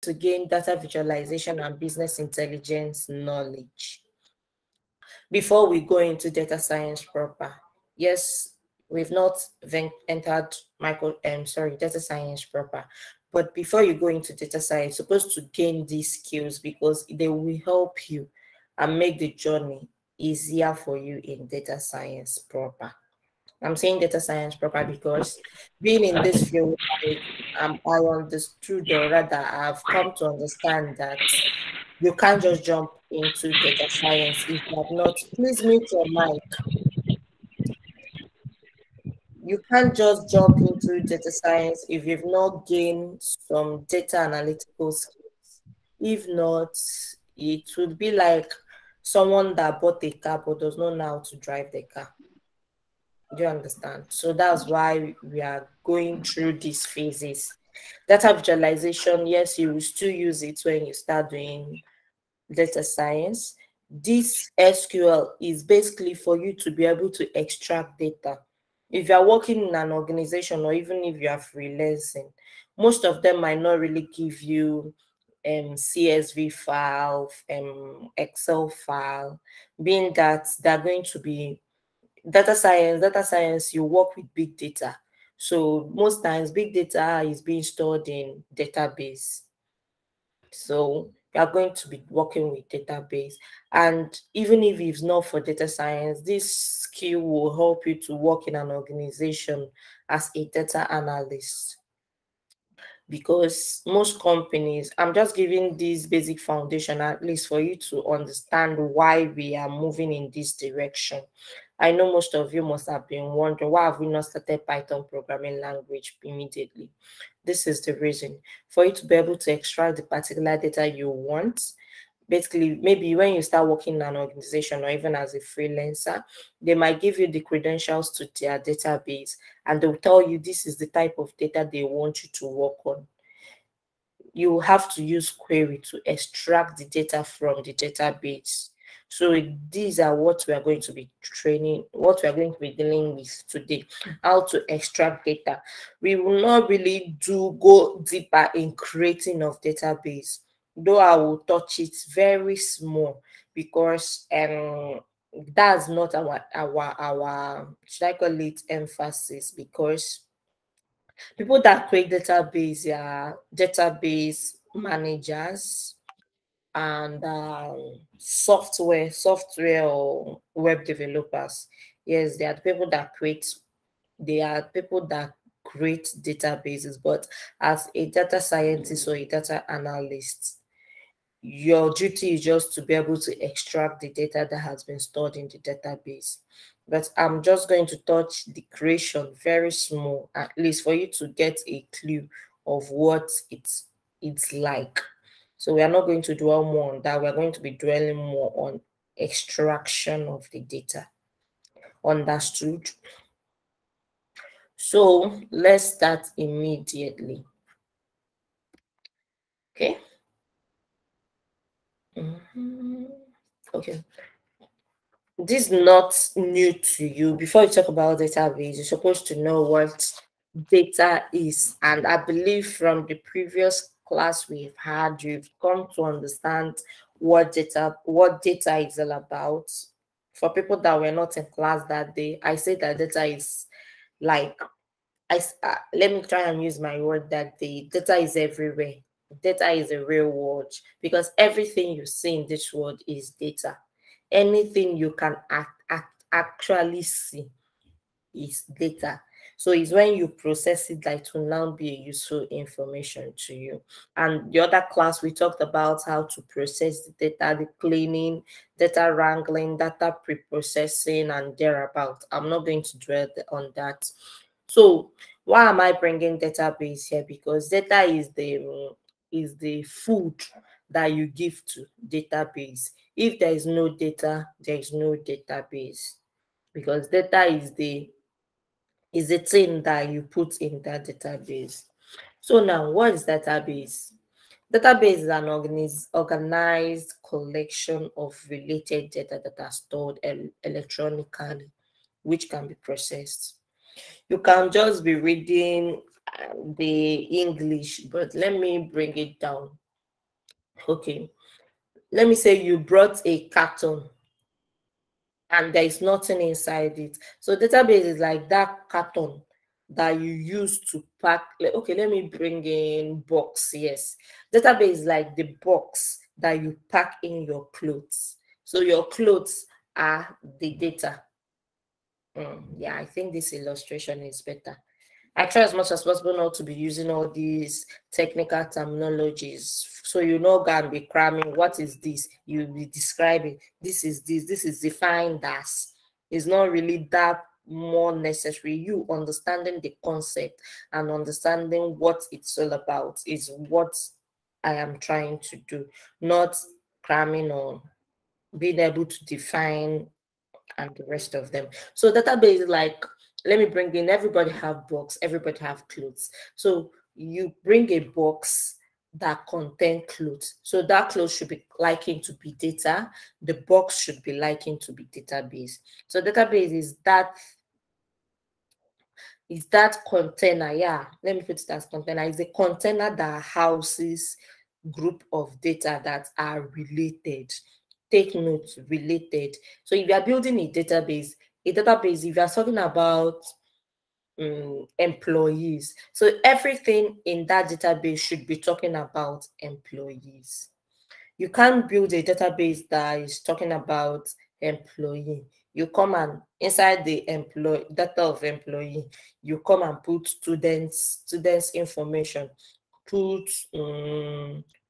to gain data visualization and business intelligence knowledge. Before we go into data science proper, yes, we've not entered data science proper. But before you go into data science, you're supposed to gain these skills because they will help you and make the journey easier for you in data science proper. I'm saying data science proper because being in this field, I understood, or rather, I've come to understand that you can't just jump into data science if you have not. Please mute your mic. You can't just jump into data science if you've not gained some data analytical skills. If not, it would be like someone that bought a car but does not know how to drive the car. Do you understand? So that's why we are going through these phases. Data visualization, yes, you will still use it when you start doing data science. This SQL is basically for you to be able to extract data. If you are working in an organization or even if you are freelancing, most of them might not really give you CSV file, Excel file, being that they're going to be data science, you work with big data. So most times big data is being stored in database. So you are going to be working with database. And even if it's not for data science, this skill will help you to work in an organization as a data analyst. Because most companies, I'm just giving this basic foundation at least for you to understand why we are moving in this direction. I know most of you must have been wondering, why have we not started Python programming language immediately? This is the reason. For you to be able to extract the particular data you want. Basically, maybe when you start working in an organization or even as a freelancer, they might give you the credentials to their database and they'll tell you this is the type of data they want you to work on. You have to use query to extract the data from the database. So these are what we are going to be training, what we are going to be dealing with today, how to extract data. We will not really go deeper in creating of database, though I will touch it very small because that's not our should I call it emphasis, because people that create database are database managers and software or web developers. Yes, they are people that create, they are people that create databases. But as a data scientist or a data analyst, your duty is just to be able to extract the data that has been stored in the database. But I'm just going to touch the creation very small, at least for you to get a clue of what it's like. So we are not going to dwell more on that. We're going to be dwelling more on extraction of the data. Understood? So let's start immediately. Okay. Okay. This is not new to you. Before you talk about database, you're supposed to know what data is. And I believe from the previous class we've had, you've come to understand what data is all about. For people that were not in class that day, I say that data is like, let me try and use my word that the data is everywhere. Data is a real word because everything you see in this world is data. Anything you can actually see is data. So it's when you process it that it will now be a useful information to you. And the other class, we talked about how to process the data, the cleaning, data wrangling, data pre-processing, and thereabout. I'm not going to dwell on that. So why am I bringing database here? Because data is the food that you give to database. If there is no data, there is no database, because data is the thing that you put in that database. So now, what is database? Database is an organized collection of related data that are stored electronically, which can be processed. You can just be reading the English, but let me bring it down. Okay, let me say you brought a carton and there is nothing inside it. So database is like that carton that you use to pack. Okay, let me bring in box. Yes, database is like the box that you pack in your clothes. So your clothes are the data. Yeah, I think this illustration is better. I try as much as possible not to be using all these technical terminologies. So you know, can be cramming. What is this? You'll be describing. This is this. This is defined as. It's not really that more necessary. You understanding the concept and understanding what it's all about is what I am trying to do. Not cramming or being able to define and the rest of them. So database, like, let me bring in, everybody have box, everybody have clothes. So you bring a box that contain clothes. So that clothes should be likened to be data. The box should be likened to be database. So database is that container. Yeah, let me put it as container. It's a container that houses group of data that are related. Take note, related. So if you are building a database, if you are talking about employees, so everything in that database should be talking about employees. You can't build a database that is talking about employee. You come and inside the employee data of employee, you come and put students information, put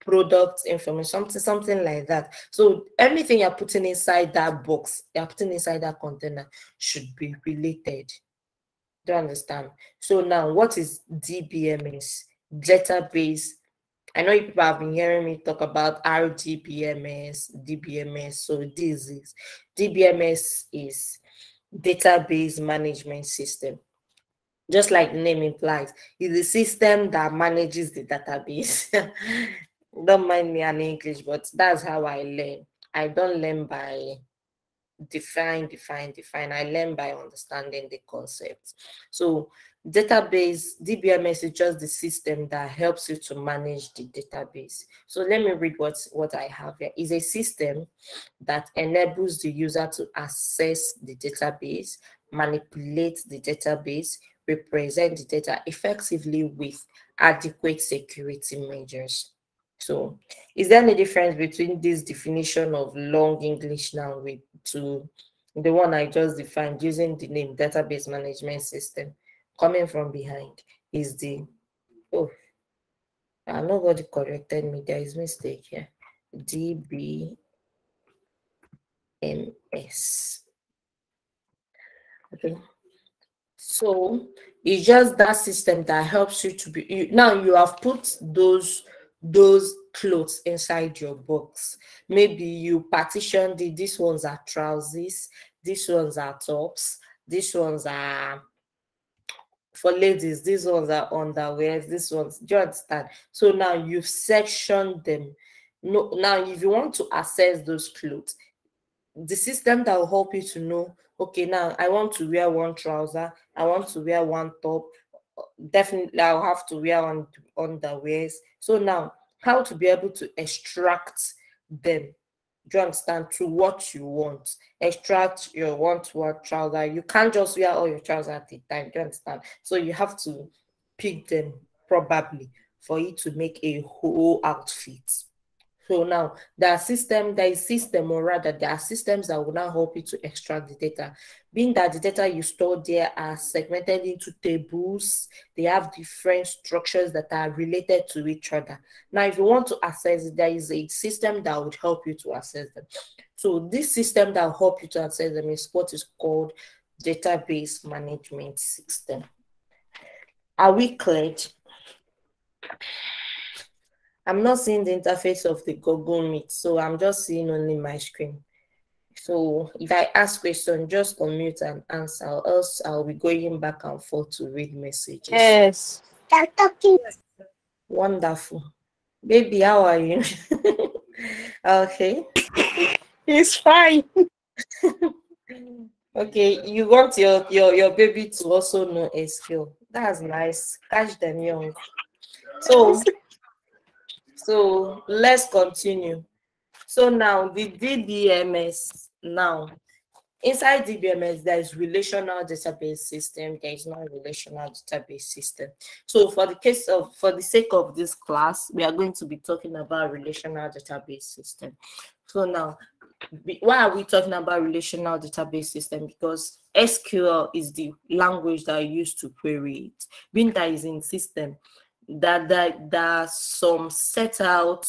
product information, something like that. So everything you're putting inside that box, you're putting inside that container should be related. Do you understand? So now, what is DBMS? Database. I know people have been hearing me talk about RDBMS, DBMS. So this is DBMS is database management system. Just like the name implies, it's the system that manages the database. Don't mind me in English, but that's how I learn. I don't learn by define. I learn by understanding the concept. So database, DBMS is just the system that helps you to manage the database. So let me read what I have here. It's a system that enables the user to access the database, manipulate the database, represent the data effectively with adequate security measures. So, is there any difference between this definition of long English now with to the one I just defined using the name database management system? Coming from behind is the oh, nobody corrected me. There is mistake here. DBMS. Okay. So it's just that system that helps you to be now you have put those clothes inside your box. Maybe you partitioned it. These ones are trousers, these ones are tops, these ones are for ladies, these ones are underwears, these ones, do you understand? So now you've sectioned them. No, now if you want to access those clothes, the system that will help you to know, okay, now I want to wear one trouser, I want to wear one top, definitely I'll have to wear on underwears. So now how to be able to extract them, do you understand, to what you want, extract your want to wear trouser. You can't just wear all your trousers at a time, do you understand? So you have to pick them probably for you to make a whole outfit. So now there is system, or rather there are systems that will now help you to extract the data. Being that the data you store there are segmented into tables, they have different structures that are related to each other. Now, if you want to access it, there is a system that would help you to access them. So this system that will help you to access them is what is called database management system. Are we clear? I'm not seeing the interface of the Google Meet, so I'm just seeing only my screen. So if I ask questions, just unmute and answer, or else I'll be going back and forth to read messages. Yes. Start talking. Wonderful. Baby, how are you? Okay. It's fine. Okay, you want your baby to also know SQL. That's nice. Catch them young. So So let's continue. So now the DBMS now. Inside DBMS, there is relational database system. There is not relational database system. So for the sake of this class, we are going to be talking about relational database system. So now, why are we talking about relational database system? Because SQL is the language that I use to query it. Being that is in system, that some set out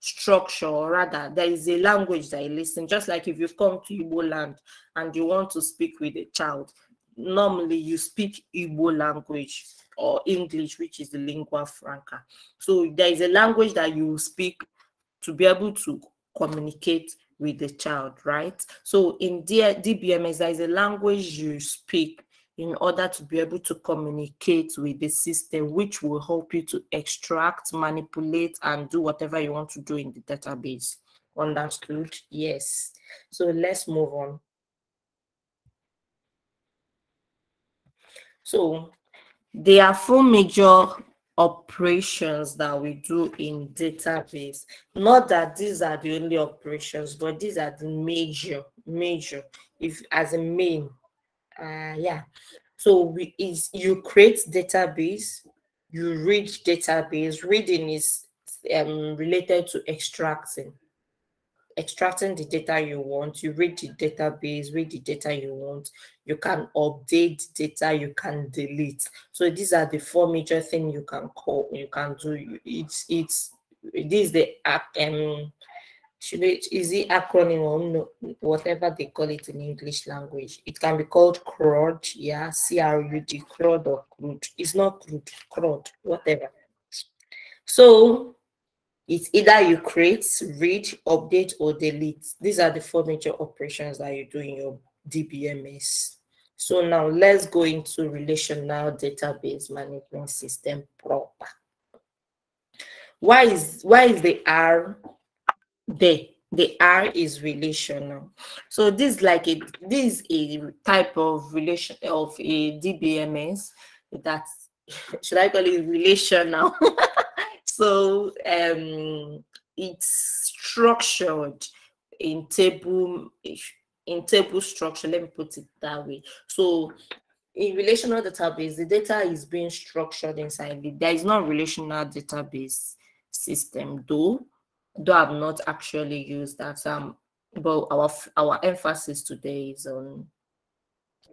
structure, or rather there is a language that I listen. Just like if you come to Igbo land and you want to speak with a child, normally you speak Igbo language or English, which is the lingua franca. So there is a language that you speak to be able to communicate with the child, right? So in DBMS, there is a language you speak in order to be able to communicate with the system, which will help you to extract, manipulate, and do whatever you want to do in the database. Understood? Yes. So let's move on. So there are 4 major operations that we do in database. Not that these are the only operations, but these are the major, if as a main. Yeah. So you create database, you read database. Reading is related to extracting the data you want. You read the database, read the data you want. You can update data, you can delete. So these are the 4 major things you can do. This is the is the acronym or no, whatever they call it in English language. It can be called CRUD, yeah, CRUD, CRUD or CRUD. It's not CRUD, CRUD, whatever. So it's either you create, read, update, or delete. These are the 4 major operations that you do in your DBMS. So now let's go into relational database management system proper. Why is the R there? The R is relational. So this is a type of relation of a DBMS that should I call it relational? So it's structured in table structure. Let me put it that way. So in relational database, the data is being structured inside it. There is no relational database system, though I've not actually used that. But our emphasis today is on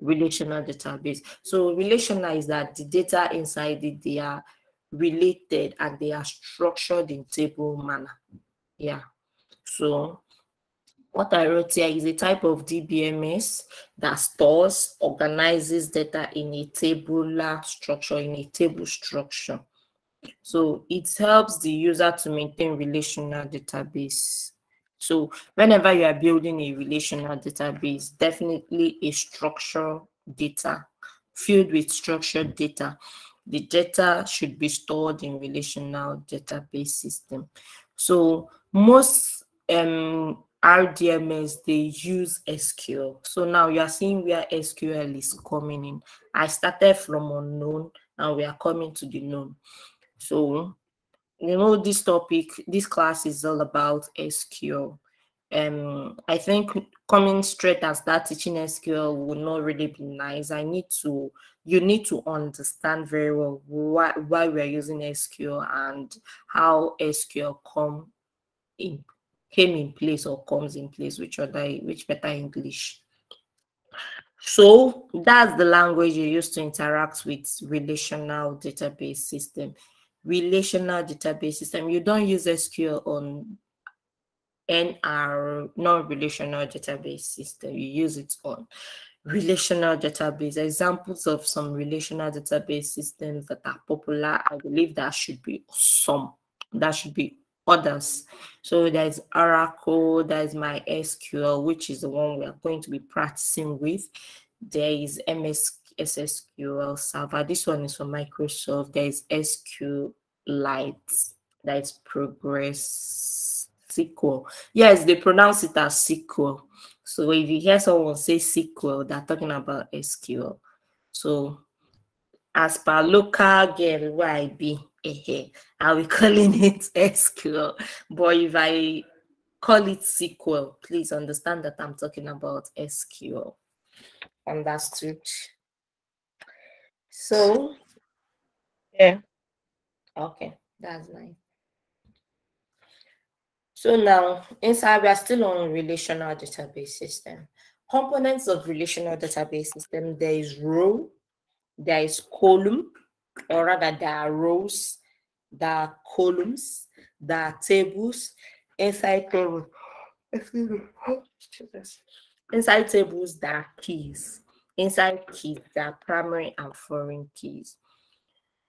relational database. So relational is that the data inside it, they are related and they are structured in table manner. Yeah. So what I wrote here is a type of DBMS that stores, organizes data in a tabular structure, in a table structure. So it helps the user to maintain relational database. So whenever you are building a relational database, definitely a structured data, filled with structured data. The data should be stored in relational database system. So most RDMS, they use SQL. So now you are seeing where SQL is coming in. I started from unknown and we are coming to the known. So, this class is all about SQL. I think coming straight and start teaching SQL would not really be nice. You need to understand very well why we're using SQL and how SQL came in place or comes in place, which better English. So that's the language you use to interact with relational database system. Relational database system, you don't use SQL on NR, non-relational database system. You use it on relational database. Examples of some relational database systems that are popular, I believe that should be others. So there's Oracle, there's MySQL, which is the one we are going to be practicing with. There is SQL Server. This one is for Microsoft. There is SQLite. That is Progress SQL. Yes, they pronounce it as SQL. So if you hear someone say SQL, they're talking about SQL. So as per local girl where I be, I'll be calling it SQL. But if I call it SQL, please understand that I'm talking about SQL. Understood? So, Yeah. okay, that's nice. So now, inside, we are still on relational database system. Components of relational database system, there is row, there is column, or rather there are rows, there are columns, there are tables. Inside tables, inside tables, there are keys. Inside keys, there are primary and foreign keys.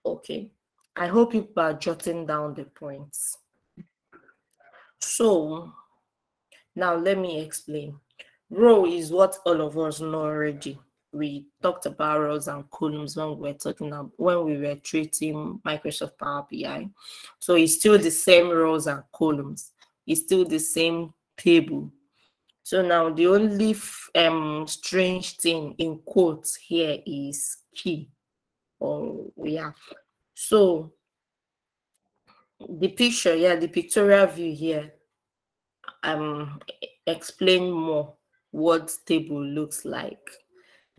Okay, I hope people are jotting down the points. So now let me explain. Row is what all of us know already. We talked about rows and columns when we were treating Microsoft Power BI. So it's still the same rows and columns. It's still the same table. So now the only strange thing in quotes here is key. Oh yeah. So the picture, the pictorial view here explain more what table looks like.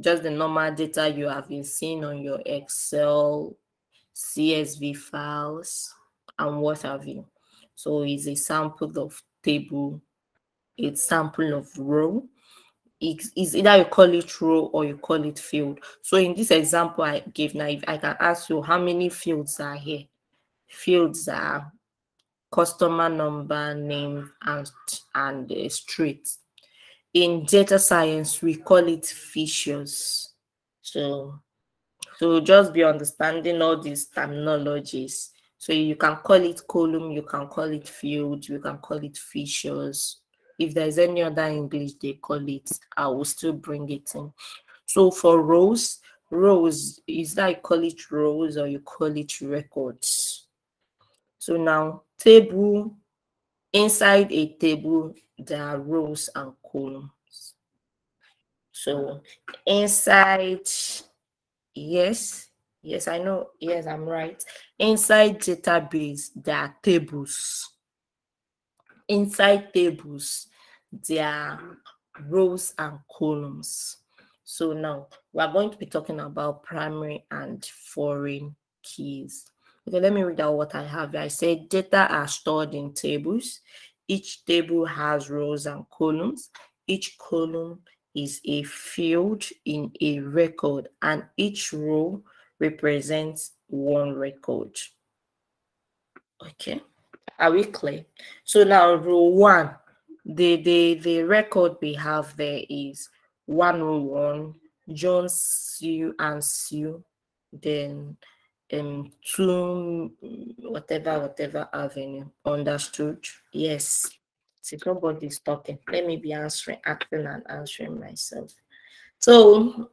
Just the normal data you have been seeing on your Excel, CSV files, and what have you. So it's a sample of table, it's sample of row. It's either you call it row or you call it field. So in this example I gave now, if I can ask you how many fields are here, fields are customer number, name, and street. In data science, we call it features. So just be understanding all these terminologies. So you can call it column, you can call it field, you can call it features. If there's any other English they call it, I will still bring it in. So for rows is that you call it rows or you call it records. So now table, inside a table, there are rows and columns. So inside, yes, I know, yes, I'm right. Inside database, there are tables. Inside tables, there are rows and columns. So now we're going to be talking about primary and foreign keys. Okay, let me read out what I have. I said data are stored in tables. Each table has rows and columns. Each column is a field in a record, and each row represents one record. Okay, are we clear? So now row one, the record we have there is 101 John, Sue, and Sue. Then 2 whatever avenue. Understood? Yes. See, nobody's talking. Let me be acting and answering myself. So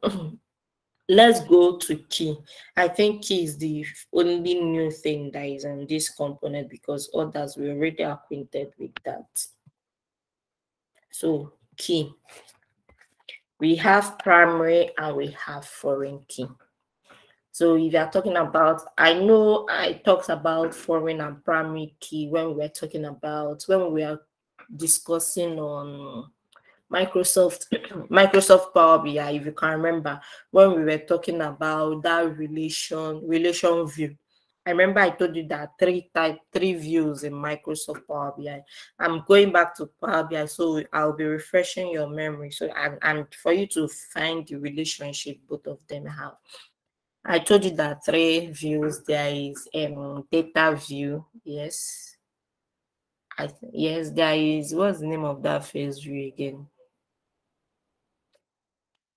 let's go to key. I think key is the only new thing that is in this component because others were already acquainted with that. So key. We have primary and we have foreign key. So if you are talking about, I know I talked about foreign and primary key when we were discussing on Microsoft Power BI, if you can remember, when we were talking about that relation view. I remember I told you that three views in Microsoft Power BI. I'm going back to Power BI, so I'll be refreshing your memory. So and for you to find the relationship both of them have. I told you that 3 views. There is data view. Yes. Yes, there is. What's the name of that first view again?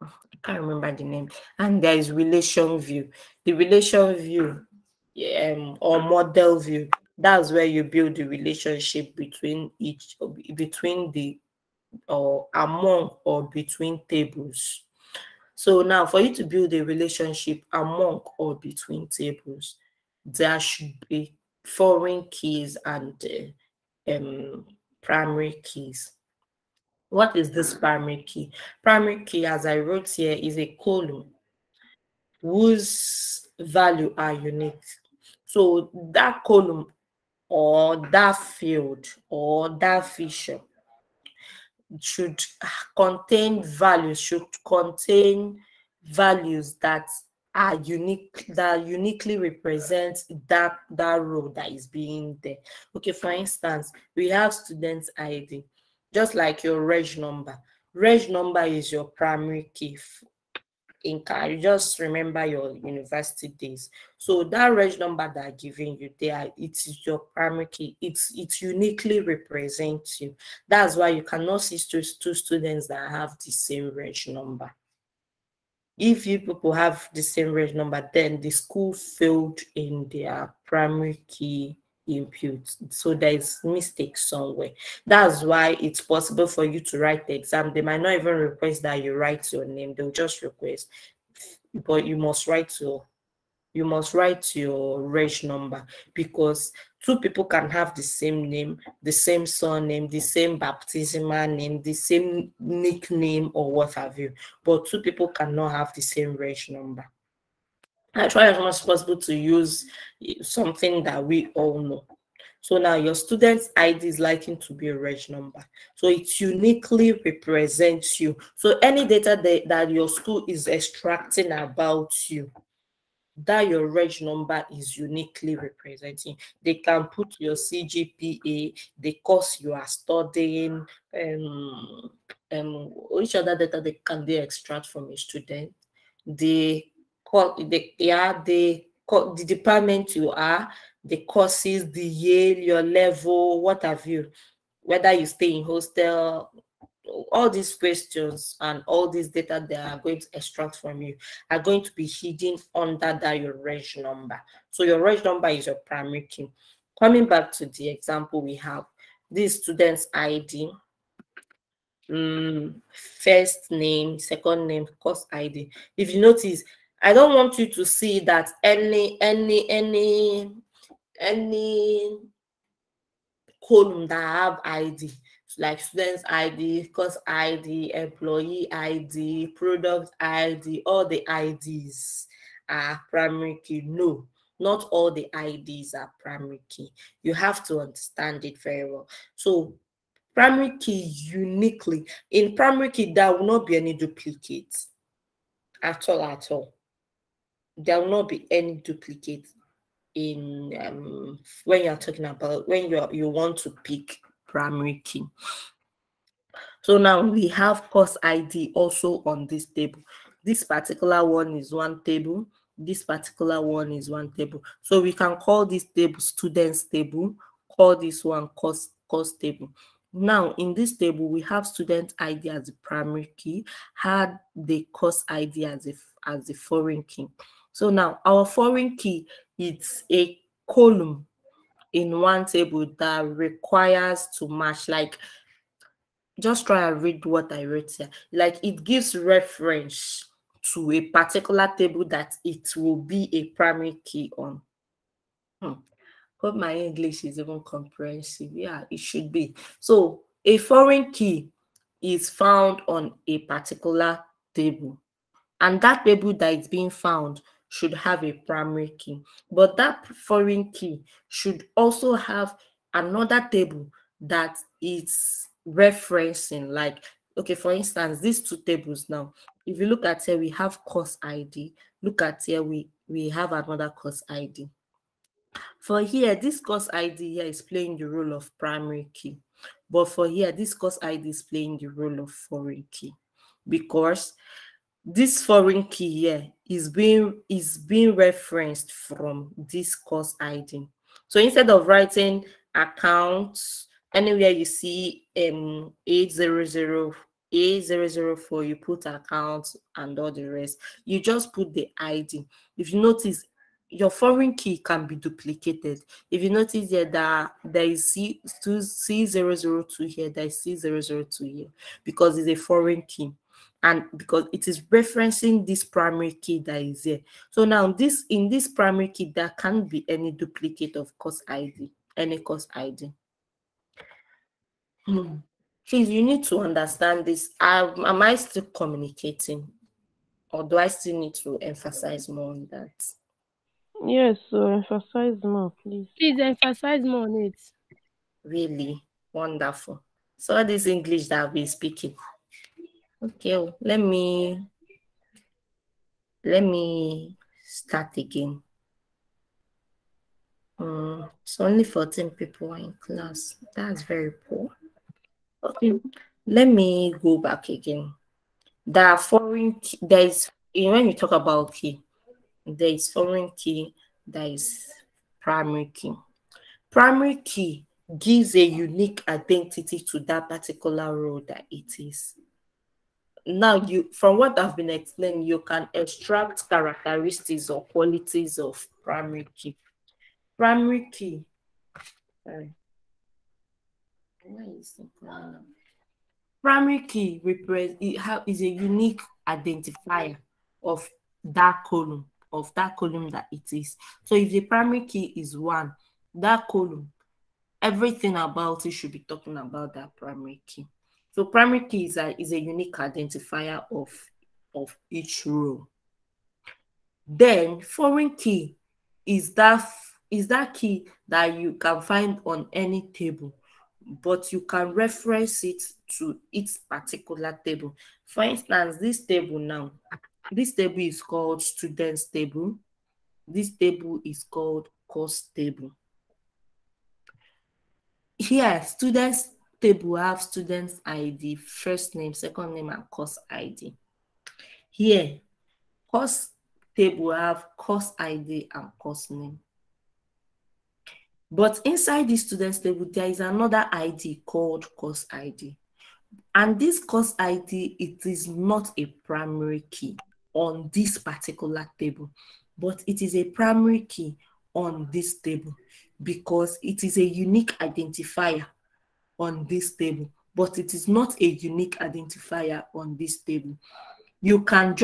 I can't remember the name. And there is relation view. The relation view or model view, that's where you build the relationship between the or among or between tables. So now for you to build a relationship among or between tables, there should be foreign keys and primary keys. What is this primary key? Primary key, as I wrote here, is a column whose value are unique. So that column or that field or that feature should contain values, should contain values that are unique, that uniquely represent that role that is being there. Okay, for instance, we have student ID, just like your reg number. Reg number is your primary key. In car, you just remember your university days. So that reg number that are giving you there, it is your primary key. It uniquely represents you. That's why you cannot see two students that have the same reg number. If you people have the same reg number, then the school failed in their primary key input. So there is mistake somewhere. That's why it's possible for you to write the exam. They might not even request that you write your name. They'll just request, but you must write your reg number, because two people can have the same name, the same surname, the same baptismal name, the same nickname or what have you, but two people cannot have the same reg number. I try as much as possible to use something that we all know. So now your student's ID is likely to be a reg number. So it uniquely represents you. So any data that your school is extracting about you, that your reg number is uniquely representing. They can put your CGPA, the course you are studying, which other data they extract from a student, the department you are, the courses, the year, your level, what have you, whether you stay in hostel. All these questions and all this data they are going to extract from you are going to be hidden under that your reg number. So your reg number is your primary key. Coming back to the example we have, this student's ID, first name, second name, course ID. If you notice, I don't want you to see that any column that have ID, like students ID, course ID, employee ID, product ID, all the IDs are primary key. No, not all the IDs are primary key. You have to understand it very well. So primary key uniquely, in primary key, there will not be any duplicates at all. There will not be any duplicates in when you're talking about when you want to pick primary key. So now we have course ID also on this table. This particular one is one table. This particular one is one table. So we can call this table students table, call this one course table. Now in this table, we have student ID as the primary key, had the course ID as the foreign key. So now our foreign key, it's a column in one table that requires to match, like, just try and read what I wrote here. Like, it gives reference to a particular table that it will be a primary key on. Hope my English is even comprehensive. Yeah, it should be. So a foreign key is found on a particular table, and that table that is being found should have a primary key, but that foreign key should also have another table that is referencing. Like, okay, for instance, these two tables now, if you look at here, we have course ID. Look at here, we have another course ID. For here, this course ID here is playing the role of primary key, but for here, this course ID is playing the role of foreign key, because this foreign key here is being referenced from this course ID. So instead of writing accounts, anywhere you see 800 A004, you put accounts and all the rest. You just put the ID. If you notice, your foreign key can be duplicated. If you notice here that there is C002 here, there is C002 here, because it's a foreign key, and because it is referencing this primary key that is here. So now in this primary key, there can't be any duplicate of course ID, any course ID. Please, you need to understand this. Am I still communicating, or do I still need to emphasize more on that? Yes, so emphasize more, please. Please emphasize more on it. Really wonderful. So all this English that I've been speaking. Okay, let me start again. It's only 14 people in class. That's very poor. Okay, let me go back again. There are foreign key. There is, when you talk about key, there is foreign key, there is primary key. Primary key gives a unique identity to that particular role that it is. Now, from what I've been explaining, you can extract characteristics or qualities of primary key. Primary key. Sorry. Why is it going on? Primary key is a unique identifier of that column, that it is. So if the primary key is 1, that column, everything about it should be talking about that primary key. So primary key is a unique identifier of each row. Then foreign key is that key that you can find on any table, but you can reference it to its particular table. For instance, this table is called students table. This table is called course table. Here, students table have students ID, first name, second name, and course ID. Here, course table have course ID and course name. But inside this students table, there is another ID called course ID. And this course ID, it is not a primary key on this particular table, but it is a primary key on this table because it is a unique identifier on this table, but it is not a unique identifier on this table. You can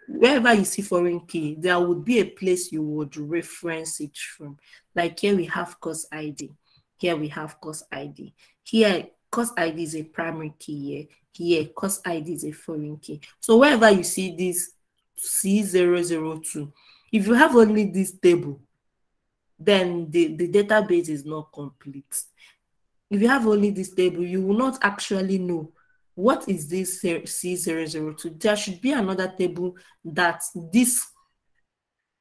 wherever you see foreign key, there would be a place you would reference it from. Like here we have course ID. Here we have course ID. Here, course ID is a primary key. Here, course ID is a foreign key. So wherever you see this C002, if you have only this table, then the database is not complete. If you have only this table, you will not actually know what is this C002. There should be another table that these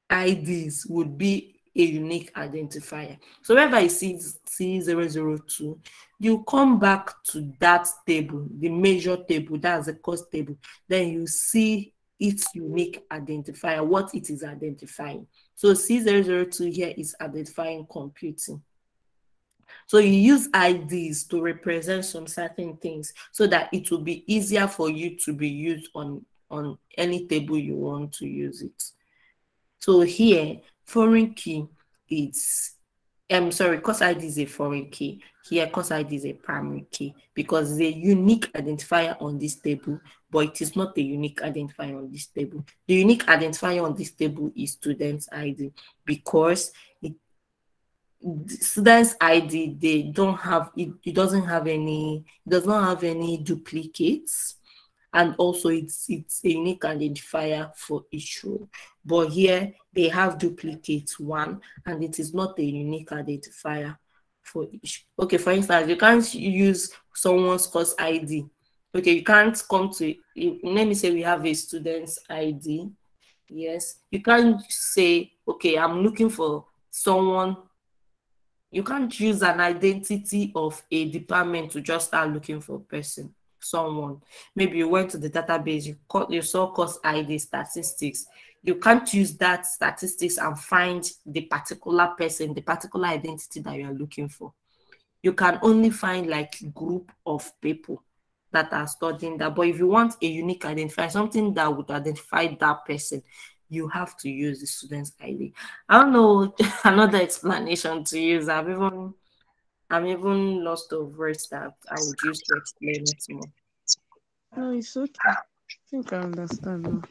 IDs would be a unique identifier. So whenever you see C002, you come back to that table, the major table, that's the course table. Then you see its unique identifier, what it is identifying. So C002 here is identifying computing. So you use IDs to represent some certain things so that it will be easier for you to be used on any table you want to use it. So here, foreign key is, course ID is a foreign key. Here, course ID is a primary key because it's a unique identifier on this table, but it is not a unique identifier on this table. The unique identifier on this table is student's ID because students ID, they don't have it does not have any duplicates, and also it's a unique identifier for each row. But here they have duplicates, 1, and it is not a unique identifier for each. Okay, for instance, you can't use someone's course ID. Okay, you can't come to let me say we have a student's ID. Yes, you can't say, okay, I'm looking for someone. You can't use an identity of a department to just start looking for a person, someone. Maybe you went to the database, you saw course ID statistics. You can't use that statistics and find the particular person, the particular identity that you are looking for. You can only find like group of people that are studying that. But if you want a unique identifier, something that would identify that person, you have to use the student's ID. I don't know another explanation to use. I'm even lost of words that I would use to explain it more. No, it's okay. I think I understand now.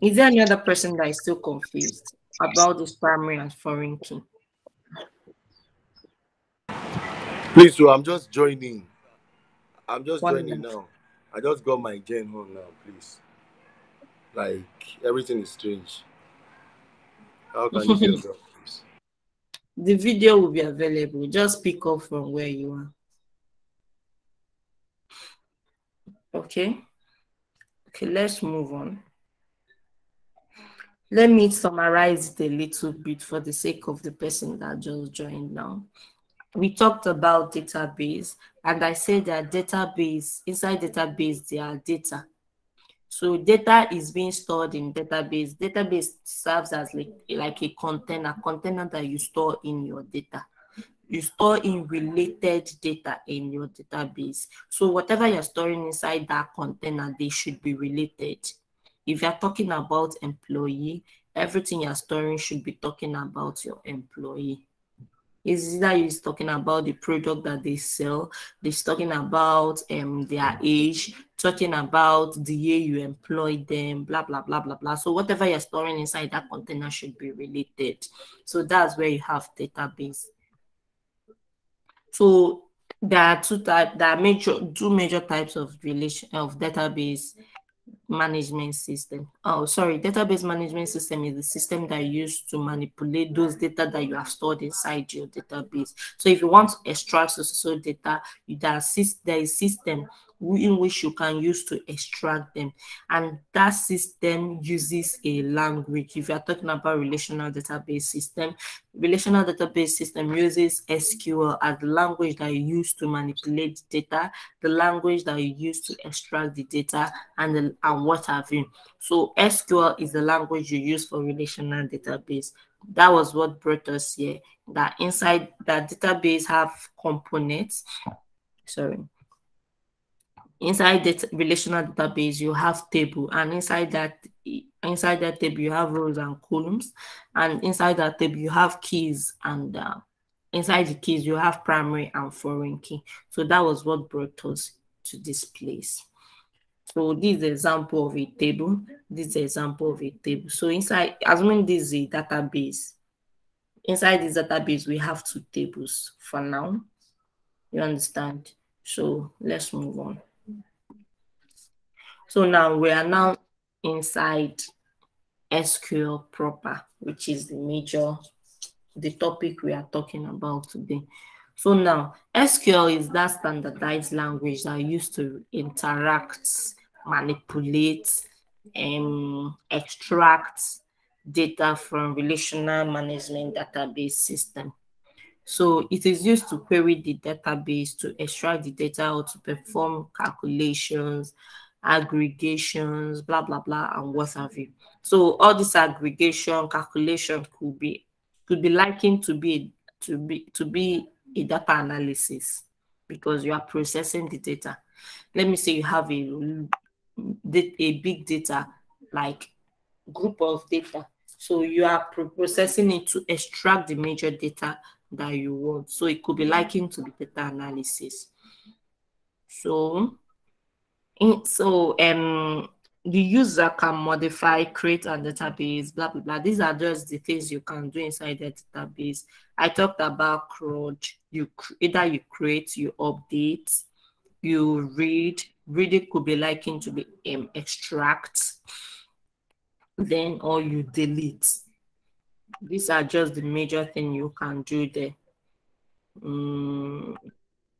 Is there any other person that is still confused about this primary and foreign key? Please, so I'm just joining. I'm just joining Wonderful. now. I just got my gen home now, please. Like, everything is strange. How can you be on that, please? The video will be available. Just pick up from where you are. Okay. Okay, let's move on. Let me summarize it a little bit for the sake of the person that just joined now. We talked about database, and I said that database, inside database, there are data. So data is being stored in database. Database serves as like a container that you store in your data. You store in related data in your database. So whatever you're storing inside that container, they should be related. If you're talking about employee, everything you're storing should be talking about your employee. Is either he's talking about the product that they sell, he's talking about their age, talking about the year you employed them, blah, blah, blah, blah, blah. So whatever you're storing inside that container should be related. So that's where you have database. So there are two major types of database management system. Oh, sorry, database management system is the system that you use to manipulate those data that you have stored inside your database. So if you want to extract social data, there is a system in which you can use to extract them, and that system uses a language. If you are talking about relational database system uses SQL as the language that you use to manipulate data, the language that you use to extract the data, and what have you. So SQL is the language you use for relational database. That was what brought us here, that inside that database have components. Inside that relational database, you have table, and inside that table you have rows and columns, and inside that table you have keys, and inside the keys you have primary and foreign key. So that was what brought us to this place. So this is an example of a table. This is an example of a table. So inside, assuming this is a database, inside this database we have two tables for now. You understand? So let's move on. So now we are now inside SQL proper, which is the topic we are talking about today. So now SQL is that standardized language that used to interact, manipulate, extract data from relational management database system. So it is used to query the database, to extract the data, or to perform calculations, aggregations, blah, blah, blah, and what have you. So all this aggregation, calculation could be likened to be a data analysis, because you are processing the data. Let me say you have a big data, like group of data. So you are processing it to extract the major data that you want. So it could be likened to the data analysis. So the user can modify, create a database, blah, blah, blah. These are just the things you can do inside the database. I talked about CRUD. Either you create, you update, you read. Reading could be likened to be extract, then, or you delete. These are just the major thing you can do there.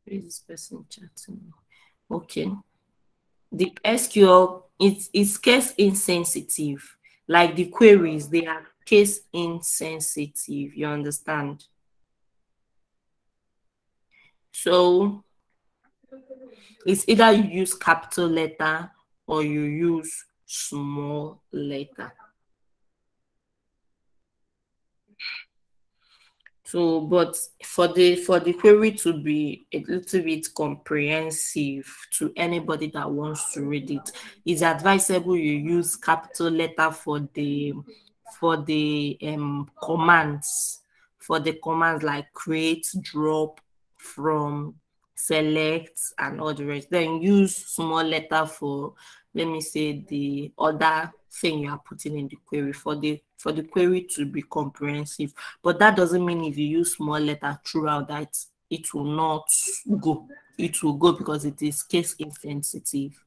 Is this person chatting? Okay. The SQL is case insensitive. Like the queries, they are case insensitive. You understand? So it's either you use capital letter or you use small letter. So, but for the query to be a little bit comprehensive to anybody that wants to read it, it's advisable you use capital letter for the commands. For the commands like create, drop, from, select, and all the rest. Then use small letter for, let me say, the other thing you are putting in the query, for the query to be comprehensive. But that doesn't mean if you use small letter throughout that it will not go. It will go because it is case insensitive.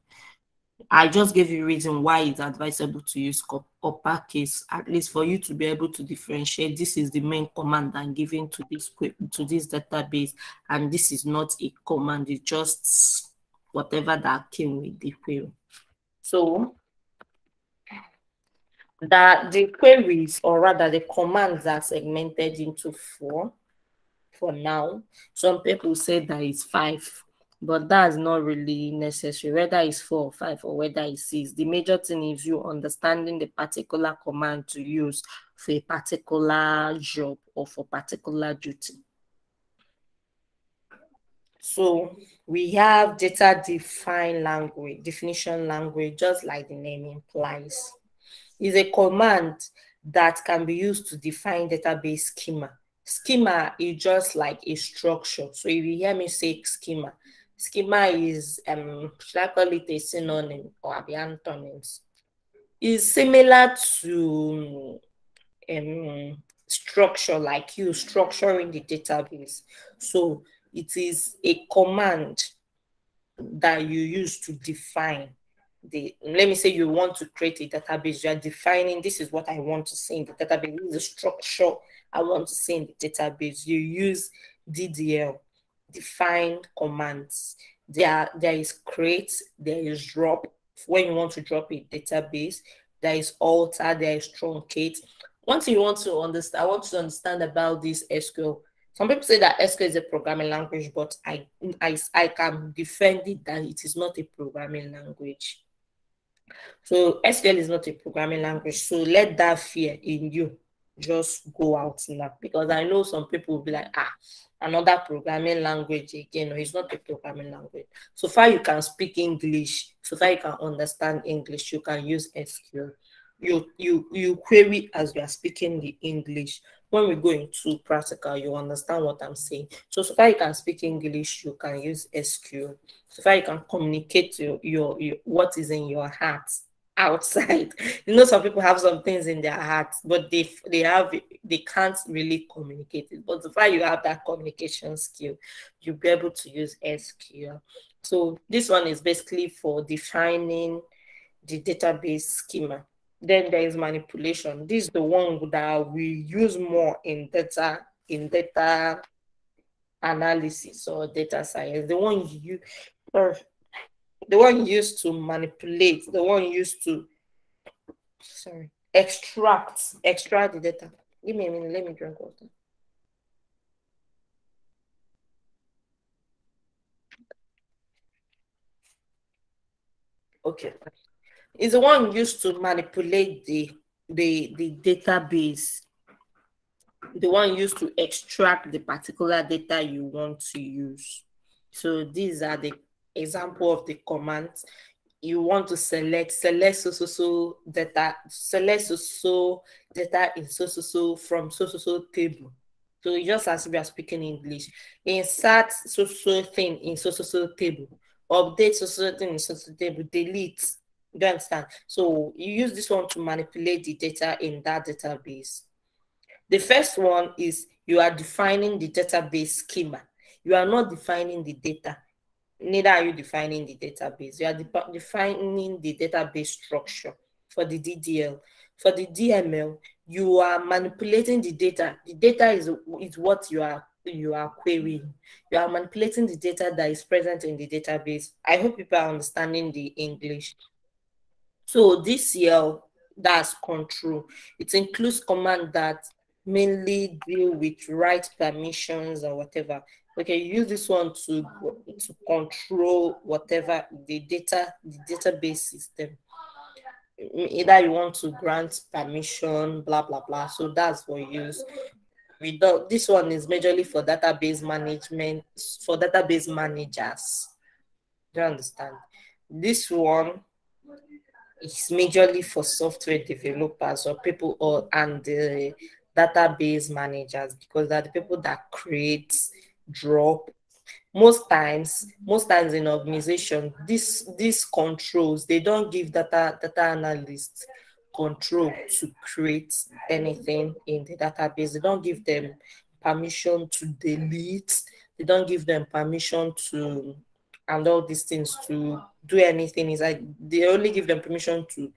I just gave you a reason why it's advisable to use uppercase, at least for you to be able to differentiate. This is the main command I'm giving to this database, and this is not a command, it's just whatever that came with the query. So that the queries, or rather the commands, are segmented into 4 for now. Some people say that it's 5, but that's not really necessary, whether it's 4 or 5 or whether it's 6. The major thing is you understanding the particular command to use for a particular job or for particular duty. So we have data definition language, just like the name implies. Is a command that can be used to define database schema. Schema is just like a structure. So if you hear me say schema, schema is, should I call it a synonym or the antonyms? Is similar to structure, like you structuring the database. So it is a command that you use to define let me say you want to create a database. You are defining, this is what I want to see in the database, this is the structure I want to see in the database. You use DDL, define commands. There is create, there is drop when you want to drop a database, there is alter, there is truncate. One thing you want to understand, I want to understand about this SQL. Some people say that SQL is a programming language, but I can defend it that it is not a programming language. So SQL is not a programming language. So let that fear in you just go out now, because I know some people will be like, another programming language again. No, it's not a programming language. So far you can speak English, so far you can understand English, you can use SQL. You query as you are speaking the English. When we go into practical, you understand what I'm saying. So far you can speak English, you can use SQL. So far you can communicate your what is in your heart outside. You know, some people have some things in their hearts, but they can't really communicate it. But so far you have that communication skill, you'll be able to use SQL. So this one is basically for defining the database schema. Then there is manipulation. This is the one that we use more in data analysis or data science. The one used to manipulate, the one used to extract the data. Give me a minute, let me drink water. Okay. Is the one used to manipulate the database, the one used to extract the particular data you want to use. So these are the example of the commands. You want to select so data, select so data in so from so table. So just as we are speaking English, insert so thing in so table, update so thing in so table, delete. You understand? So you use this one to manipulate the data in that database. The first one is you are defining the database schema. You are not defining the data. Neither are you defining the database. You are defining the database structure for the DDL. For the DML, you are manipulating the data. The data is what you are querying. You are manipulating the data that is present in the database. I hope people are understanding the English. So this here, that's control. It includes command that mainly deal with write permissions or whatever. Okay, you use this one to control whatever the database system. Either you want to grant permission, blah blah blah. So that's what you use. This one is majorly for database management, for database managers. Do you understand? This one is majorly for software developers or people and the database managers, because they're the people that create, drop. Most times in organization, these controls, they don't give data analysts control to create anything in the database. They don't give them permission to delete. They don't give them permission to and all these things to do anything. Is like they only give them permission to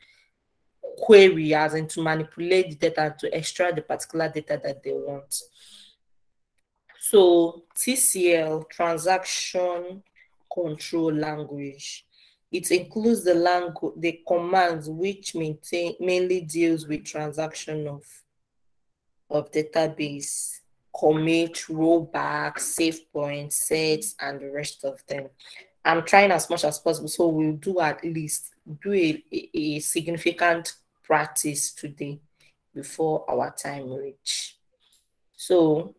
query, as in to manipulate the data to extract the particular data that they want. So TCL, transaction control language. It includes the commands which mainly deals with transaction of database, commit, rollback, save point, sets, and the rest of them. I'm trying as much as possible, so we'll do at least a significant practice today before our time reach. So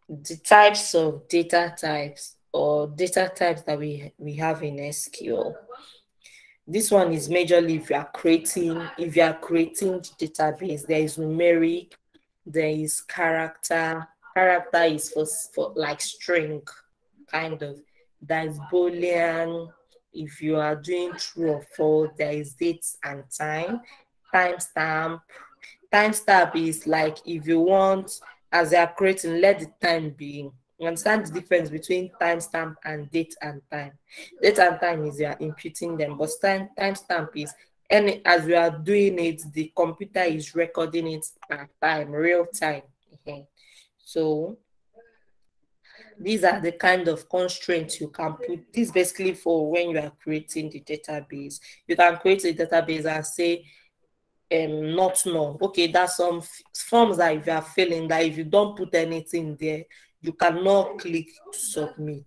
the types of data types or data types that we have in SQL. This one is majorly if you are creating the database. There is numeric, there is character. Character is for like string, kind of. There is Boolean. If you are doing true or false, there is date and time. Timestamp. Timestamp is like if you want, as they are creating, let the time be. You understand the difference between timestamp and date and time. Date and time is you are imputing them, but timestamp is as you are doing it, the computer is recording it at time, real time. So these are the kind of constraints you can put. This basically for when you are creating the database. You can create a database and say not null. Okay, that's some forms that if you are filling, that if you don't put anything there, you cannot click to submit.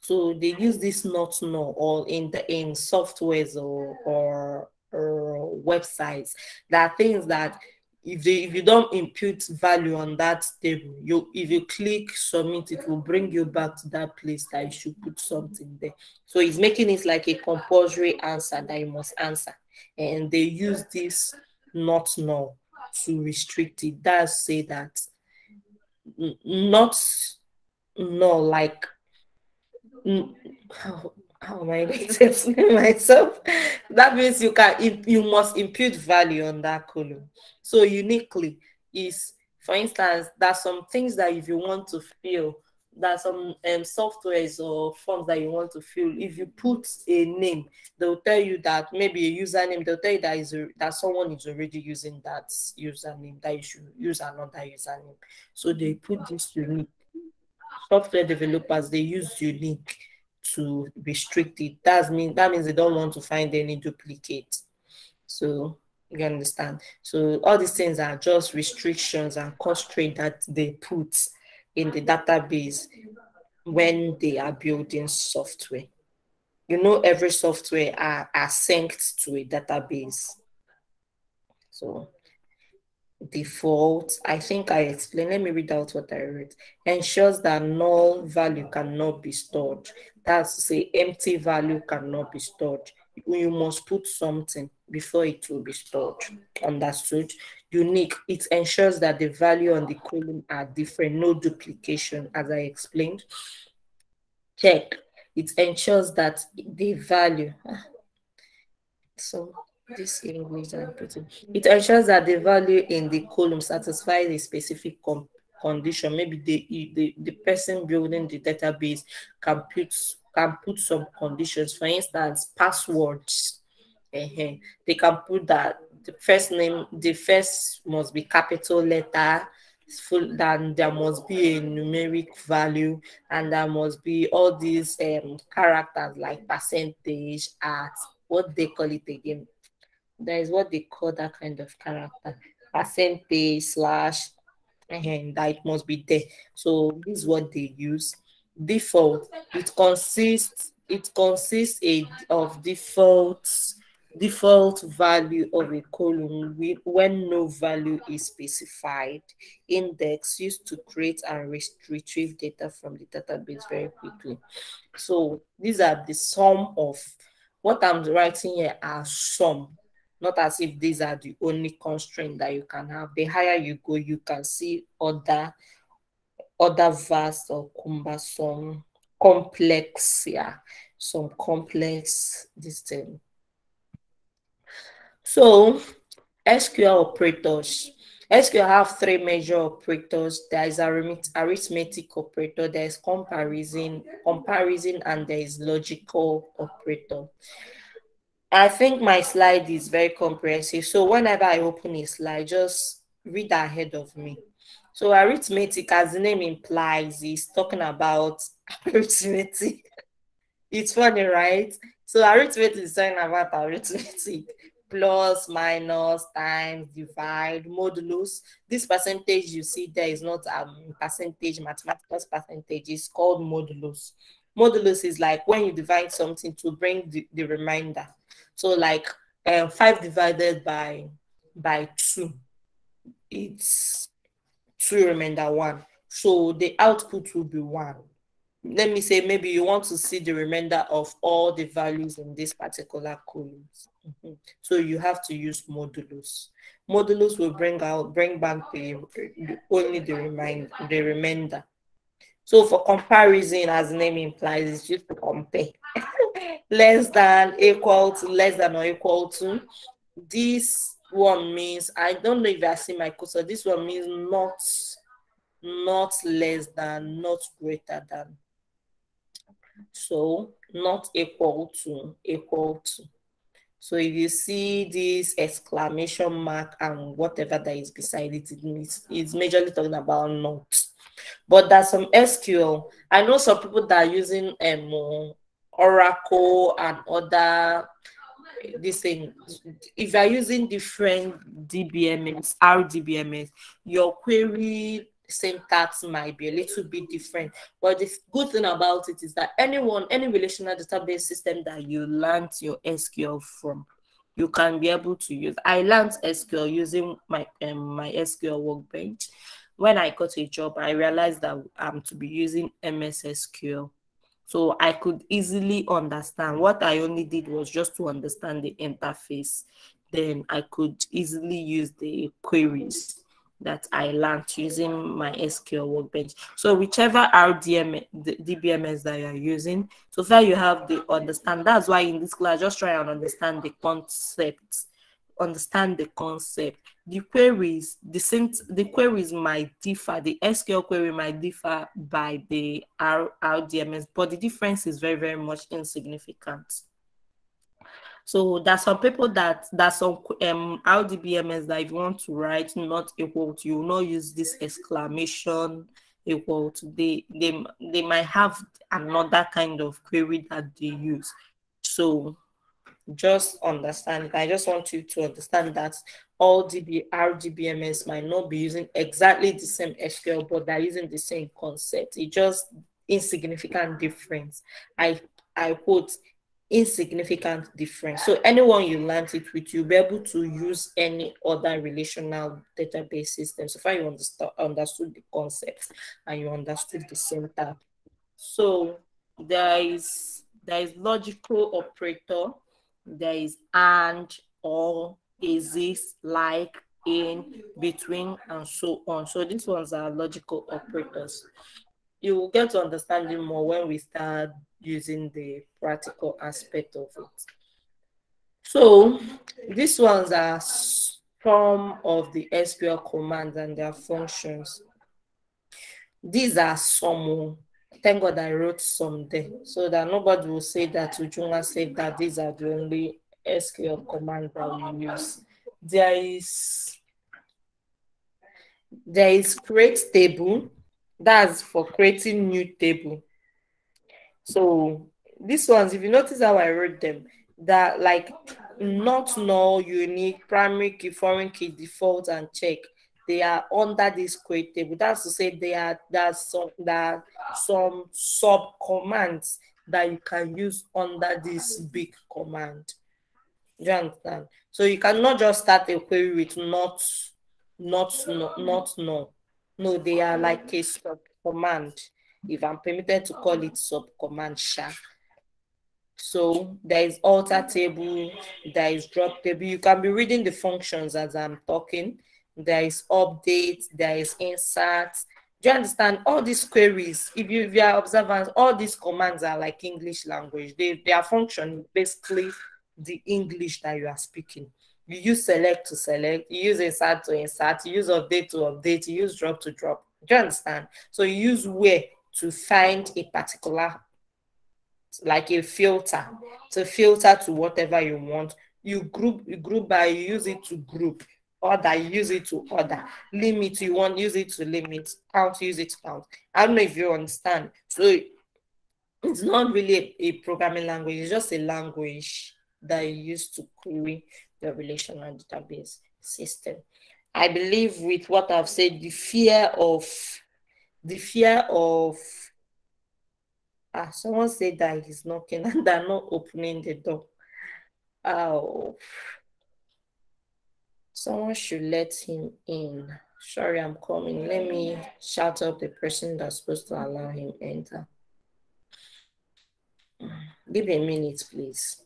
So they use this not null or in softwares or websites. There are things that if you don't impute value on that table, if you click submit, it will bring you back to that place that you should put something there. So it's making it like a compulsory answer that you must answer. And they use this not null to restrict it. That's say that not null, like how am I going to explain myself? That means you must impute value on that column. So uniquely is, for instance, there's some things that if you want to fill, there's some softwares or forms that you want to fill. If you put a name, they'll tell you that maybe a username, they'll tell you that someone is already using that username, that you should use another username. So they put this unique. Software developers, they use unique to restrict it. That means they don't want to find any duplicate. So you understand. So all these things are just restrictions and constraints that they put in the database when they are building software. You know, every software are synced to a database. So default, I think I explained. Let me read out what I wrote. Ensures that null value cannot be stored. That's to say empty value cannot be stored. You must put something before it will be stored. Understood? Unique, it ensures that the value on the column are different, no duplication, as I explained. Check, it ensures that the value, so this English I'm putting, it ensures that the value in the column satisfies a specific condition. Maybe the person building the database can put some conditions. For instance, passwords. They can put that the first must be capital letter, then there must be a numeric value, and there must be all these characters like percentage, at what they call it again. There is what they call that kind of character, percentage slash, and that it must be there. So this is what they use. Default, it consists of default value of a column when no value is specified. Index used to create and retrieve data from the database very quickly. So these are the sum of what I'm writing here are some, not as if these are the only constraint that you can have. The higher you go, you can see other vast or cumbersome, complex, some complex this thing. So SQL operators. SQL have three major operators. There is arithmetic operator, there is comparison, and there is logical operator. I think my slide is very comprehensive. So whenever I open a slide, just read ahead of me. So arithmetic, as the name implies, is talking about arithmetic. It's funny, right? So arithmetic is talking about arithmetic. Plus, minus, times, divide, modulus. This percentage you see there is not percentage, mathematical percentage. It's called modulus. Modulus is like when you divide something to bring the remainder. So like 5 divided by 2, it's 2 remainder 1. So the output will be 1. Let me say maybe you want to see the remainder of all the values in this particular columns. So you have to use modulus. Modulus will bring back only the remainder. So for comparison, as the name implies, it's just to compare. Less than, equal to, less than or equal to. This one means, I don't know if I see my cursor, this one means not less than, not greater than. So not equal to, equal to. So if you see this exclamation mark and whatever that is beside it, it's majorly talking about not. But there's some SQL. I know some people that are using Oracle and other this thing. If you're using different DBMS, RDBMS, your query syntax might be a little bit different. But the good thing about it is that any relational database system that you learned your SQL from, you can be able to use. I learned SQL using my SQL Workbench. When I got a job, I realized that I'm to be using MS SQL. So I could easily understand. What I only did was just to understand the interface. Then I could easily use the queries that I learned using my SQL Workbench. So whichever DBMS that you're using, so far you have the understand. That's why in this class, just try and understand the concept. Understand the concept. The queries might differ. The SQL query might differ by the RDMS, but the difference is very, very much insignificant. So there's some people there's some RDBMS that if you want to write not equal to, you will not use this exclamation equal to. They might have another kind of query that they use. So just understand it. I just want you to understand that all RDBMS might not be using exactly the same SQL, but they're using the same concept. It's just insignificant difference. I quote insignificant difference. So anyone you learned it with, you'll be able to use any other relational database system. So far you understood the concept and you understood the syntax. So there is logical operator, there is and, or, is this, like, in, between, and so on. So these ones are logical operators. You will get to understanding more when we start using the practical aspect of it. So these ones are some of the SQL commands and their functions. These are some. Thank God I wrote some there so that nobody will say that Ujunga said that these are the only SQL commands that we use. There is create table. That's for creating new table. So these ones, if you notice how I wrote them, that like not null, unique, primary key, foreign key, default, and check, they are under this create table. That's to say there's some sub commands that you can use under this big command. Do you understand? So you cannot just start a query with not null. No, they are like a sub command. If I'm permitted to call it sub command sha. So there is alter table, there is drop table. You can be reading the functions as I'm talking. There is update, there is insert. Do you understand? All these queries, if you are observant, all these commands are like English language. They are function basically the English that you are speaking. You use select to select, you use insert to insert, you use update to update, you use drop to drop. Do you understand? So you use where to find a particular, like a filter, to filter to whatever you want. You group by, you use it to group. Order, you use it to order. Limit, you want use it to limit. Count, use it to count. I don't know if you understand. So it's not really a programming language, it's just a language that you use to query the relational database system. I believe with what I've said, the fear of someone said that he's knocking and they're not opening the door. Oh, someone should let him in. Sorry, I'm coming. Let me shout out the person that's supposed to allow him enter. Give me a minute, please.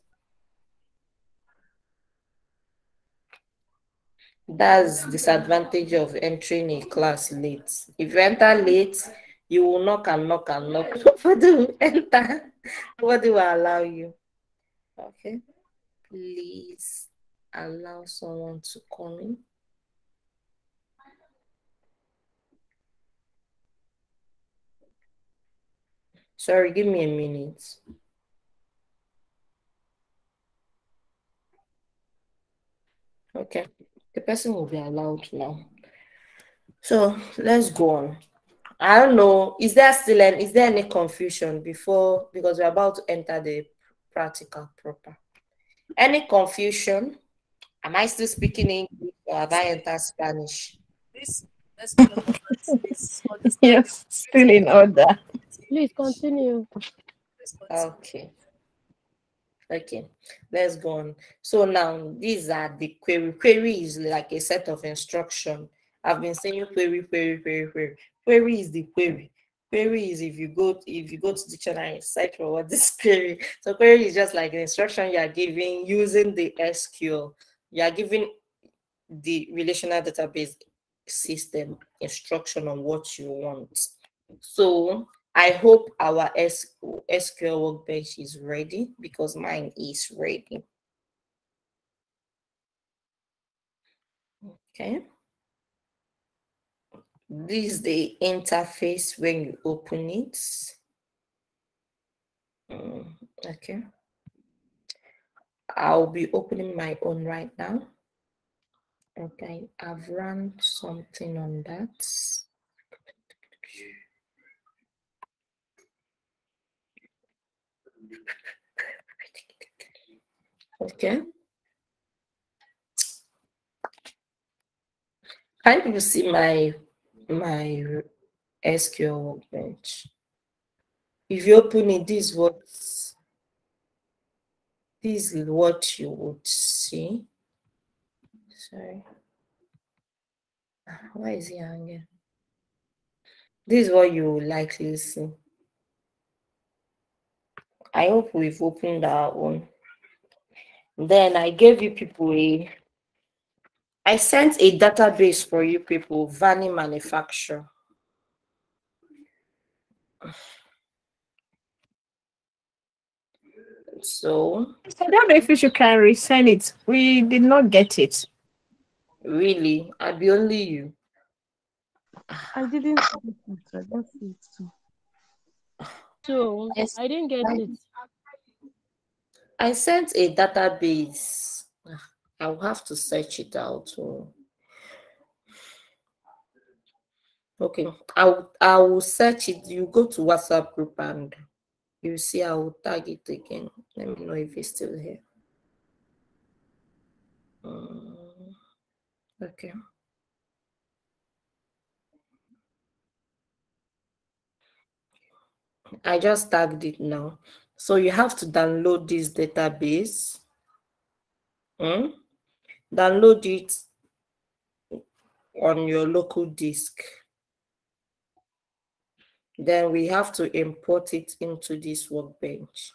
That's disadvantage of entering a class late. If you enter late, you will knock and knock and knock. Nobody will enter. Nobody will allow you. Okay. Please allow someone to come in. Sorry, give me a minute. Okay, the person will be allowed now. So let's go on. I don't know. Is there any confusion before, because we're about to enter the practical proper? Any confusion? Am I still speaking English or have I entered Spanish? Yes, still in order. Please continue. Okay. Okay, let's go on. So now these are the query. Query is like a set of instruction. I've been saying query, query, query, query. Query is the query. Query is if you go to dictionary, search for what this query. So query is just like an instruction you are giving using the SQL. You are giving the relational database system instruction on what you want. So I hope our SQL Workbench is ready, because mine is ready. Okay. This is the interface when you open it. Okay. I'll be opening my own right now. Okay, I've run something on that. Okay. Can you see my SQL Workbench? If you open it, this is what you would see. Sorry. Why is he hanging? This is what you will likely see. I hope we've opened our own. Then I gave you people I sent a database for you people, Vanny Manufacture. So I don't know if you can resend it. We did not get it. Really? I'll be only you. I didn't see it. I don't see it too. So I didn't get it. I sent a database. I'll have to search it out. Okay, I will search it. You go to WhatsApp group and you see I will tag it again. Let me know if it's still here. Okay. I just tagged it now. So you have to download this database. Download it on your local disk. Then we have to import it into this workbench.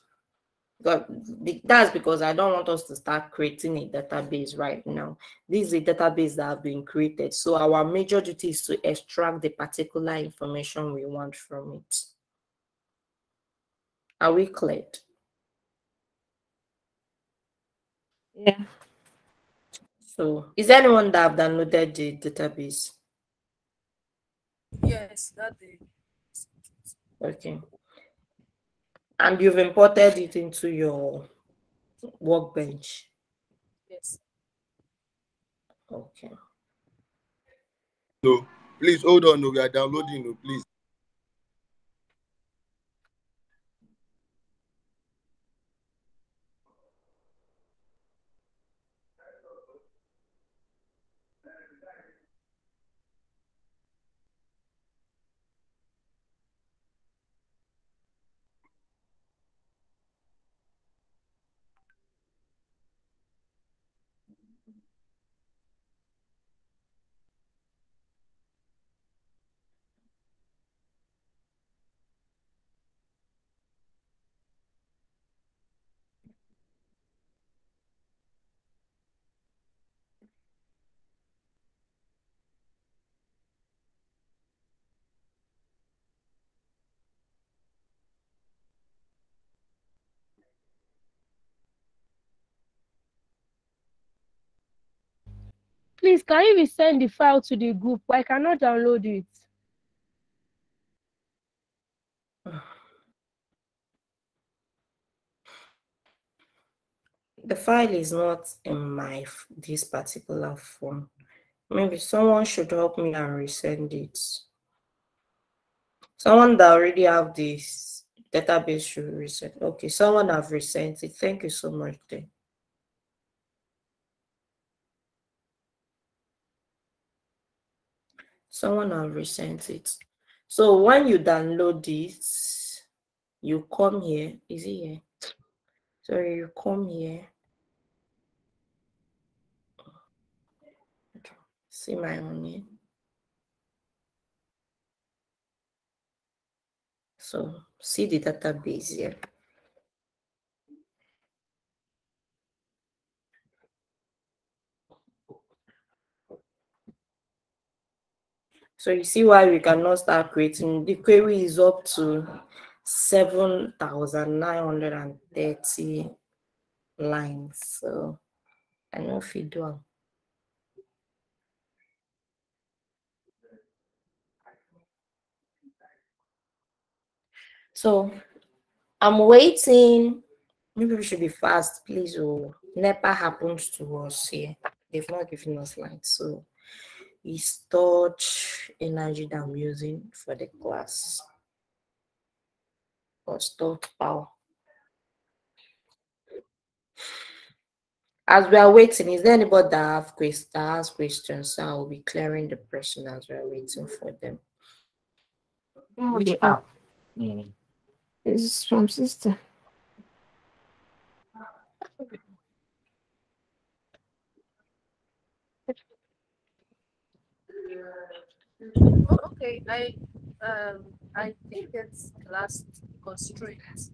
That's because I don't want us to start creating a database right now. This is a database that have been created. So our major duty is to extract the particular information we want from it. Are we cleared? Yeah. So, is there anyone that have downloaded the database? Yes, that day. Okay. And you've imported it into your Workbench? Yes. Okay. No, please hold on. No, we are downloading. No, please. Please, can you resend the file to the group? I cannot download it. The file is not in this particular phone. Maybe someone should help me and resend it. Someone that already have this database should resend. Okay, someone have resent it. Thank you so much then. Someone have resent it. So when you download it, you come here. Is it here? Sorry, you come here. See my own here. So see the database here. So you see why we cannot start creating. The query is up to 7,930 lines. So I know if you do. So I'm waiting. Maybe we should be fast, please. Oh, NEPA happens to us here. They've not given us lines. So it's storage energy that I'm using for the class. Or stored power. As we are waiting, is there anybody that has questions? So I will be clearing the person as we are waiting for them. Which app? This is from sister. Oh, okay. I think it's class constraints.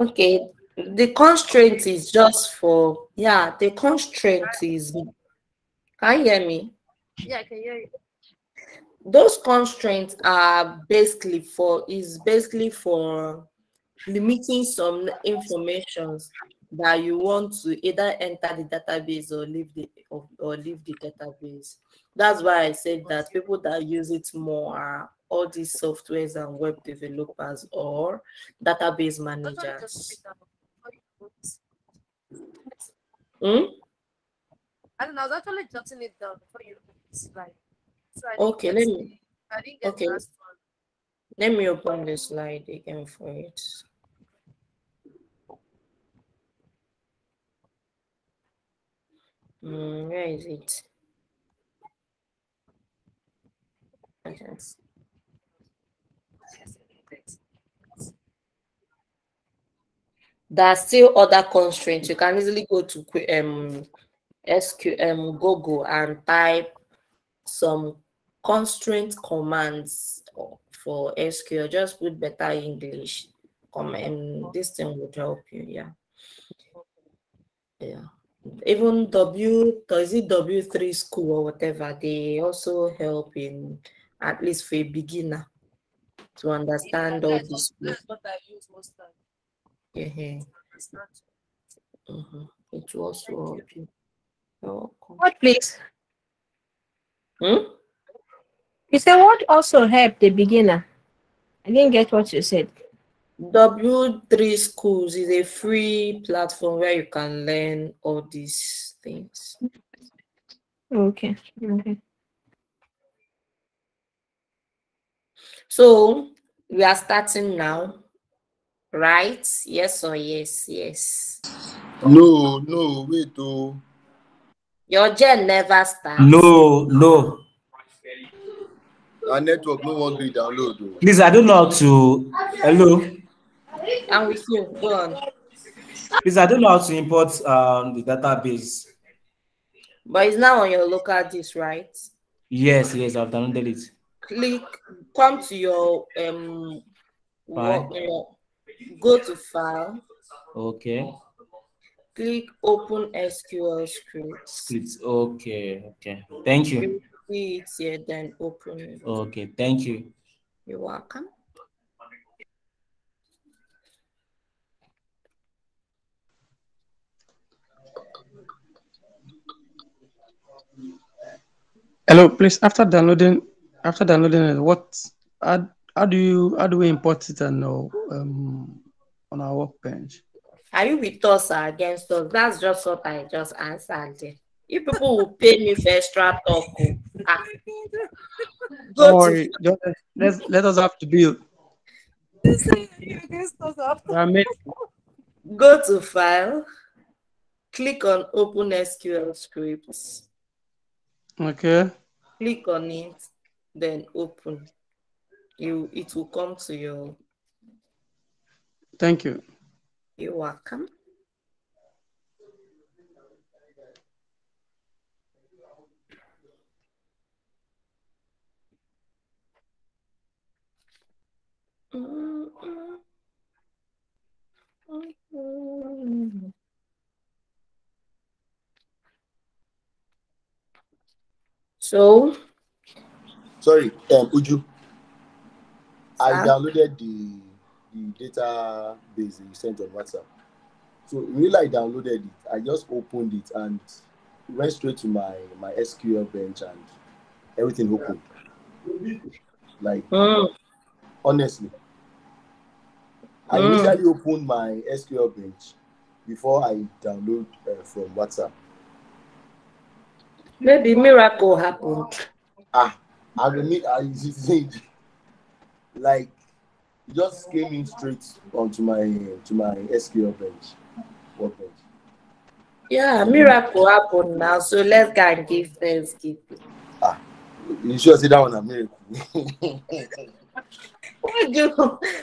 Okay, the constraint is just for, yeah, the constraint is, can you hear me? Yeah, I can hear you. Those constraints are basically for limiting some information that you want to either enter the database or leave the database. That's why I said that people that use it more are all these softwares and web developers or database managers. I don't know. I was actually jotting it down before you slide. So Okay, I didn't get okay. the last one. Let me open the slide again for it. Where is it? Okay. There are still other constraints. You can easily go to SQL Google and type some constraint commands for SQL. Just put better English. This thing would help you. Yeah. Even W3 school or whatever, they also help in, at least for a beginner, to understand all this. That's what I use most times. Yeah. It was help you. You're welcome. What, please? Hmm? You said what also help the beginner? I didn't get what you said. W3 Schools is a free platform where you can learn all these things. Okay. So we are starting now, right? Yes or yes? No, wait, oh. Your gen never starts. No. Our network no one gree download. Oh. Please, I don't know how to. Hello. I'm with you. Go on. Please, I don't know how to import the database. But it's now on your local disk, right? Yes, I've downloaded it. Come to your go to file. Okay. Click open SQL scripts. Okay. Thank you. You see it here, then open it. Okay, thank you. You're welcome. Hello, please. After downloading it, how do we import it on our workbench? Are you with us or against us? That's just what I just answered. If people will pay me for extra talk, Don't worry. Just let us have to deal. Go to file, click on open SQL scripts. Okay. Click on it, then open. It will come to your. Thank you. You're welcome. So, sorry, Uju. I sir? downloaded the database you sent on WhatsApp. So when I downloaded it, I just opened it and went straight to my SQL bench and everything opened. Like honestly, I initially opened my SQL bench before I download from WhatsApp. Maybe miracle happened. I like it just came in straight onto my SQL bench. Workbench. Yeah, miracle happened now. So let's go and give Thanksgiving. You sure say that one a miracle?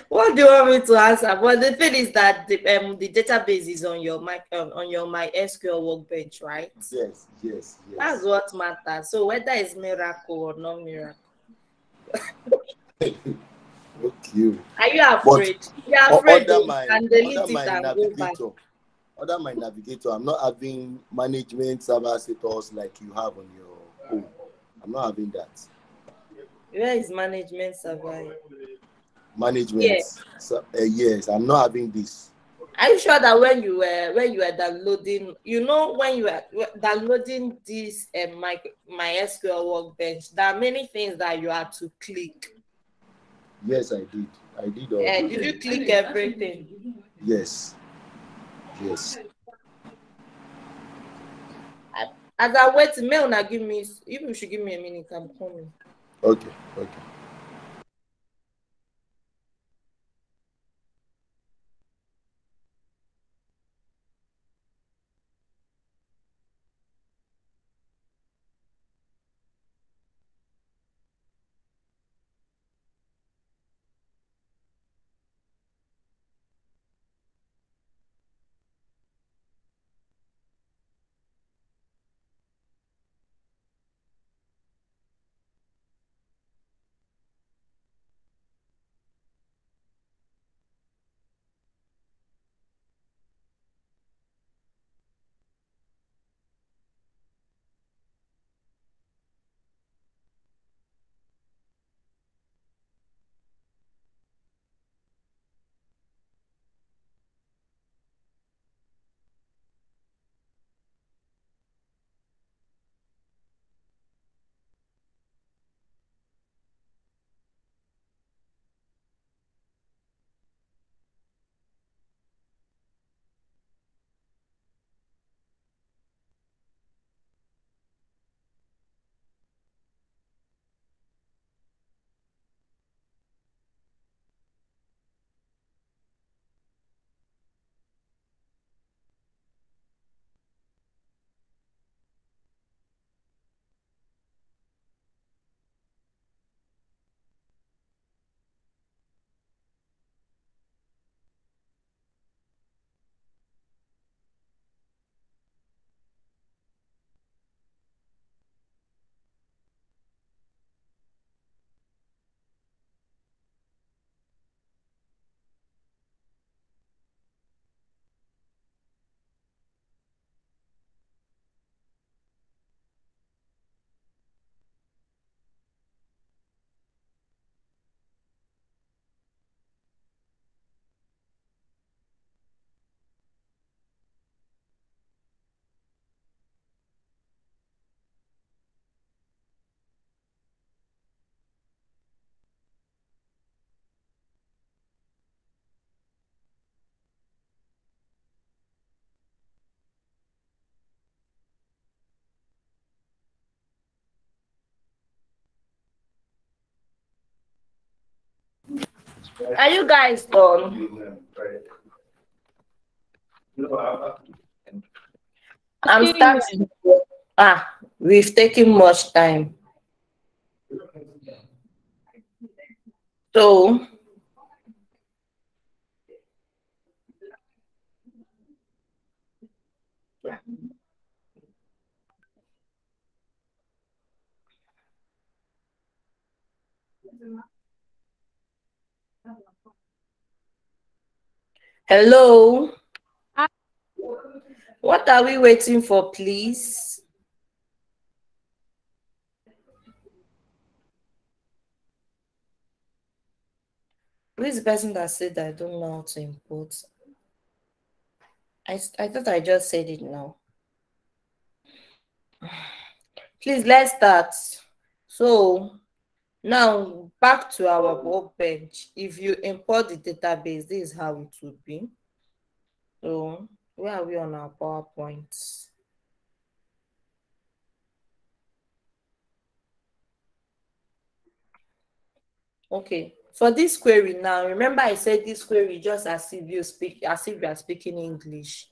What do you want me to answer? But the thing is that the database is on your my SQL Workbench, right? Yes. That's what matters. So whether it's miracle or not miracle. Okay. Are you afraid? You're afraid under my navigator, I'm not having management server status like you have on your own. I'm not having that. Where is management server? Management. Yes. So, yes, I'm not having this. Are you sure that when you were downloading, when you were downloading this my SQL Workbench, there are many things that you have to click. Yes, I did. Did you click everything? Yes. As I wait, mail now give me. You should give me a minute. I'm coming. Okay. Are you guys done? I'm starting. We've taken much time. So hello. What are we waiting for, please? Who is the person that said I don't know how to import? I thought I just said it now. Please, let's start. So now back to our workbench. If you import the database, this is how it would be. So where are we on our PowerPoint? Okay, for this query now, remember I said this query just as if you are speaking English.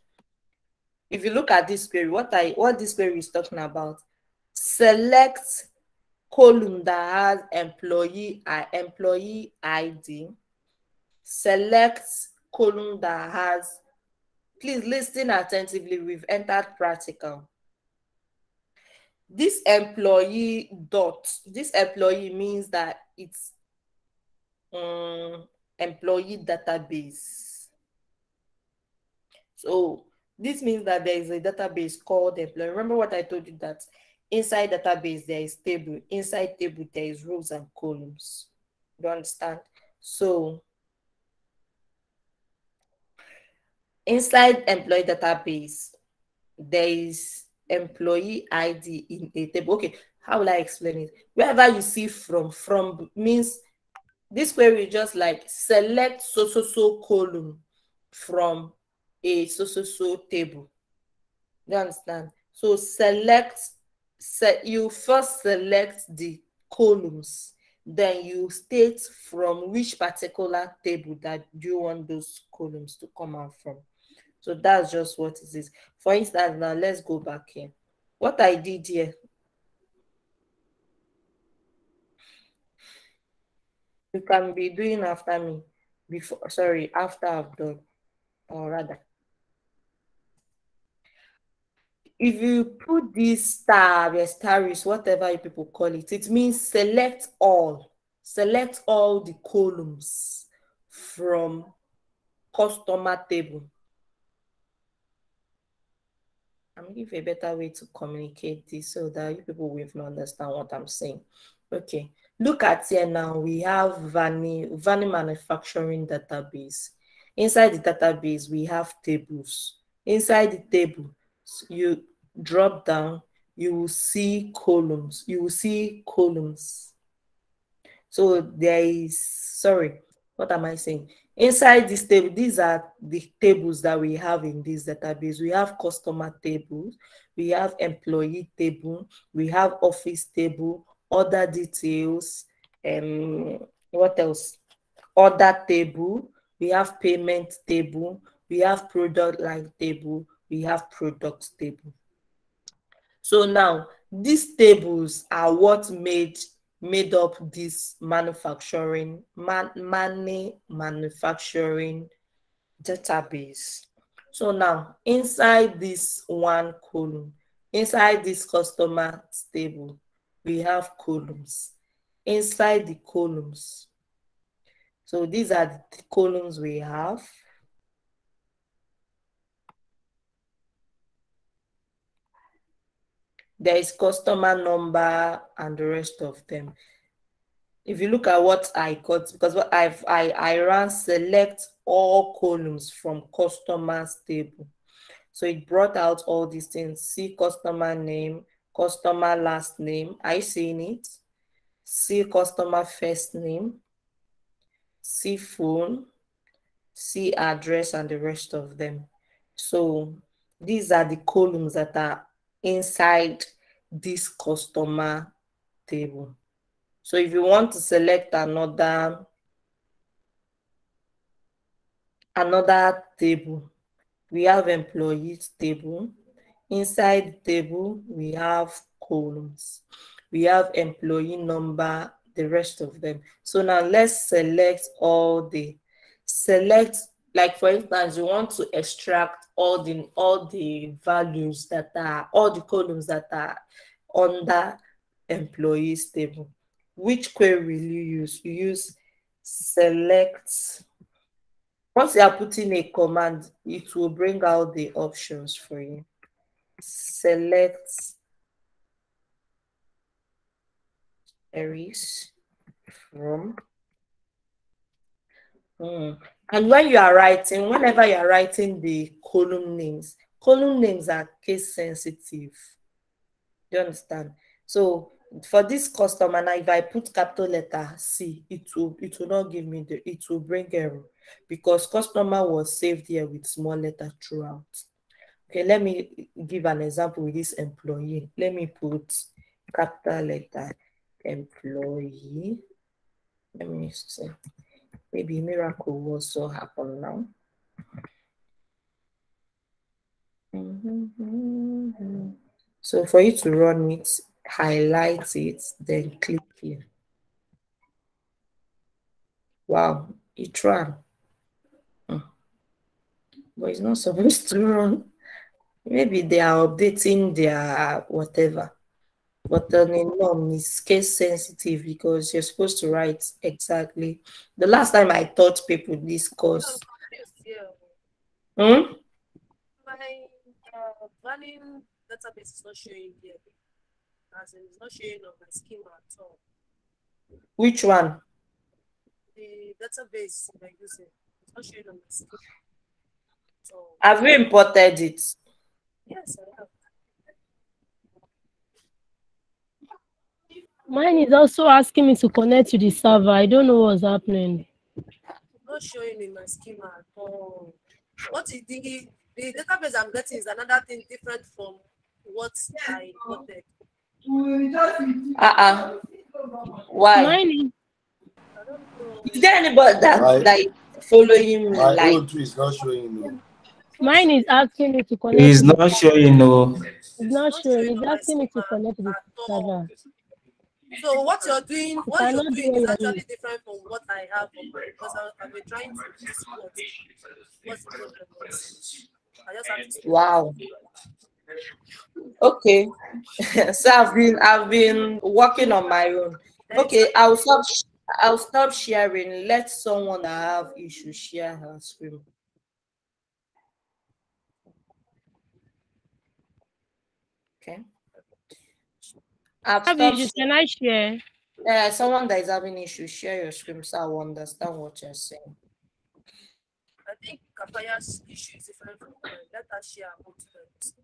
If you look at this query, what this query is talking about, select column that has employee ID, select column that has, please listen attentively, we've entered practical. This employee means that it's employee database. So this means that there is a database called employee. Remember what I told you, that inside database there is table, inside table there is rows and columns. You understand? So inside employee database there is employee ID in a table. Okay, how will I explain it? Wherever you see from means this query just like select so column from a so table. You understand? So you first select the columns, then you state from which particular table that you want those columns to come out from. So that's just what it is. For instance, now let's go back here. What I did here, you can be doing after me after I've done, or rather. If you put this star, whatever you people call it, it means select all the columns from customer table. I'm gonna give you a better way to communicate this so that you people will understand what I'm saying. Okay, look at here now. We have Vanny manufacturing database. Inside the database, we have tables. Inside the table, you drop down, you will see columns. So there is, what am I saying? Inside this table, these are the tables that we have in this database. We have customer tables, we have employee table, we have office table, other details, what else? Order table, we have payment table, we have product line table, we have product table. So now these tables are what made up this manufacturing database. So now inside this one column, inside this customer table, we have columns. Inside the columns, so these are the columns we have. There is customer number and the rest of them. If you look at what I got, because what I ran select all columns from customers table. So it brought out all these things. See customer name, customer last name. Are you seeing it? See customer first name, see phone, see address, and the rest of them. So these are the columns that are inside this customer table. So if you want to select another another table. We have employees table. Inside the table, we have columns. We have employee number, the rest of them. So now let's select like for instance, you want to extract all the values that are, all the columns that are under employees table. Which query will you use? You use select. Once you are putting a command, it will bring out the options for you. Select queries from. And when you are writing, whenever you are writing the column names are case sensitive. Do you understand? So for this customer, now if I put capital letter C, it will not give me it will bring error because customer was saved here with small letter throughout. Okay, let me give an example with this employee. Let me put capital letter employee. Let me see. Maybe miracle will also happen now. So for you to run it, highlight it, then click here. Wow, it ran. But it's not supposed to run. Maybe they are updating their whatever. But no, it's case sensitive because you're supposed to write exactly. The last time I taught people this course. My planning database is not showing here. As in, it's not showing on my schema at all. Which one? The database I'm using. It's not showing on my schema. So, have you imported it? Yes, I have. Mine is also asking me to connect to the server. I don't know what's happening. It's not showing in my schema at all. What is the database I'm getting is another thing different from what I imported. Why? Mine is, I don't know. Is there anybody that is following me? My own too is not showing no. Mine is asking me to connect. It's not showing no. It's not showing. It's asking me to connect to the server. So what you're doing, is actually it. different from what I have because I've been trying to see what's the problem. I just have to wow. Okay. So I've been working on my own. Okay, I'll stop sharing. Let someone that have issues share her screen. Okay. Can I share? Someone that is having issues, share your screen so I will understand what you're saying. I think Kafaya's issue is different from mine. Let us share both times.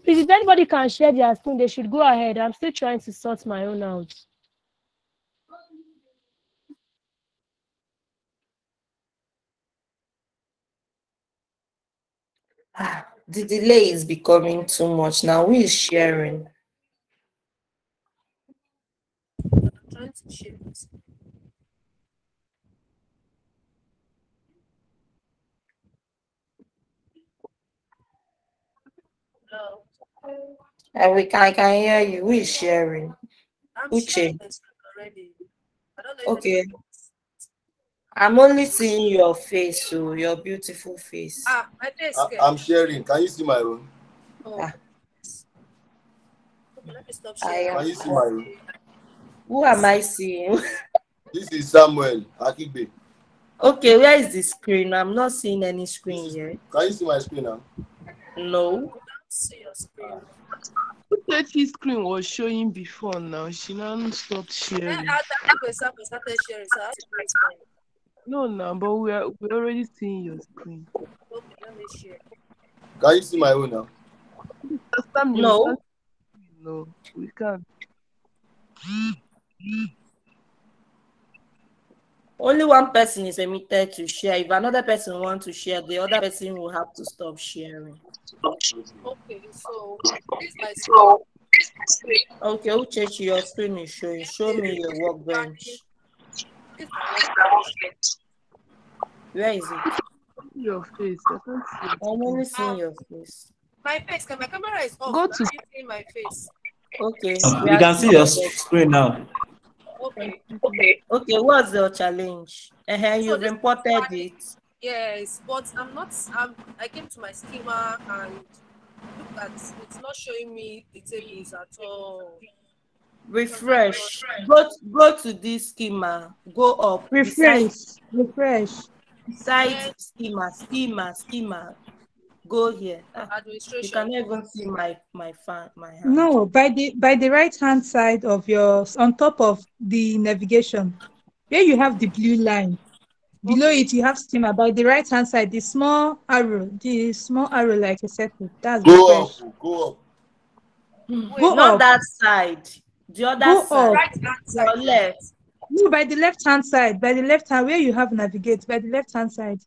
Please, if anybody can share their screen, they should go ahead. I'm still trying to sort my own out. The delay is becoming too much now. Who is sharing? I'm trying to share this. Hello. I can hear you. Who is sharing? I'm sharing the screen already. I don't know if okay. I'm only seeing your face, so your beautiful face. My face. I'm sharing. Can you see my own? Okay, let me stop sharing. Can you see my own? Who am I seeing? This is Samuel Akibe. Okay, where is the screen? I'm not seeing any screen here. Can you see my screen now? No. See your screen. His screen was showing before now. She now stopped sharing. Started sharing, so I have to explain. No, but we're already seeing your screen. Okay, let me share. Can you see my own now? No. No, we can't. Only one person is permitted to share. If another person wants to share, the other person will have to stop sharing. Okay, so this is my screen. Okay, Uchechi, your screen is showing. Show me your workbench. This is my workbench. Where is it? Your face. I can't see it. I'm only seeing your face. My face, my camera is off. Go Go to- to see my face. Okay. You can see your screen now. Okay. Okay, what's your challenge? You've this- imported it. Yes, but I came to my schema and look at it's not showing me the tables at all. Refresh. Go to this schema. Go up. Refresh. Beside schema. Go here. You Administration. can even see my hand. No, by the right hand side of on top of the navigation, where you have the blue line. Below it, you have schema. By the right hand side, the small arrow like a circle. That's refresh. Go up. Go Not up. that side. The other Go side. up. Right hand side. Your left. No, by the left hand side. By the left hand, where you have navigate. By the left hand side.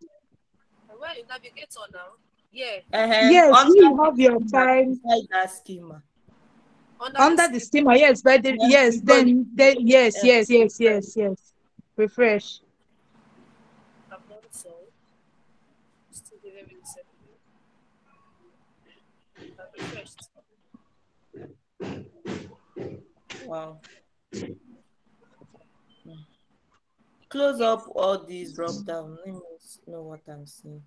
Where you navigate on now? Yeah. Yes, you have your time. Beside that schema. Under the schema, yes. By the yes, then yes. Refresh. I've done so. Still giving me the second. I've refreshed. Wow. Close up all these drop down. Let me know what I'm seeing.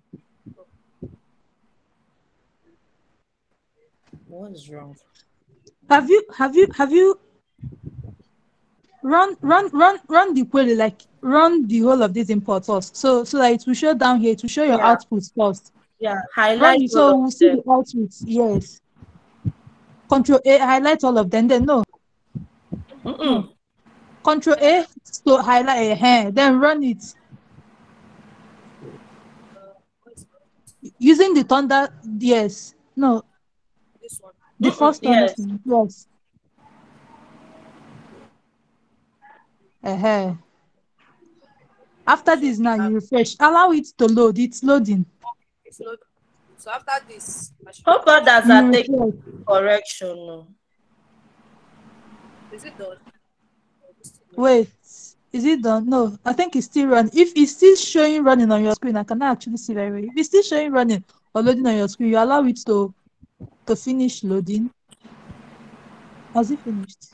What is wrong? Have you run the query, like run the whole of these imports first. So that it will show down here to show your outputs first. Yeah, Run highlight. it, so we'll see the outputs. Yes. Control A, highlight all of them. Then no. Control A to highlight a hair. Then run it. Using the thunder. Yes. No. This one. The first one. Yes. Yes. After this, now you refresh. Allow it to load. It's loading. It's loading. So after this, I should Hope God does not take correction. No. Is it done? Wait, is it done? No, I think it's still running. If it's still showing running on your screen, I cannot actually see very well. If it's still showing running or loading on your screen, you allow it to finish loading. Has it finished?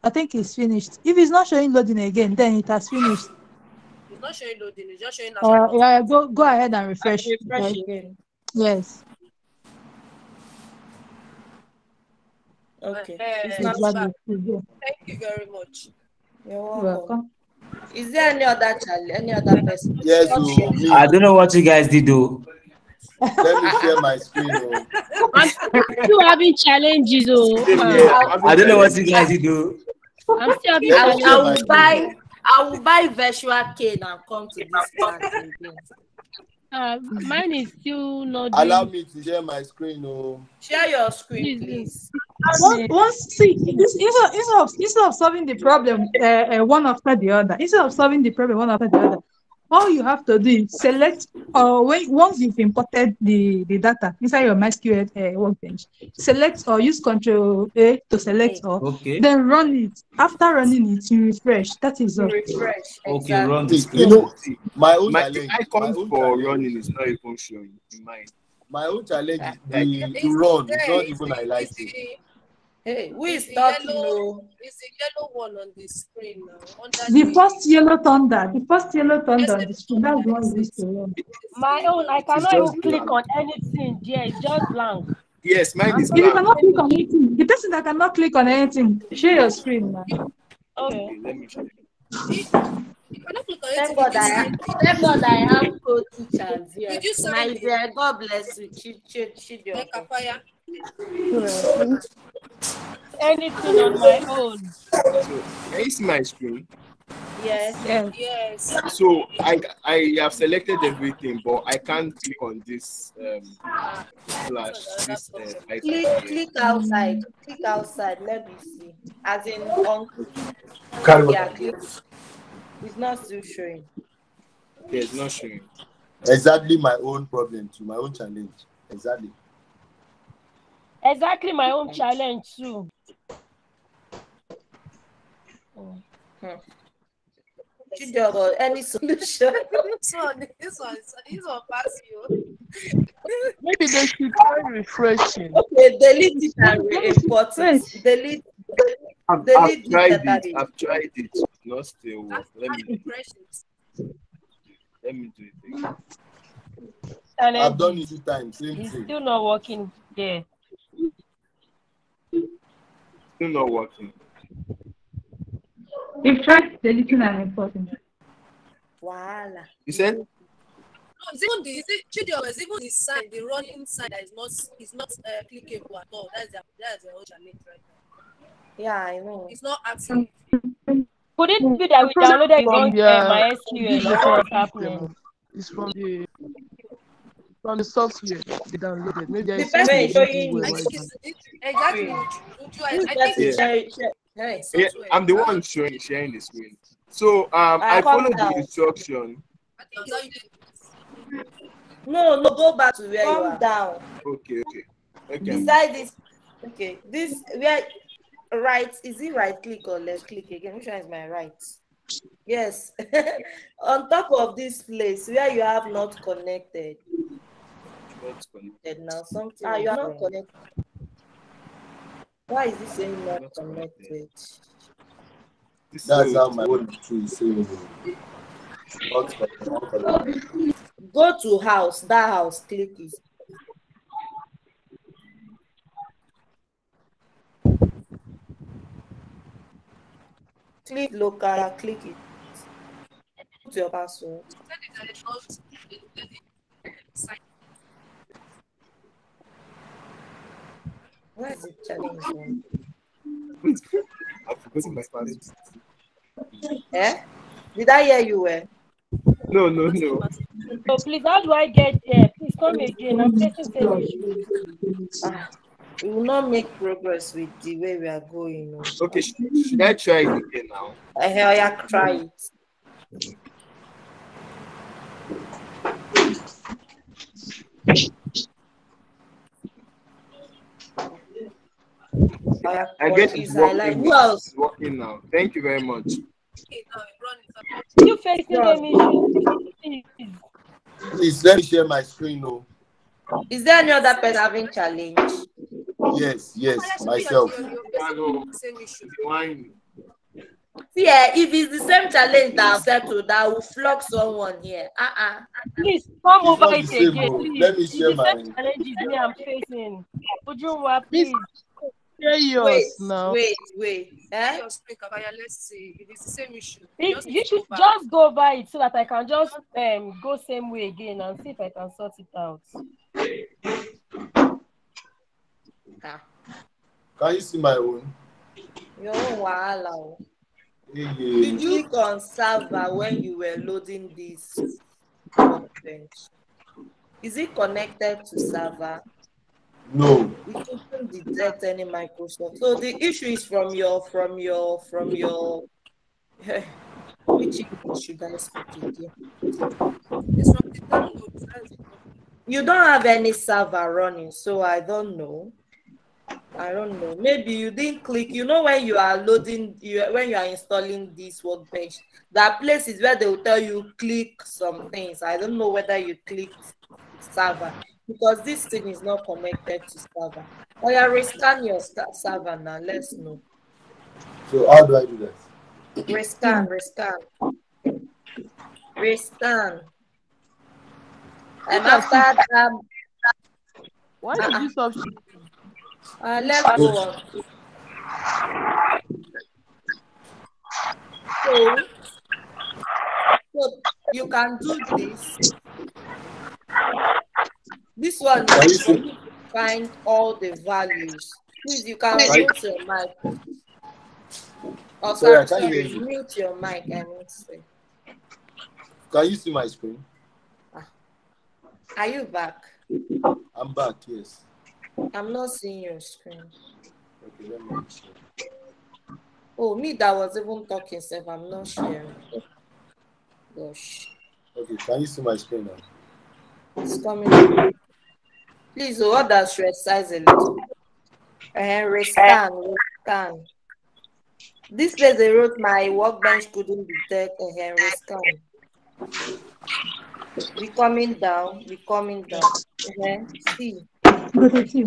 I think it's finished. If it's not showing loading again, then it has finished. It's not showing loading, it's just showing Yeah, go ahead and refresh. Refresh again. Yes. Okay. Exactly. Thank you very much. You're You're welcome. Is there any other challenge? Any other person? Yes, Okay. I don't know what you guys did though. Let me share my screen. I'm still having challenges. I don't know what you guys did though. I'm still having Let me share my challenges. screen. I will buy virtual cane and come to this class again. Mine is still not. Allow me to share my screen. Share your screen, please. Instead of solving the problem one after the other, all you have to do is select, once you've imported the data inside your MySQL workbench, select or use Control A to select all. Okay. Then run it. After running it, you refresh. That is all. Refresh. Okay, Exactly. run the You screen. know, my own My challenge. icon for running is not even showing in mine. My own challenge is It's to run. there, It's not it's even the- highlighting. it's the- Hey, who is it's the talking? yellow- No. It's the yellow one on the screen now. The first yellow thunder on the screen. That's the one you used to run. My own, I It's cannot just even click blank. on anything. Yeah, it's just blank. Yes, mine is You blank. cannot click on anything. The person that cannot click on anything, share your screen now. Okay. Okay, let me check. You cannot click on it. Thank God I have co-teachers here. Did you sign My it? dear, God bless you. Chidi. Make a fire. Anything on my own. So, can you see my screen? Yes. Yes. Yes. So I have selected everything, but I can't click on this slash this icon here. Click outside. Click outside. Let me see. As in on. Carry what Yeah, I click. get. It's not still showing. There's not showing. Exactly my own problem too, my own challenge. Exactly. Exactly my own challenge too. Chidiogo, any solution? This one pass you. Maybe they should try refreshing. Okay, delete it and re-import it. Wait. Delete I've this tried it. database. I've tried it. It's not still work. Let me do it again. I've done Challenge. it 2 times, same It's thing. still not working there. Still not working. You've tried deleting and importing. Voila. You said? No, it's even it's even the sign, the running sign that is not clickable at all. That's the whole challenge right now. Yeah, I know. It's not active. Could it be that we downloaded the wrong MySQL? This That's what's happening. It's from the software they downloaded. Maybe there The is something person they showing don't do I well. think exactly. I think it's Yeah, I'm the one sharing the screen. So I followed the instruction. I think you No, go back to where you are. Down. Okay. Beside this, okay, this where right, is it right click or left click again? Which one is my right? Yes. On top of this place where you have not connected. Not connected. Now something you are not connected. Why is this saying not connected? That's how my own tree is saying. Go to house, that house, click it. Click local, click it. Put your password. Where is the challenge one? I've forgotten my password. Eh? Did I hear you well? No. So please, how do I get there? Please come again. I'm facing same issues. We will not make progress with the way we are going. Okay, should I try it again now? I try it. I guess it's working. Who else? It's working now. Thank you very much. You facing them issues? Please let me share my screen. No. Is there any other person having challenge? Yes, myself. Yeah, if it's the same challenge that I've settled, that will flog someone here. Please come over it same, again. Please. Let me share my challenges me I'm facing. Ujunwa, please. Wait. Eh? Let's see if it's the same issue. You should just go by it so that I can just go same way again and see if I can sort it out. Can you see my own? Your own wahala. Did you click on server when you were loading this workbench? Is it connected to server? No. We couldn't detect any Microsoft. So the issue is from your which English should I speak again? It's from the download. You don't have any server running, so I don't know. Maybe you didn't click. You know, when you are loading, when you are installing this workbench, that place is where they will tell you click some things. I don't know whether you clicked server because this thing is not connected to server. Or you rescan your server now. Let's know. So how do I do that? Rescan. And after that, why is this option? let's go on. So you can do this. This one is to find all the values. Please, you can mute your mic. Oh, Sorry, I sorry, can't hear sorry. you. Mute your mic. I mean, say. Can you see my screen? Are you back? I'm back, yes. I'm not seeing your screen. Okay, let me share. Oh, me that was even talking, Seth. I'm not sharing. Gosh. Okay, can you see my screen now? It's coming. Please, what does resize a little? Rescan, rescan. This place they wrote my workbench couldn't detect rescan. We coming down, we coming down. See. Okay.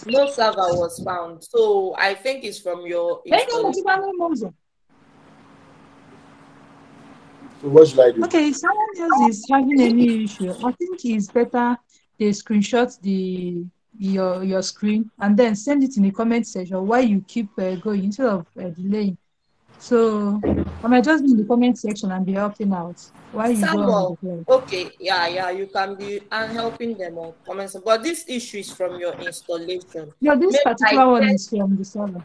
No server was found. So I think it's from your installation. So what should I do? Okay, if someone else is having any issue, I think it's better they screenshot your screen and then send it in the comment section while you keep going instead of delaying. So I might just be in the comment section and be helping out while you go on with the plan. Okay, yeah, you can be helping them on comments, but this issue is from your installation. No, this Maybe particular one is from the server.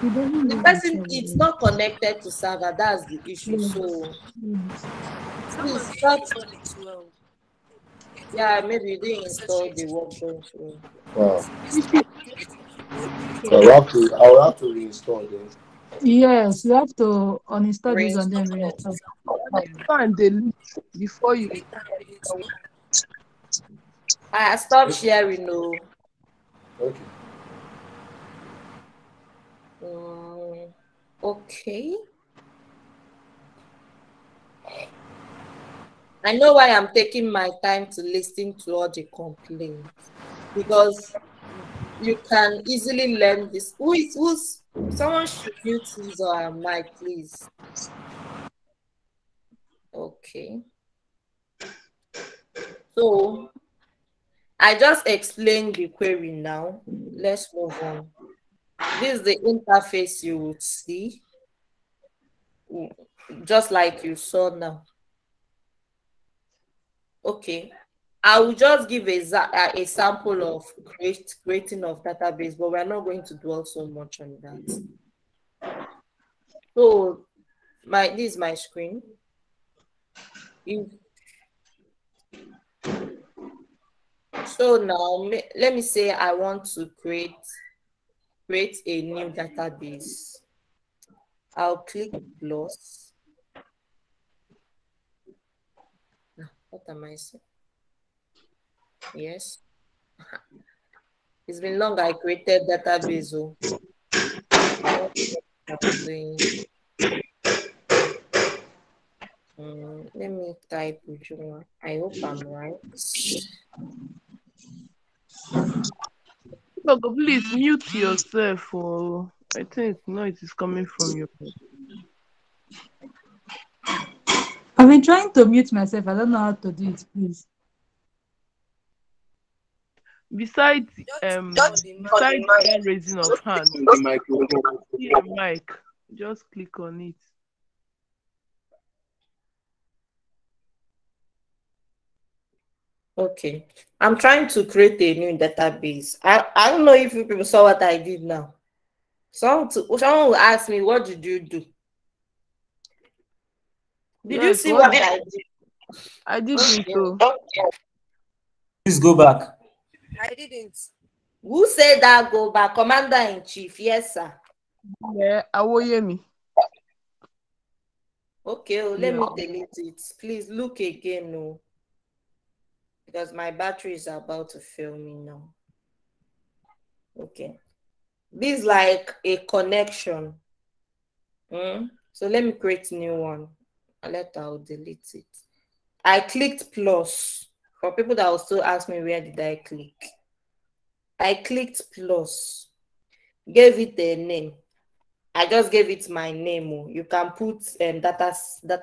The person it's not connected to server, that's the issue. So please start. Yeah, maybe you didn't install the workbench. Wow. So I'll have to reinstall them. Yes, you have to uninstall this and then reinstall. And delete before you. I stop sharing. No. Okay. Okay. I know why I'm taking my time to listen to all the complaints, because you can easily learn this. Who's someone should mute his or her mic, please. Okay. So I just explained the query now. Let's move on. This is the interface you would see, just like you saw now. Okay, I will just give a sample of creating of database, but we're not going to dwell so much on that. So this is my screen. So now let me say I want to create a new database. I'll click plus. What am I saying? Yes. It's been long I created database. Let me type Ujuma. I hope I'm right. So please mute yourself, or I think noise is coming from your. I've been trying to mute myself. I don't know how to do it, please. Besides that raising of hand, mic, just click on it. Okay, I'm trying to create a new database. I don't know if you people saw what I did now. Someone will ask me, what did you do? Did you see what I did? I didn't. Please go back. I didn't. Who said that? Go back, Commander-in-Chief. Yes, sir. Yeah, Awoyemi. Okay, let me delete it. Please look again, no, because my battery is about to fail me now. Okay, this is like a connection. So let me create a new one. I'll delete it. I clicked plus. For people that will still ask me, where did I click? I clicked plus, gave it a name. I just gave it my name. You can put data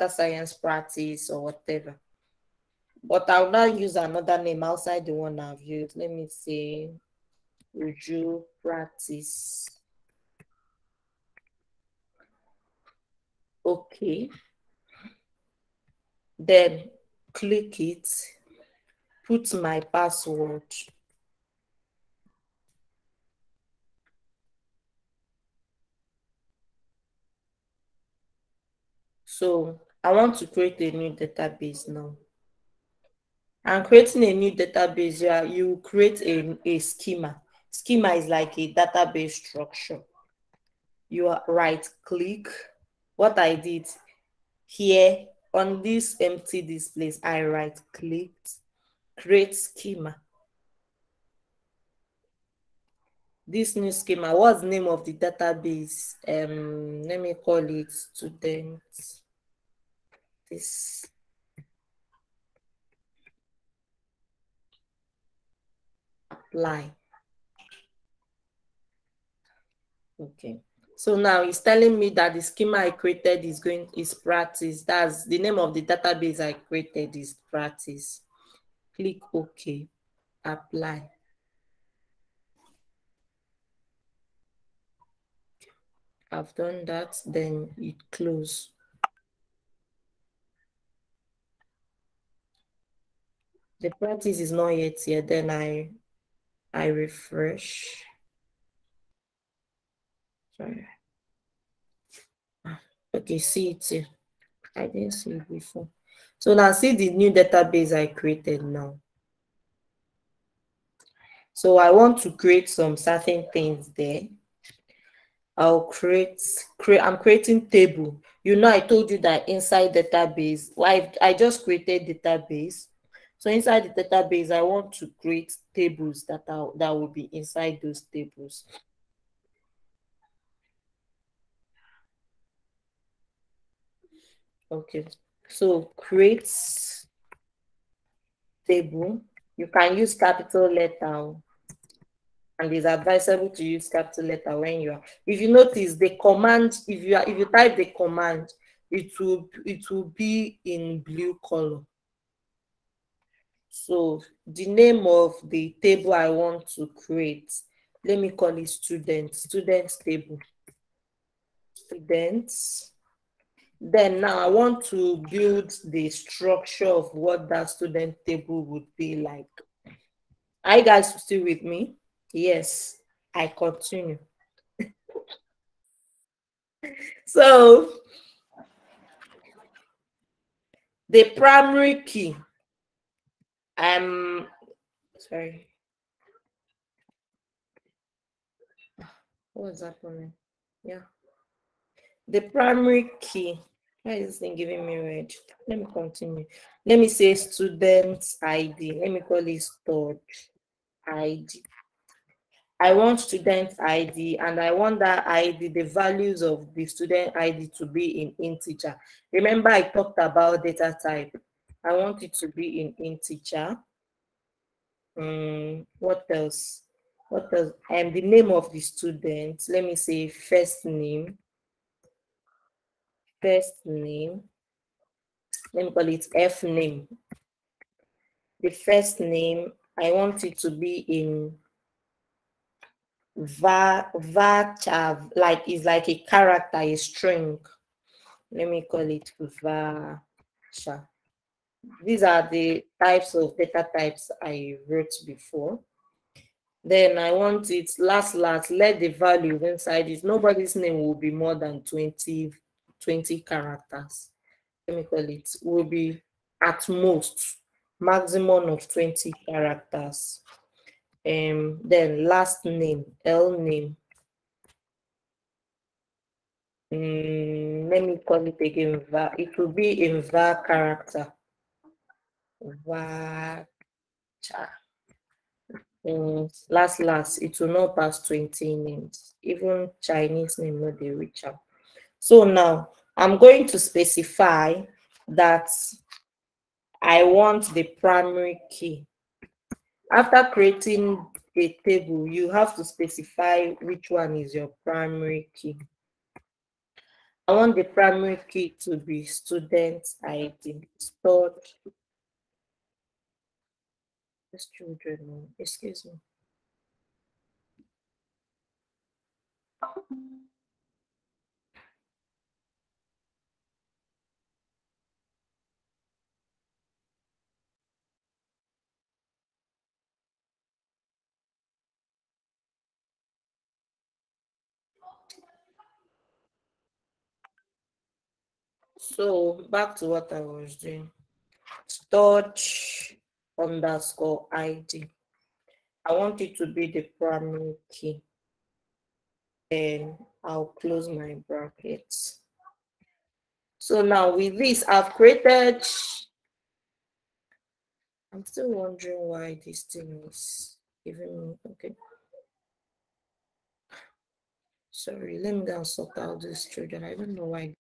science practice or whatever. But I'll now use another name outside the one I've used. Let me say review practice. Okay. Then click it, put my password. So I want to create a new database now. And creating a new database, yeah, you create a schema. Schema is like a database structure. You right click. What I did here on this empty displays, I right clicked, create schema. This new schema, what's the name of the database? Let me call it students. This apply. Okay. So now it's telling me that the schema I created is practice. That's the name of the database I created is practice. Click OK. Apply. I've done that, then it close. The practice is not yet here, then I refresh. Sorry. Okay, see it here. I didn't see it before. So now see the new database I created now. So I want to create some certain things there. I'll I'm creating table. You know, I told you that inside database, well, I just created database. So inside the database, I want to create tables that will be inside those tables. Okay, so create table. You can use capital letter, and it's advisable to use capital letter when you are. If you notice the command, if you type the command, it will be in blue color. So the name of the table I want to create, let me call it students table. Students. Then now I want to build the structure of what that student table would be like. Are you guys still with me? Yes, I continue. So the primary key, sorry. What's happening? Yeah. The primary key. Why is this thing giving me red? Let me continue. Let me say student ID. Let me call it stored ID. I want student ID, and I want that ID, the values of the student ID to be in integer. Remember, I talked about data type. I want it to be in integer. What else? What else? And the name of the student. Let me say first name. First name. Let me call it F name. The first name, I want it to be in varchar, like it's like a character, a string. Let me call it varchar. These are the types of data types I wrote before. Then I want it last, let the value inside it. Nobody's name will be more than 20 characters. Let me call it, will be at most maximum of 20 characters. Then last name, L name. Let me call it again. It will be in var character. Var. Last, it will not pass 20 names. Even Chinese name, not they reach out. So now I'm going to specify that I want the primary key. After creating a table, you have to specify which one is your primary key. I want the primary key to be student ID, stored. These children, excuse me. So back to what I was doing. Storage underscore ID. I want it to be the primary key. Then I'll close my brackets. So now with this, I've created. I'm still wondering why this thing is giving me. Okay. Sorry, let me go and sort out this children. I don't know why.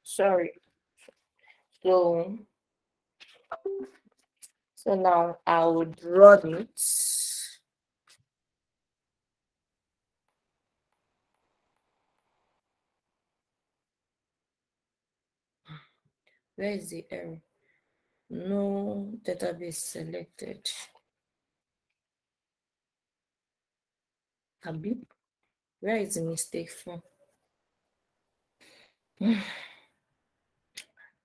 Sorry. So now I would run it. Where is the error? No database selected. Abi, where is the mistake from?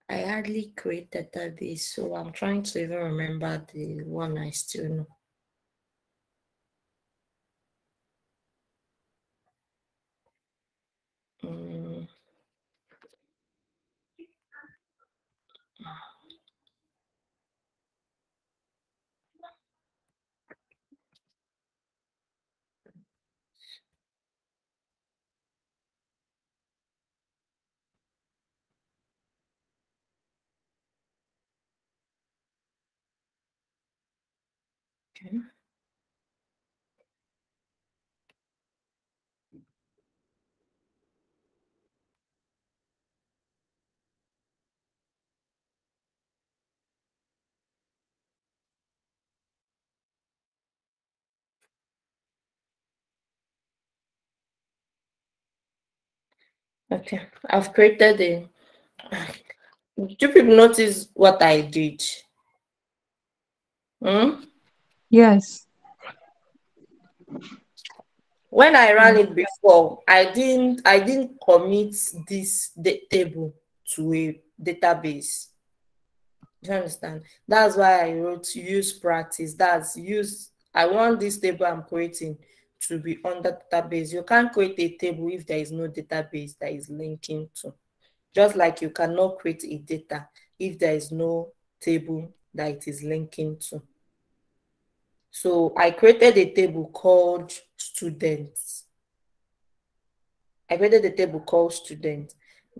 I hardly create database, so I'm trying to even remember the one I still know. Okay. Okay, I've created a. Do people notice what I did? Yes. When I ran it before, I didn't commit this table to a database. Do you understand? That's why I wrote use practice. That's use. I want this table I'm creating to be on the database. You can't create a table if there is no database that is linking to. Just like you cannot create a data if there is no table that it is linking to. So I created a table called students. I created a table called student.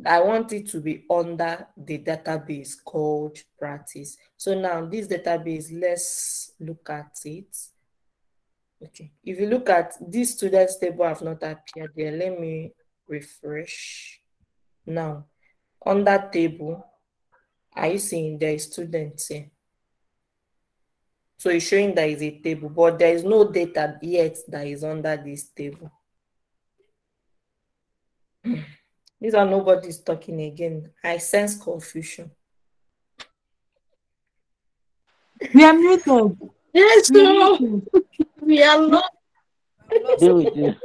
I want it to be under the database called practice. So now this database, let's look at it. Okay, if you look at this students table have not appeared there. Let me refresh. Now, on that table, are you seeing there is students here? So it's showing there is a table, but there is no data yet that is under this table. These are nobody's talking again. I sense confusion. We are muted. Yes, no. We are not. Deal with you.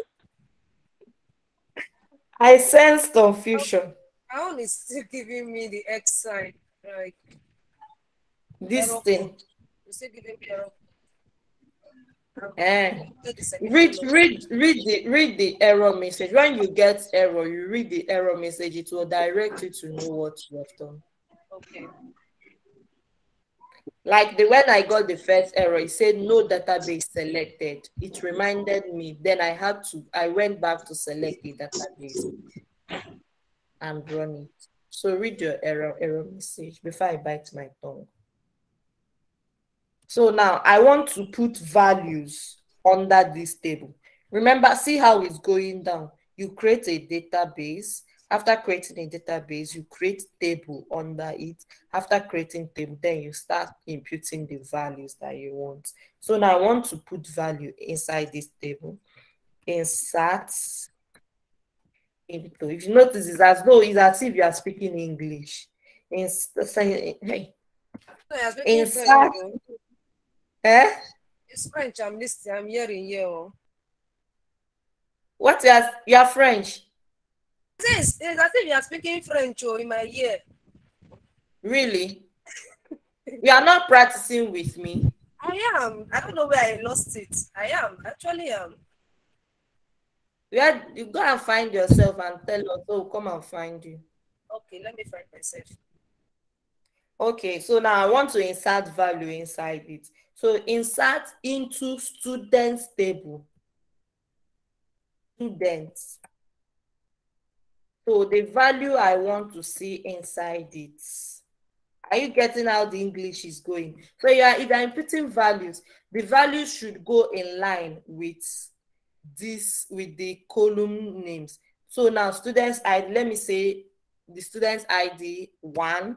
I sense confusion. My own is still giving me the X sign. Like this error thing. code. You still giving me error. Read the error message. When you get error, you read the error message. It will direct you to know what you have done. Okay. Like when I got the first error, it said no database selected. It reminded me. Then I went back to select the database and run it. So read your error message before I bite my tongue. So now I want to put values under this table. Remember, see how it's going down. You create a database. After creating a database, you create table under it. After creating table, then you start imputing the values that you want. So now I want to put value inside this table. Insert If you notice, it's as though it's as if you are speaking English. Hey. In fact, It's French. I'm listening. I'm hearing you. What you are French? It's as if you are speaking French in my ear. Really? You are not practicing with me? I am. I don't know where I lost it. I am. Actually am. You go and find yourself and tell us, oh, come and find you. Okay, let me find myself. Okay, so now I want to insert value inside it. So insert into students table. Students. So the value I want to see inside it. Are you getting how the English is going? So if you are inputting values, the values should go in line with the column names. So now students ID, let me say the student's ID 1,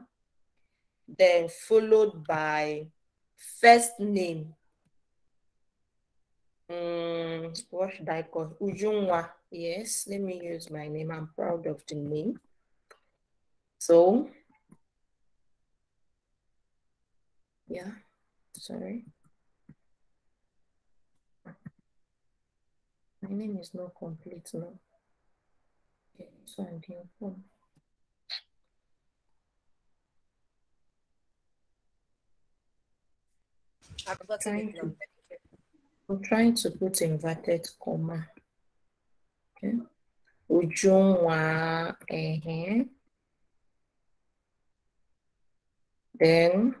then followed by first name. What should I call? Ujunwa. Yes, let me use my name. I'm proud of the name. So, yeah, sorry. My name is not complete now. Okay, so I'm doing phone. I've gotten it now. I'm trying to put inverted comma. Okay. Ujunwa. Then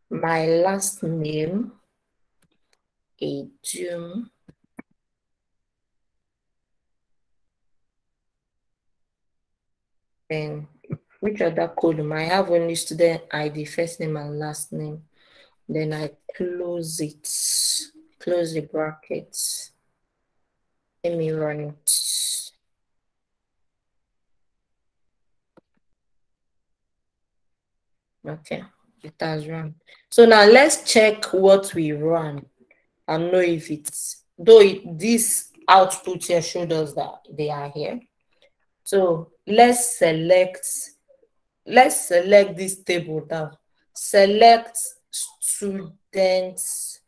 my last name, Ejum. Then which other column? I have only student ID, first name and last name. Then I close it, close the brackets. Let me run it. Okay, it has run. So now let's check what we run and know if it's, this output here showed us that they are here. So let's select this table down. Select students.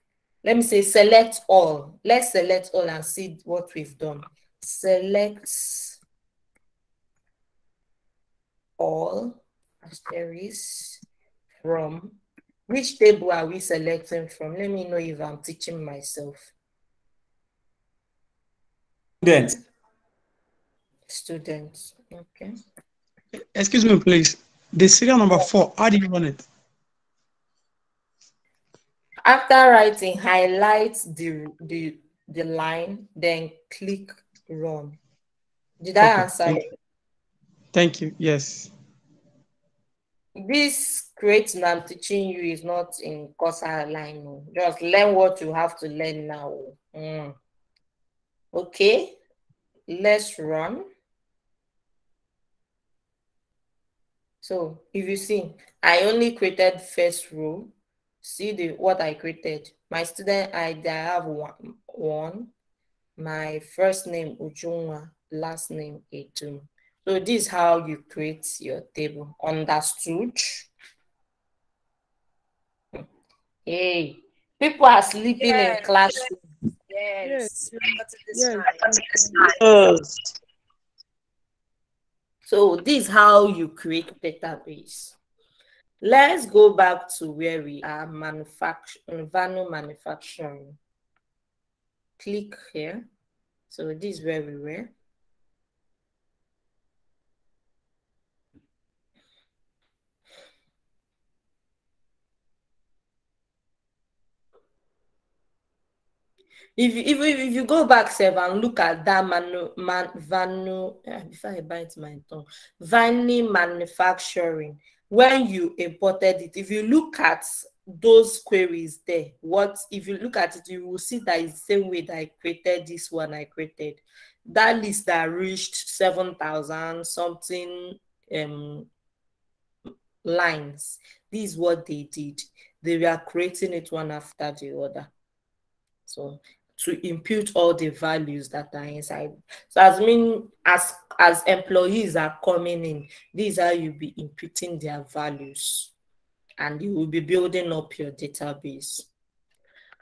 Let me say select all. Let's select all and see what we've done. Select all asterisk from. Which table are we selecting from? Let me know if I'm teaching myself. Students. Okay. Excuse me, please. The serial number 4, how do you run it? After writing, highlight the line, then click run. Did I answer you? Thank you. Yes. This creating I'm teaching you is not in course outline. No. Just learn what you have to learn now. Okay, let's run. So if you see, I only created first row. See what I created. My student ID, I have one. My first name Ujunwa, last name Ejum. So this is how you create your table. Understood? Hey, people are sleeping in classroom. Yes. So this is how you create database. Let's go back to where we are, value manufacturing. Click here. So this is where we were. If you go back, Seb, and look at that before I bite my tongue, vanilla manufacturing, when you imported it, if you look at those queries there, if you look at it, you will see that it's the same way that I created this one. I created that list that reached 7,000 something lines. This is what they did. They were creating it one after the other. So to impute all the values that are inside. So as employees are coming in, these are you be imputing their values, and you will be building up your database.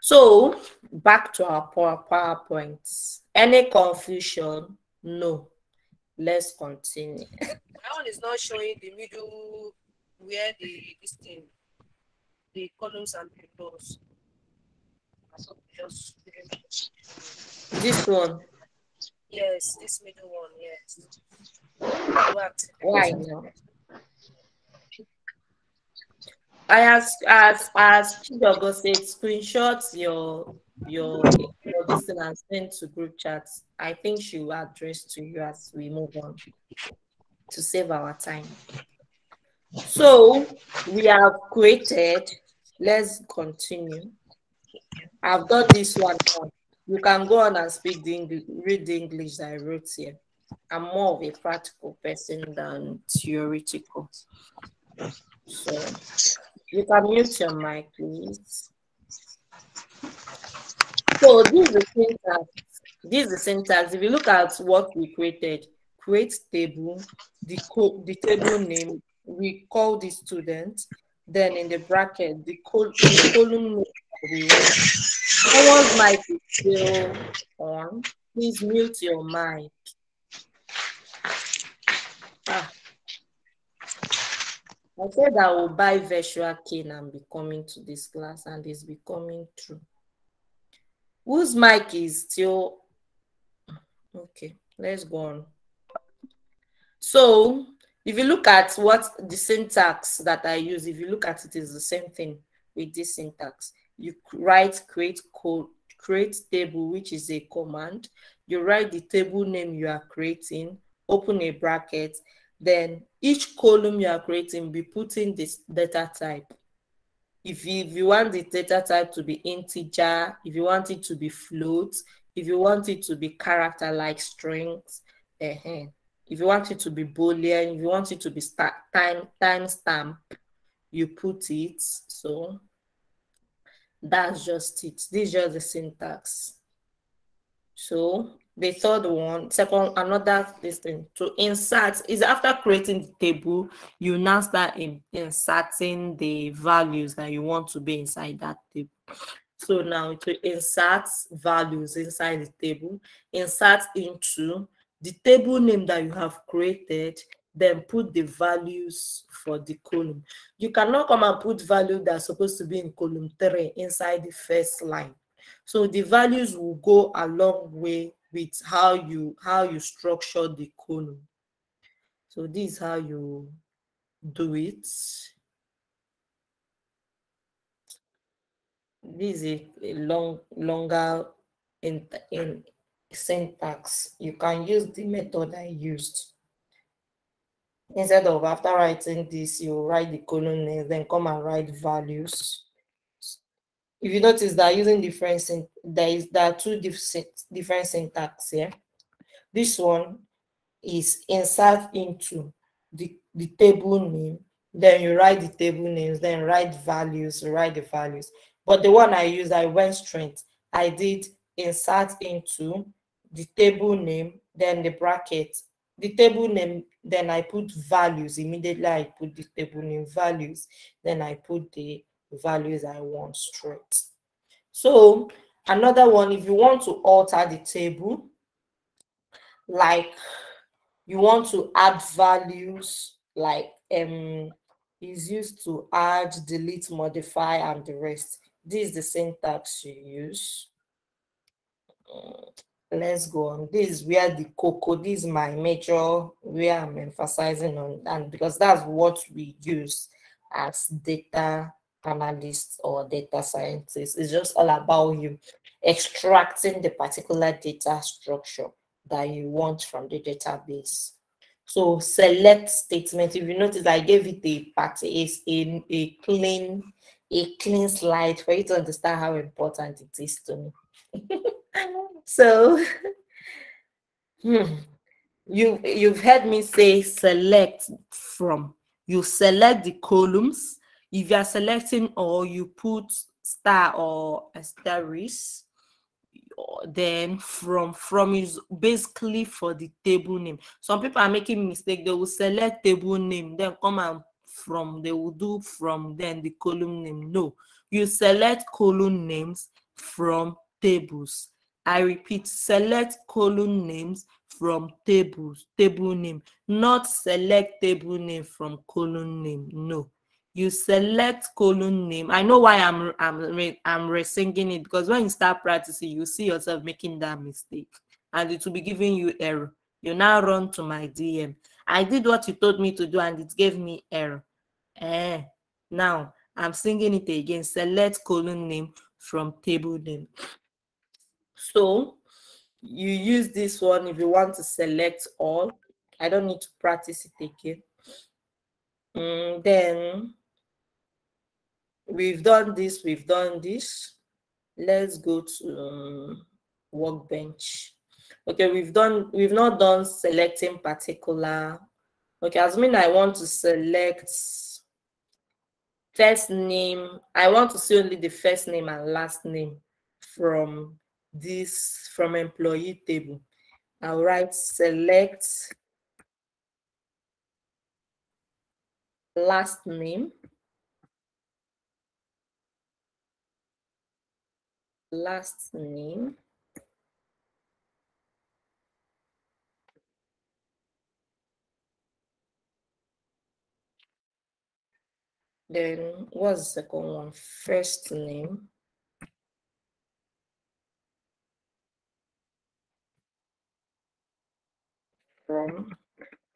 So back to our PowerPoints. Any confusion? No. Let's continue. My one is not showing the middle where the columns and the rows. This one. Yes, this middle one, yes. Why now? I ask as Chidogo said, screenshot your this thing and send to group chats. I think she will address to you as we move on to save our time. So we have created. Let's continue. I've got this one on. You can go on and speak the English, read the English that I wrote here. I'm more of a practical person than theoretical. So you can mute your mic, please. So this is the syntax. This is the syntax. If you look at what we created, create table, the table name, we call the student, then in the bracket, the column name we want. Someone's mic is still on. Please mute your mic. I said I will buy virtual cane and be coming to this class, and it's becoming true. Whose mic is still okay? Let's go on. So if you look at what the syntax that I use, if you look at it, is the same thing with this syntax. You write create table, which is a command. You write the table name you are creating, open a bracket, then each column you are creating, be putting this data type. If you want the data type to be integer, if you want it to be float, if you want it to be character like strings, if you want it to be Boolean, if you want it to be timestamp, you put it. So that's just it. This is just the syntax. So the third one, another thing to insert is after creating the table, you now start inserting the values that you want to be inside that table. So now to insert values inside the table, insert into the table name that you have created, then put the values for the column. You cannot come and put value that's supposed to be in column 3 inside the first line. So the values will go a long way with how you structure the column. So this is how you do it. This is a longer in syntax. You can use the method I used. Instead of after writing this, you write the column name, then come and write values. If you notice that using different there are two different syntax here. This one is insert into the table name, then you write the table names, then write values, write the values. But the one I used, I went straight. I did insert into the table name, then the bracket, the table name, then I put values. Immediately I put the table name values, then I put the values I want straight. So another one, if you want to alter the table, like you want to add values, like is used to add, delete, modify, and the rest. This is the syntax you use. Let's go on. This is where the cocoa, this is my major, where I'm emphasizing on, and because that's what we use as data analysts or data scientists. It's just all about you extracting the particular data structure that you want from the database. So select statement. If you notice, I gave it a clean slide for you to understand how important it is to me. So you've heard me say select from. You select the columns. If you are selecting or you put star or asterisk, then from is basically for the table name. Some people are making mistake. They will select table name, then come and from, they will do from, then the column name. No, you select column names from tables. I repeat, select column names from tables, table name, not select table name from column name. No, you select column name. I know why I'm re-singing it, because when you start practicing, you see yourself making that mistake and it will be giving you error. You now run to my DM. I did what you told me to do and it gave me error. Now I'm singing it again. Select column name from table name. So you use this one if you want to select all. I don't need to practice it again. Then we've done this. Let's go to Workbench. Okay, we've not done selecting particular. Okay, assuming I want to select first name, I want to see only the first name and last name from employee table. I'll write select last name, then what's the second one? First name, from.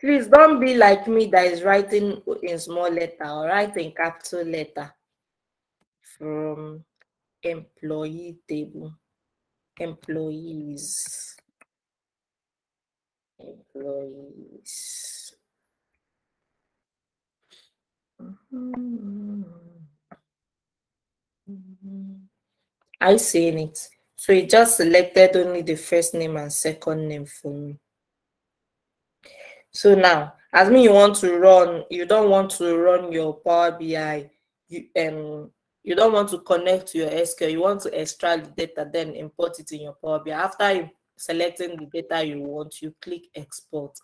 Please don't be like me that is writing in small letter, or write in capital letter. From employee table, employees. I saying it. So it just selected only the first name and second name for me. So now, as me, you don't want to run your Power BI, you don't want to connect to your SQL, you want to extract the data, then import it in your Power BI. After selecting the data you want, you click export.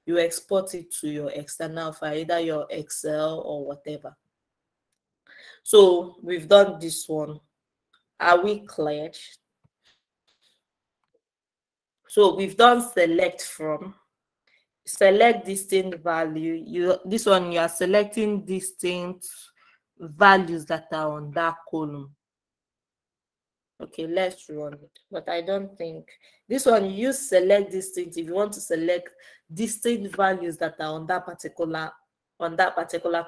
You export it to your external file, either your Excel or whatever. So we've done this one. Are we clear? So we've done select from. Select distinct value. This one, you are selecting distinct values that are on that column. Okay, let's run it. But I don't think this one, you use select distinct if you want to select distinct values that are on that particular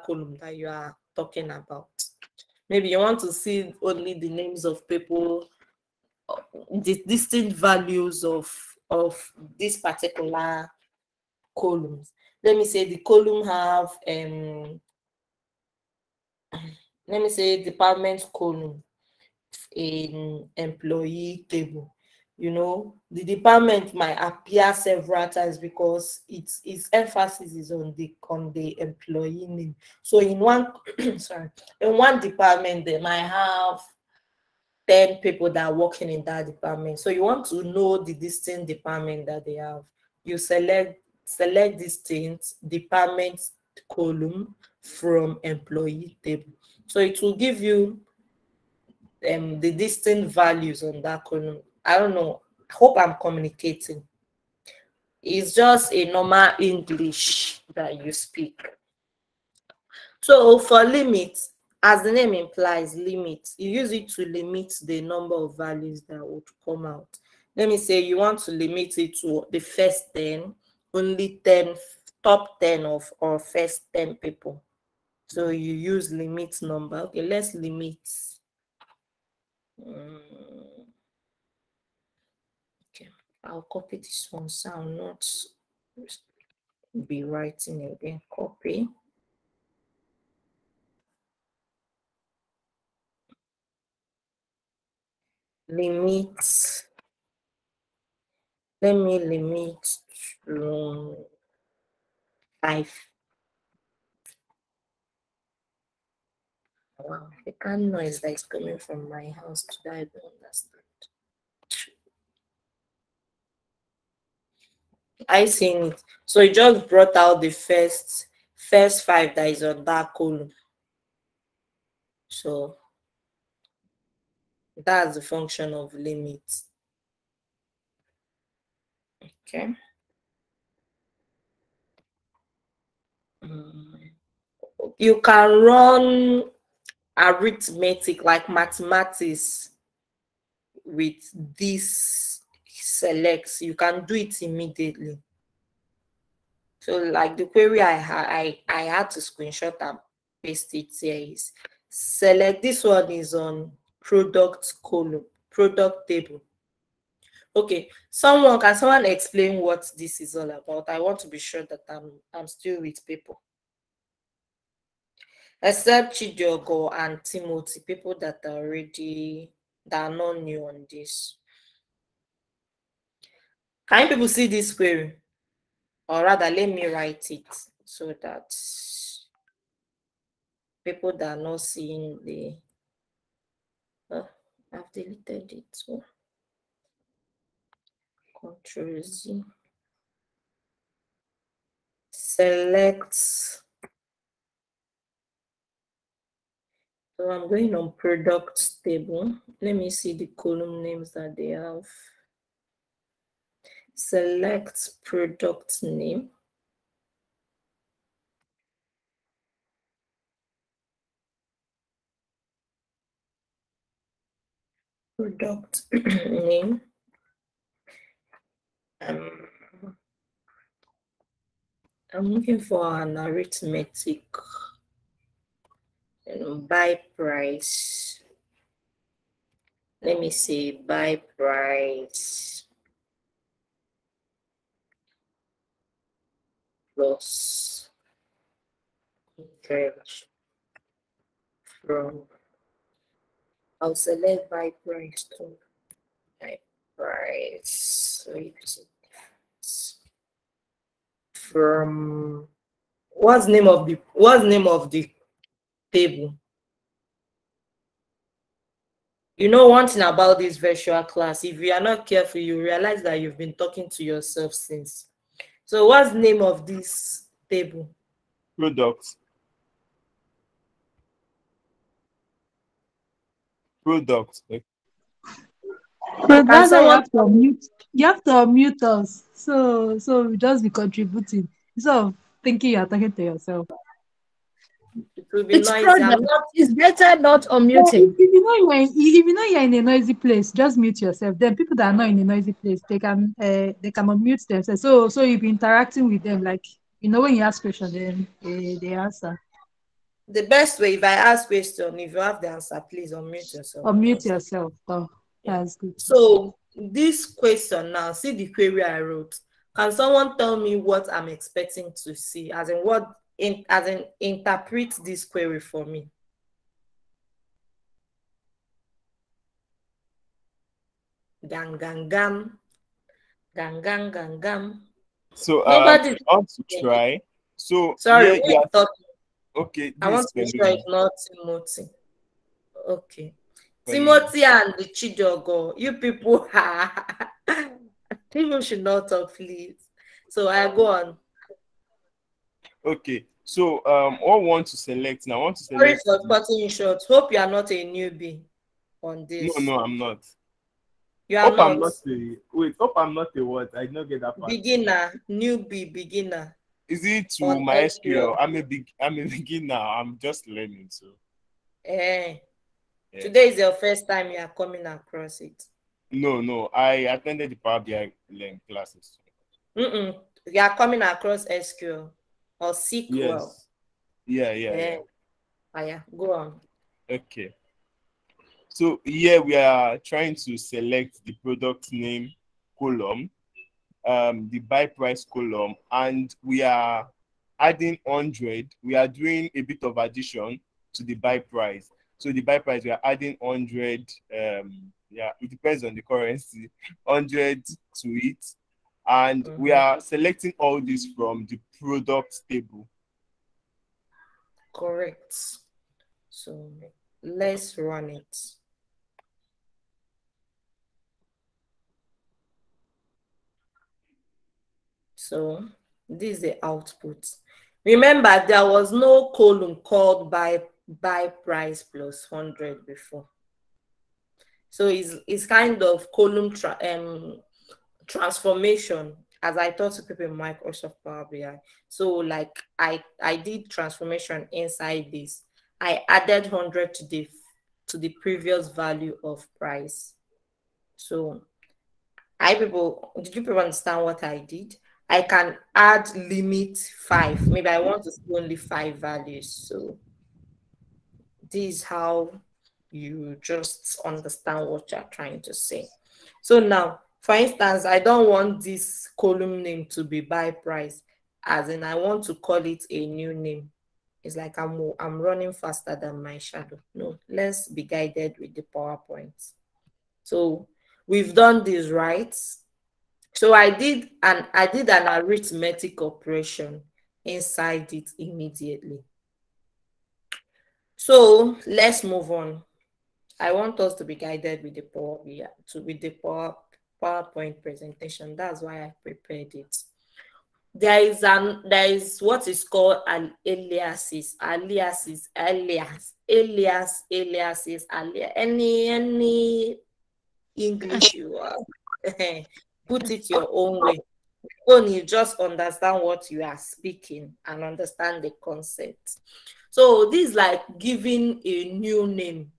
column that you are talking about. Maybe you want to see only the names of people, the distinct values of this particular columns. Let me say the column have let me say department column in employee table. You know, the department might appear several times because its emphasis is on the employee name. So in one in one department they might have 10 people that are working in that department. So you want to know the distinct department that they have. You select distinct department column from employee table. So it will give you the distinct values on that column. I don't know. I hope I'm communicating. It's just a normal English that you speak. So for limit, as the name implies, limit, you use it to limit the number of values that would come out. Let me say you want to limit it to the first 10, only 10, top 10 of or first 10 people. So you use limit number. Okay, let's limit. Okay, I'll copy this one so I'll not be writing again. Copy. Limit. Let me limit to 5. Wow, the kind of noise that is coming from my house today, I don't understand. I seen it. So it just brought out the first five that is on that column. So that's the function of limit. Okay. You can run arithmetic, like mathematics, with this selects. You can do it immediately. So like the query I had to screenshot and paste it here is select. This one is on product column, product table. Okay, can someone explain what this is all about? I want to be sure that I'm still with people. Except Chidiogo and Timothy, people that are not new on this. Can people see this query? Or rather, let me write it so that people that are not seeing the I've deleted it. So Control Z. Select. So I'm going on product table. Let me see the column names that they have. Select product name. Product name. I'm looking for an arithmetic buy price. Let me see, buy price plus interest from. I'll select buy price to buy price. So it's from what's name of the table? You know one thing about this virtual class, if you are not careful, you realize that you've been talking to yourself since. So what's the name of this table? Product. Product. But that's why you have to unmute us. So we just be contributing instead of thinking you're talking to yourself. It will be It's noisy. product. It's better not unmuting. If you know you're in a noisy place, just mute yourself. Then people that are not in a noisy place, they can unmute themselves. So you'll be interacting with them, like when you ask questions, then they answer. The best way, if I ask question, if you have the answer, please unmute yourself. Unmute yourself. Oh, that's good. So this question now, see the query I wrote. Can someone tell me what I'm expecting to see? As in interpret this query for me. Gang gang gang. Gang gang gang gang. So Nobody I want to try. So sorry, yeah, okay. I want to be sure it's not Timothy. Okay. For Timothy you. and the Chidogo, you people, people should not talk, please. So I go on. Okay. So what I want to select now? I want to Sorry select. for cutting you short. Hope you are not a newbie on this. No, I'm not. You are Hope not. I'm not a wait. Hope I'm not a what? I did not get that part. Beginner, newbie, beginner. Is it to on my SQL? SQL? I'm a beginner. I'm just learning. So. Yeah. Today is your first time you are coming across it. No. I attended the Power BI classes. You are coming across SQL or SQL. Yes. Yeah. Yeah. Go on. Okay. So here we are trying to select the product name column, the buy price column, and we are adding 100. We are doing a bit of addition to the buy price. So the buy price, we are adding 100. It depends on the currency, 100 to it. And we are selecting all this from the product table. Correct. So let's run it. So this is the output. Remember, there was no column called buy price plus 100 before. So it's kind of column transformation, as I taught to people in Microsoft Power BI. So like I did transformation inside this. I added 100 to the previous value of price. So did you people understand what I did? I can add limit 5. Maybe I want to see only 5 values. So this is how you just understand what you're trying to say. So now, for instance, I don't want this column name to be by price, as in I want to call it a new name. It's like I'm running faster than my shadow. No, let's be guided with the PowerPoint. So we've done this, right? So I did an arithmetic operation inside it immediately. So let's move on. I want us to be guided with the PowerPoint presentation. That's why I prepared it. There is what is called an aliases. Any English you are. Put it your own way. Only just understand what you are speaking and understand the concept. So this is like giving a new name,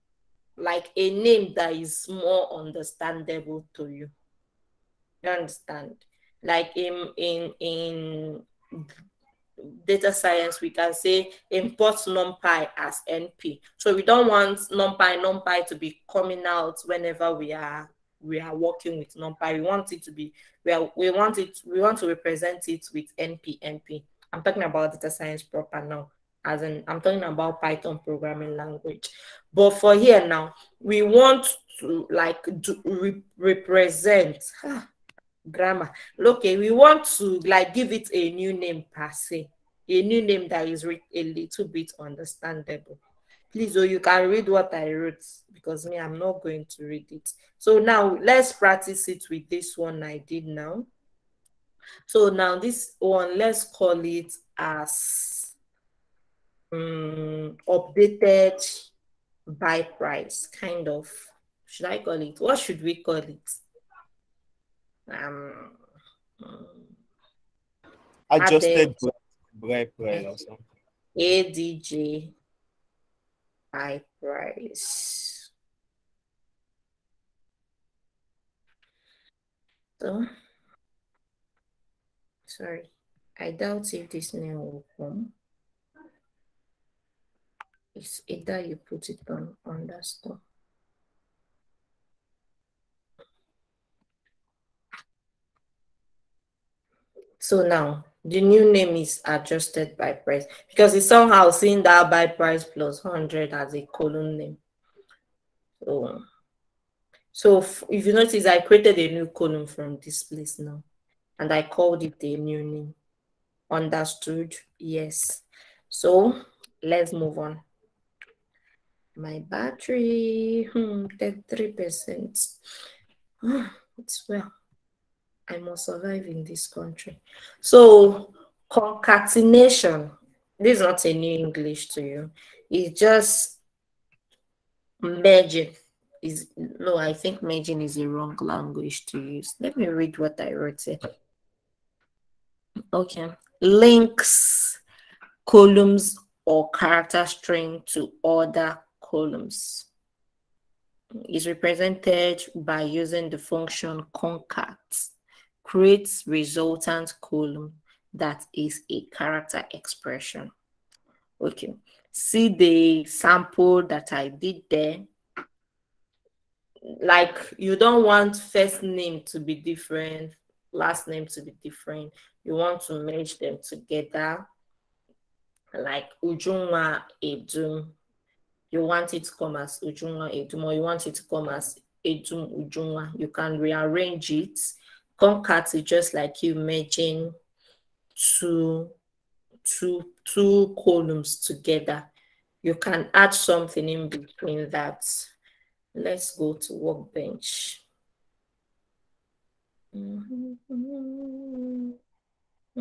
like a name that is more understandable to you. You understand? Like in data science, we can say import numpy as NP. So we don't want numpy to be coming out whenever we are working with numpy. We want it to be we want to represent it with NP. I'm talking about data science proper now, as in I'm talking about Python programming language. But for here now, we want to like represent grammar. Okay, we want to like give it a new name per se, a new name that is a little bit understandable. Please, you can read what I wrote, because me, I'm not going to read it. So now let's practice it with this one I did now. So now this one, let's call it as updated by price, kind of. Should I call it? What should we call it? Adjusted by price or something. ADJ by price. So, sorry, I doubt if this name will come. It's either you put it on underscore. So now the new name is adjusted by price, because it's somehow seeing that by price plus 100 as a column name. So if you notice, I created a new column from this place now, and I called it a new name. Understood? Yes. So let's move on. My battery, 33%. It's well. I must survive in this country. So concatenation. This is not a new English to you. It's just merging. I think merging is a wrong language to use. Let me read what I wrote here. Okay. Links columns or character string to other columns. Is represented by using the function concat. Creates resultant column that is a character expression. Okay. See the sample that I did there. Like, you don't want first name to be different, last name to be different. You want to merge them together. Like Ujunwa Edum. You want it to come as Ujunwa Edum, or you want it to come as Edum Ujunwa. You can rearrange it. Concat is just like you merging two columns together. You can add something in between that. Let's go to Workbench. I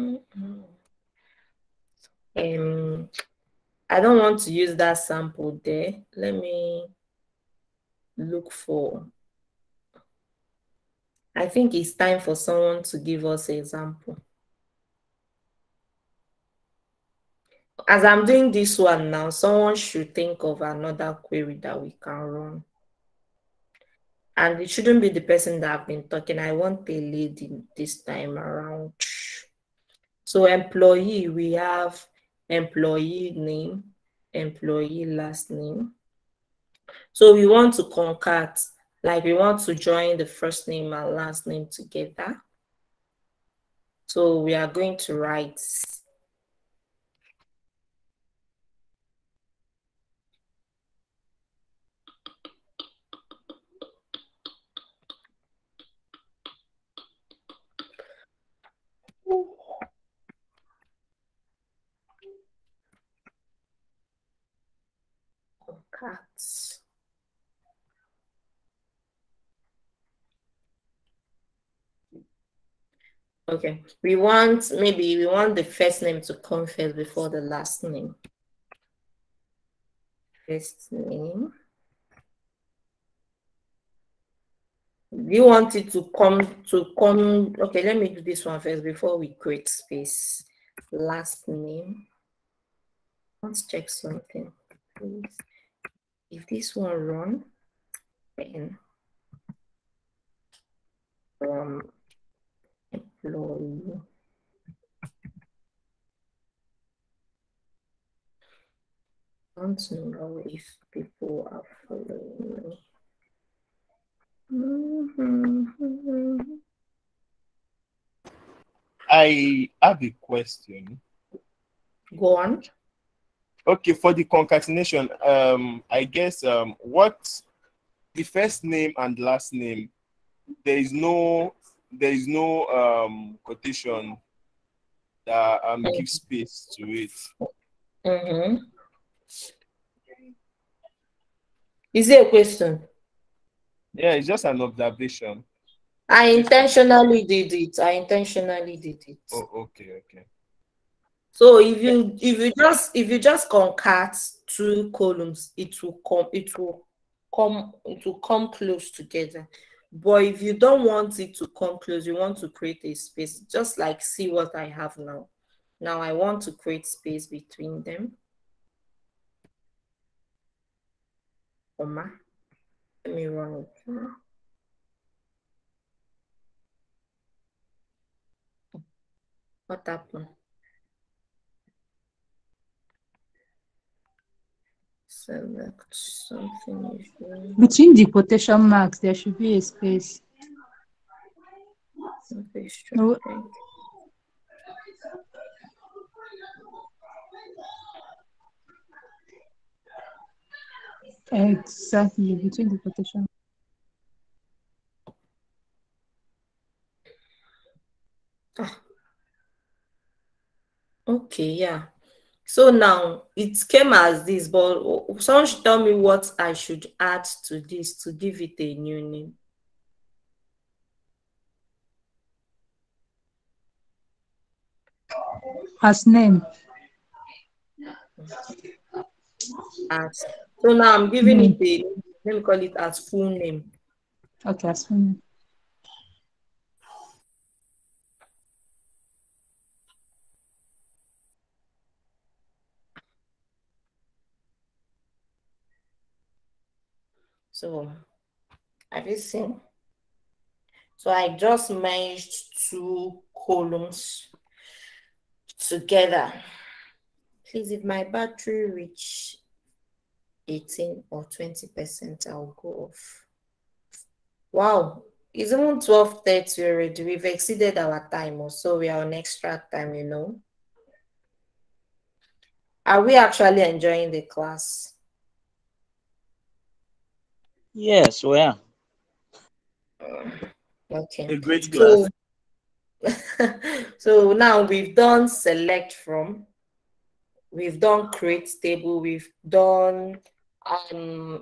don't want to use that sample there. Let me look for. I think it's time for someone to give us an example. As I'm doing this one now, someone should think of another query that we can run. And it shouldn't be the person that I've been talking. I want a lady this time around. So employee, we have employee name, employee last name. So we want to concat, like we want to join the first name and last name together. So we are going to write concat. Okay, we want the first name to come first before the last name. First name. You want it to come. Okay, let me do this one first before we create space. Last name. Let's check something, please. If this one run, then from employee. I want to know if people are following me. I have a question. Go on. Okay, for the concatenation, I guess what the first name and last name, there is no quotation that gives space to it. Is it a question? Yeah, it's just an observation. I intentionally did it. Oh, okay. So if you just concat two columns, it will come close together. But if you don't want it to come close, you want to create a space, just like see what I have now. Now I want to create space between them. Comma. Let me run it. What happened? Select something. Between the quotation marks, there should be a space. No. Exactly, between the quotation. Okay, yeah. So now it came as this, but someone should tell me what I should add to this to give it a new name. As name. So now I'm giving it a, let me call it as full name. Okay, as full name. So have you seen? So I just merged two columns together. Please, if my battery reach 18 or 20%, I'll go off. Wow, it's even 12:30 already. We've exceeded our time, so we are on extra time, you know. Are we actually enjoying the class? Yes, we are. Okay. A great class. So now we've done select from, we've done create table, we've done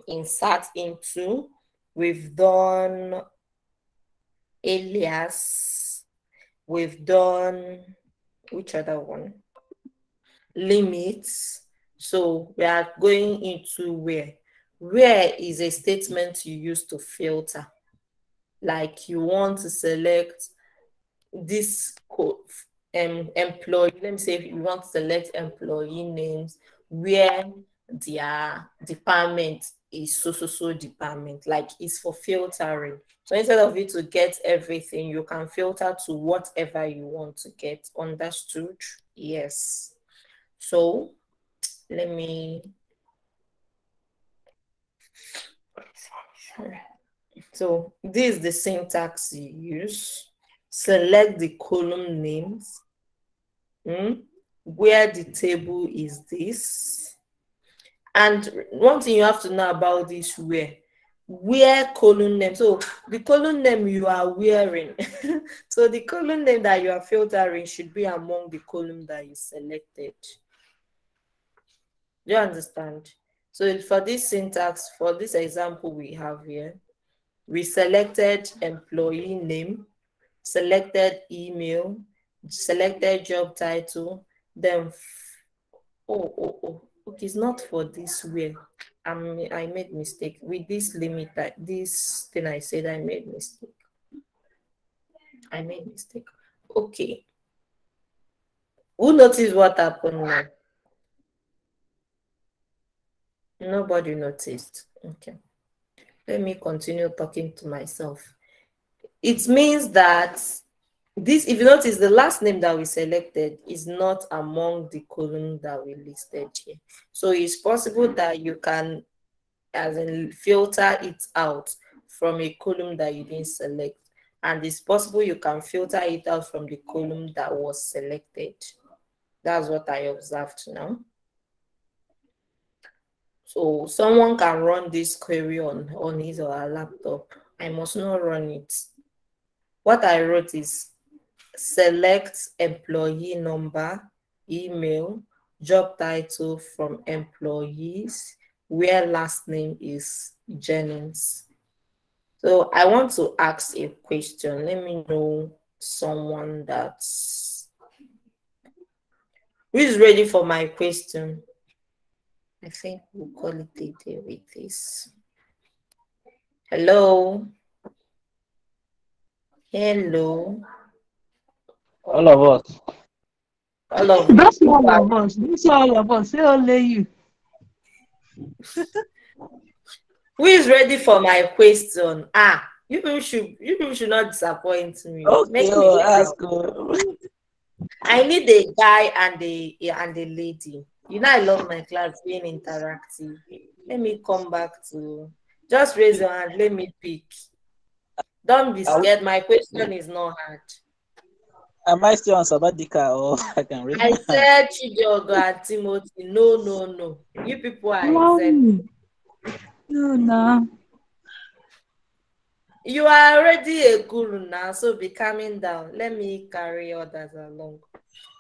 insert into, we've done alias, we've done which other one? Limits. So we are going into where. Where is a statement you use to filter. Like you want to select this employee. Let me say if you want to select employee names where their department is so department, like it's for filtering. So instead of you to get everything, you can filter to whatever you want to get. Understood? Yes. So let me. So this is the syntax you use. Select the column names. Where the table is this. And one thing you have to know about this where column name. So the column name you are wearing. So the column name that you are filtering should be among the column that you selected. Do you understand? So for this syntax, for this example we have here, we selected employee name, selected email, selected job title, then okay, it's not for this where. I made mistake with this limit, that this thing I said I made mistake. Okay. Who noticed what happened now? Nobody noticed. Okay. Let me continue talking to myself. It means that this, if you notice, the last name that we selected is not among the column that we listed here. So it's possible that you can, as in, filter it out from a column that you didn't select. And it's possible you can filter it out from the column that was selected. That's what I observed now. So someone can run this query on his or her laptop. I must not run it. What I wrote is select employee number, email, job title from employees, where last name is Jennings. So I want to ask a question. Let me know someone who is ready for my question. I think we'll call it a day with this. Hello. Hello. All of us. All of That's all of us. That's all of us. Say only you. Who is ready for my question? You people should not disappoint me. Okay, ask. I need a guy and a lady. You know I love my class being interactive. Let me come back to, just raise your hand. Let me pick. Don't be scared. My question is not hard. Am I still on sabbatical or I can read? I said Chidiogo and Timothy. No. You people are exempt. No. You are already a guru now, so be calming down. Let me carry others along.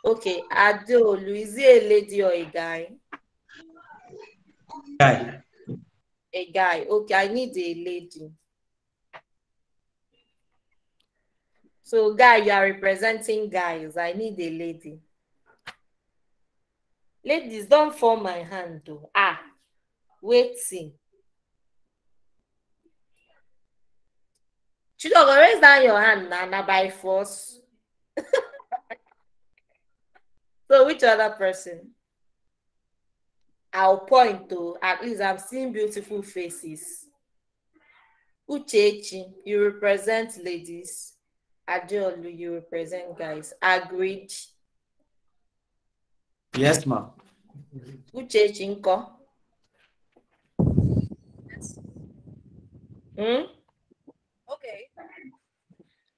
Okay, Adeolu, is he a lady or a guy? Guy. A guy. Okay, I need a lady. So, guy, you are representing guys. I need a lady. Ladies, don't fall my hand, though. Waiting. Chidogo, raise down your hand now by force. So, which other person? I'll point to, at least I'm seeing beautiful faces. Uchechi, you represent ladies. Adeolu, you represent guys. Agreed? Yes, ma'am. Uchechi nko?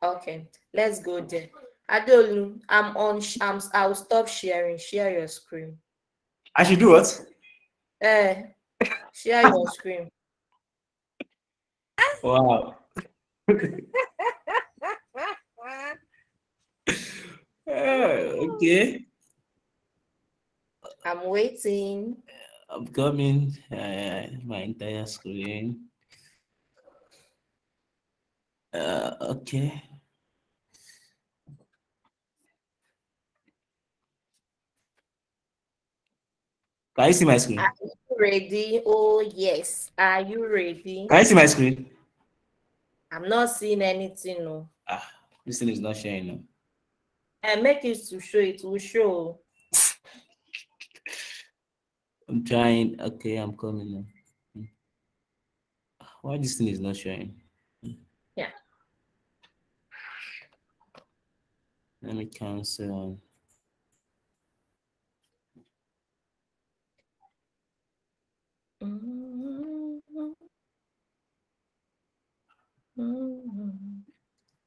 Okay, let's go there. Adeolu, I'll stop sharing. Share your screen. I should do what? Share your screen. Wow. Okay. I'm waiting. I'm coming. My entire screen. Okay. Can you see my screen? Are you ready? Oh, yes. Are you ready? Can you see my screen? I'm not seeing anything. No. This thing is not showing. No. And make it to show. It will show. I'm trying. Okay, I'm coming now. Why this thing is not showing? Yeah. Let me cancel.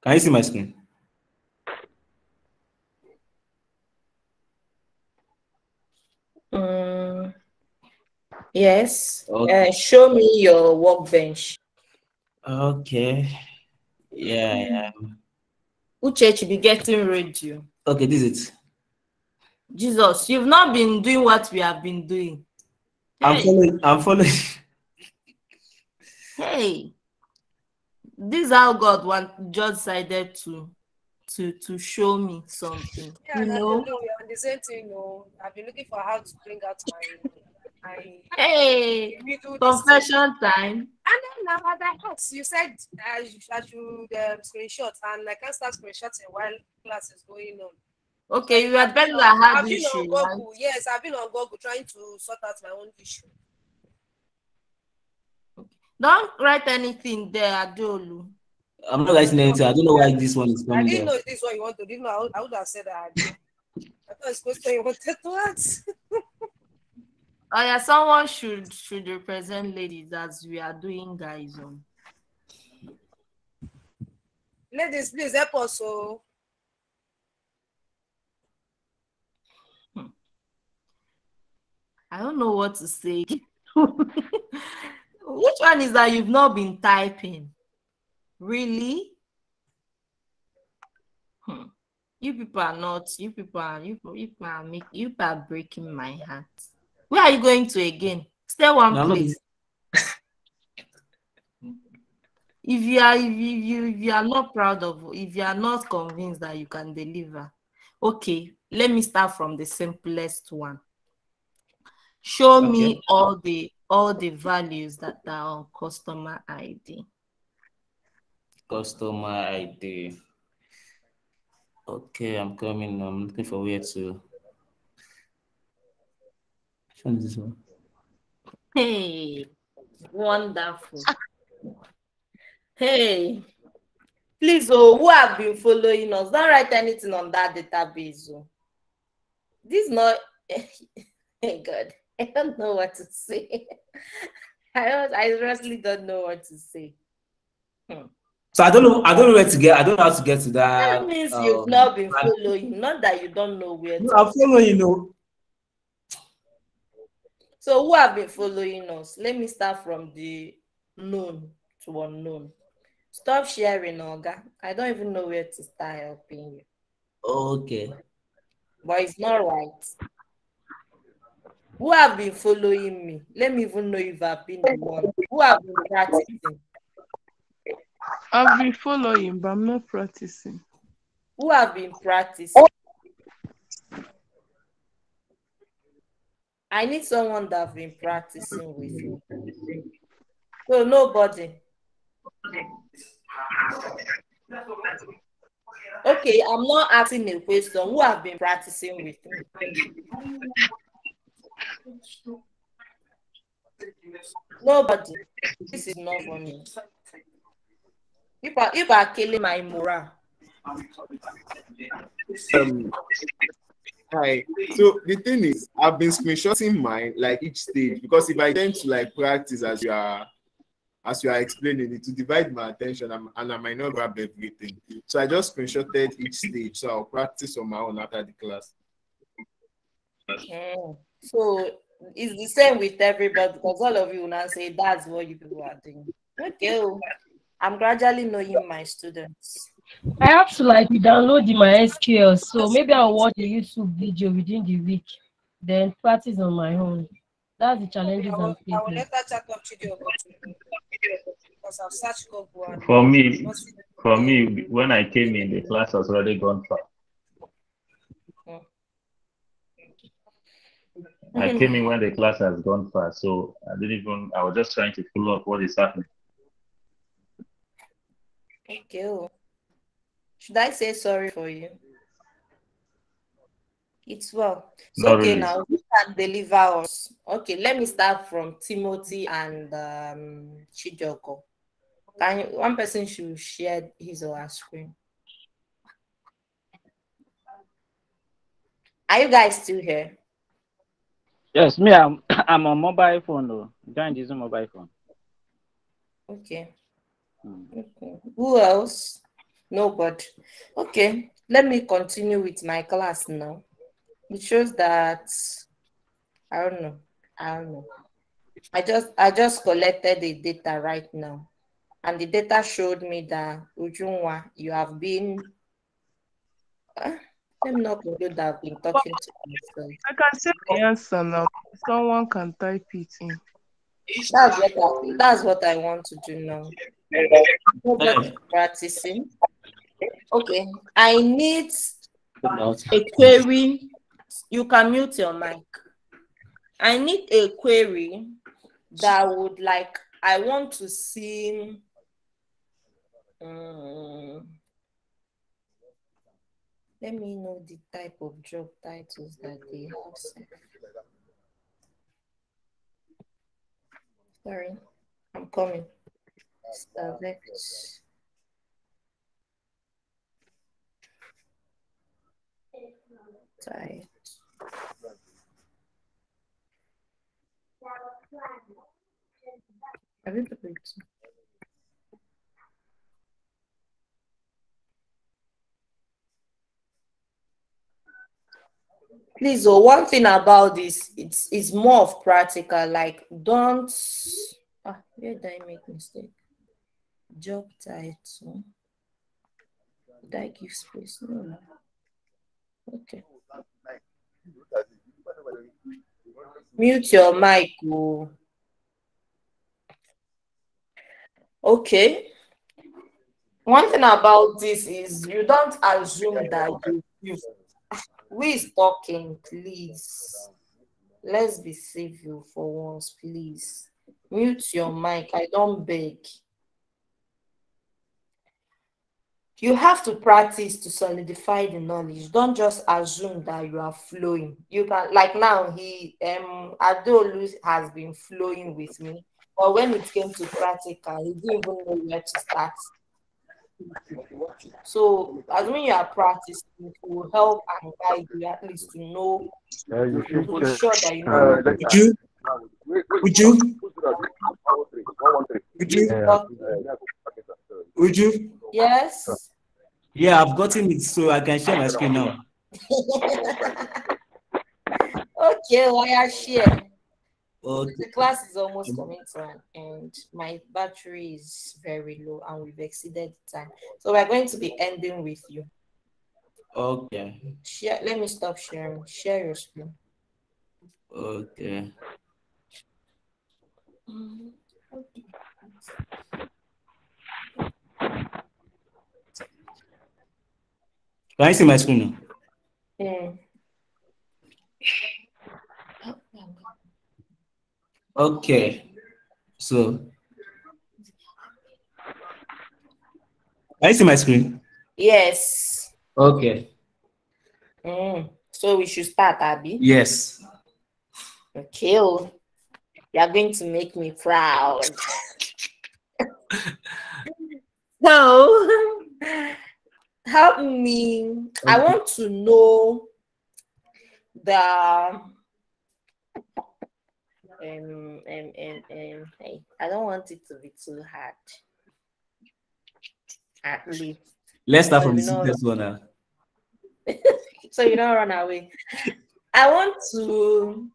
Can you see my screen? Yes. Okay. Show me your workbench. Okay. Yeah. Uche should be getting ready. Okay, this is it. Jesus, you've not been doing what we have been doing. I'm following. Hey, this is how God just decided to show me something. Yeah, you know. we're on the same thing. I've been looking for how to bring out my hey, confession time. And then now, as I asked, you said I should screenshot, and I can't start screenshotting while class is going on. Okay, so you had better have I've been issue. on Google. Right? Yes, I've been on Google trying to sort out my own issue. Don't write anything there, Adolu. I'm not writing anything. I don't know why this one is coming. I didn't know this one you want to. Didn't know. I would have said that. I thought it's supposed to you wanted to ask. Oh yeah, someone should represent ladies as we are doing, guys. Ladies, please help us. I don't know what to say. Which one is that you've not been typing? Really? You people are not. You people are breaking my heart. Where are you going to again? Stay one place. If you are not proud of, if you are not convinced that you can deliver, okay, let me start from the simplest one. Show me all the values that are on customer ID. Customer ID. Okay, I'm coming. I'm looking for where to. Show me this one. Hey, wonderful. Hey, please, who have been following us? Don't write anything on that database. This is not. Hey God, I don't know what to say. I honestly don't know what to say. So I don't know where to get. I don't know how to get to that. That means you've not been following. Not that you don't know where. No, I'm following. So who have been following us? Let me start from the known to unknown. Stop sharing, Olga. I don't even know where to start helping you. Okay. But it's not right. Who have been following me? Let me even know if I've been the one. Who have been practicing? I've been following, but I'm not practicing. Who have been practicing? I need someone that's been practicing with me. So nobody. Okay, I'm not asking a question. Who have been practicing with me? Nobody. This is not funny. You are killing my morale. Hi. So the thing is, I've been screenshotting mine like each stage, because if I tend to like practice as you are explaining it, to divide my attention, and I might not grab everything. So I just screenshotted each stage, so I'll practice on my own after the class. So it's the same with everybody, because all of you will now say that's what you people are doing. Okay, I'm gradually knowing my students. I have to download my SQL, so maybe I'll watch a YouTube video within the week, then practice on my own. That's the challenges I'm facing. I will let that chat up to you because I've searched Google. For me, when I came in, the class was already gone through. I came in when the class has gone fast, so I was just trying to follow up what is happening. Okay. Should I say sorry for you? It's well. So, Not okay, really. now who can deliver us? Okay, let me start from Timothy and Chijoko. One person should share his or her screen. Are you guys still here? Yes, me, I'm on mobile phone though. Join this mobile phone. Okay. Okay. Who else? Nobody. Okay, let me continue with my class now. It shows that I don't know. I just collected the data right now, and the data showed me that Ujunwa, you have been. Let me not conclude that I've been talking to myself. I can say the answer now. Someone can type it in. That's what I want to do now. Practicing. Okay, I need a query. You can mute your mic. I need a query that would I want to see. Let me know the type of job titles that they have. Sorry, I'm coming. Select. Type. Please, one thing about this, it's more of practical. Don't. Where did I make mistake? Job title. Did I give space? No. Okay. Mute your mic. Okay. One thing about this is you don't assume that you. Who is talking, please? Let's be civil for once, please. Mute your mic. I don't beg. You have to practice to solidify the knowledge. Don't just assume that you are flowing. You can, now, Adolu has been flowing with me, but when it came to practical, he didn't even know where to start. So, assuming you are practicing, it will help and guide you at least to know, to be sure that you know. Would you? Yes. Yeah, I've gotten it, so I can share my screen now. Okay, I share. Okay. The class is almost coming to an end. My battery is very low and we've exceeded the time. So we're going to be ending with you. Okay. Share. Let me stop sharing. Share your screen. Okay. Can you see my screen now? Okay. So, can you see my screen? Yes. Okay. So we should start, Abby? Yes. Okay. You are going to make me proud. So, help me. Okay. I want to know the I don't want it to be too hard. At least. Let's start from the simplest one now. So you don't run away. I want to